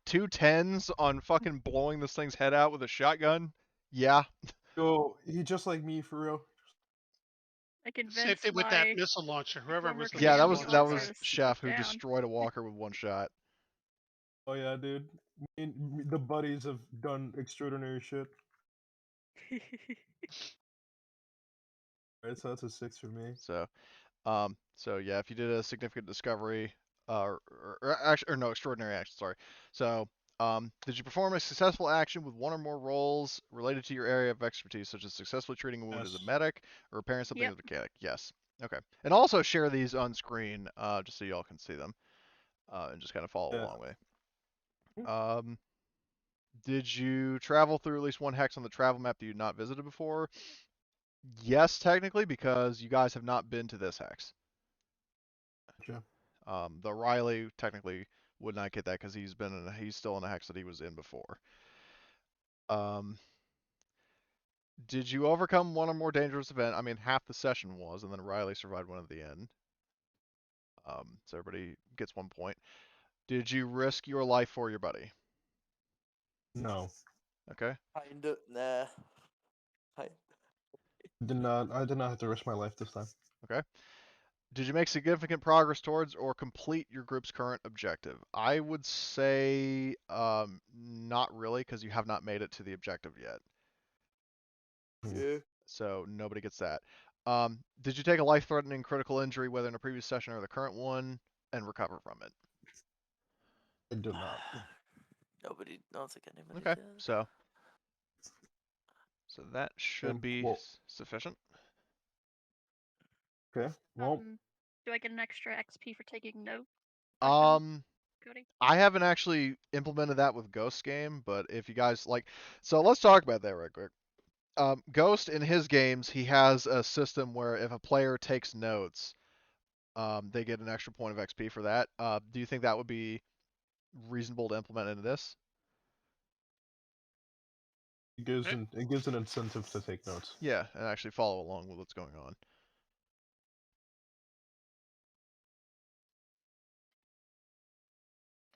2 10s on fucking blowing this thing's head out with a shotgun? Yeah. Yo, he just like me for real. I Same convinced thing with my that missile launcher. Whoever former was the Yeah, that missile was command launcher. officer to sit Chef who down. destroyed a walker with one shot. Oh yeah, dude. The buddies have done extraordinary shit. Right, so that's a 6 for me. So yeah, if you did a significant discovery, or extraordinary action, sorry. So, did you perform a successful action with one or more roles related to your area of expertise, such as successfully treating a wound as a Yes. medic or repairing something Yep. as a mechanic? Yes. Okay. And also share these on screen, just so y'all can see them, and just kind of follow Yeah. along with. Did you travel through at least one hex on the travel map that you'd not visited before? Yes, technically, because you guys have not been to this hex. Gotcha. The Riley technically would not get that because he's still in a hex that he was in before. Did you overcome one or more dangerous event? I mean, half the session was, and then Riley survived one at the end. So everybody gets 1 point. Did you risk your life for your buddy? No. Okay. Kinda. Nah. I did not have to risk my life this time. Okay. Did you make significant progress towards or complete your group's current objective? I would say not really, because you have not made it to the objective yet. Yeah. So nobody gets that. Did you take a life-threatening critical injury, whether in a previous session or the current one, and recover from it? I did not. Nobody. I don't think anybody Okay, did. so that should be well- sufficient. Okay. Well, Do I get an extra XP for taking note? Cody? I haven't actually implemented that with Ghost game, but if you guys like, so let's talk about that right quick. Ghost in his games, he has a system where if a player takes notes, they get an extra point of XP for that. Do you think that would be reasonable to implement into this? it gives an incentive to take notes. Yeah, and actually follow along with what's going on.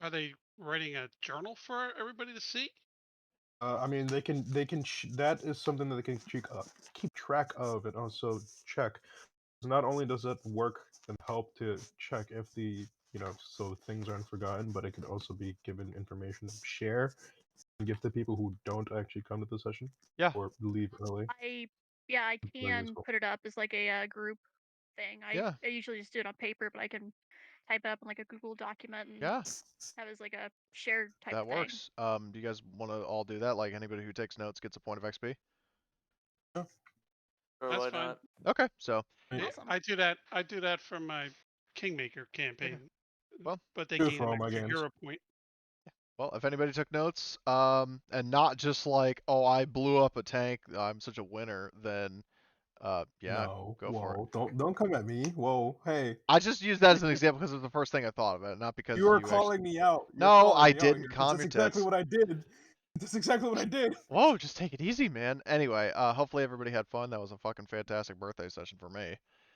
Are they writing a journal for everybody to see? I mean, they can that is something that they can keep track of and also check. Not only does that work and help to check if the so things aren't forgotten, but it could also be given information to share and give to people who don't actually come to the session. Yeah. Or leave early. I Very can useful. put it up as like a group thing. Yeah. I usually just do it on paper, but I can type it up in like a Google document and Yeah. have it as like a shared type That of thing. works. Do you guys want to all do that? Like anybody who takes notes gets a point of XP? Or That's why fine. not? Okay, so Yeah, Awesome. I do that. I do that for my Kingmaker campaign. Well, but they do it gain for all an my extra games. hero point. well, if anybody took notes, and not just like, oh, I blew up a tank, I'm such a winner, then, yeah, No, go for it. whoa, don't come at me. Whoa, hey. I just used that as an example because it was the first thing I thought of it, not because You are you actually. calling me out. You're No, calling I me out didn't here, 'cause calm that's your exactly tits. what I did. That's exactly what I did. Whoa, just take it easy, man. Anyway, hopefully everybody had fun. That was a fucking fantastic birthday session for me.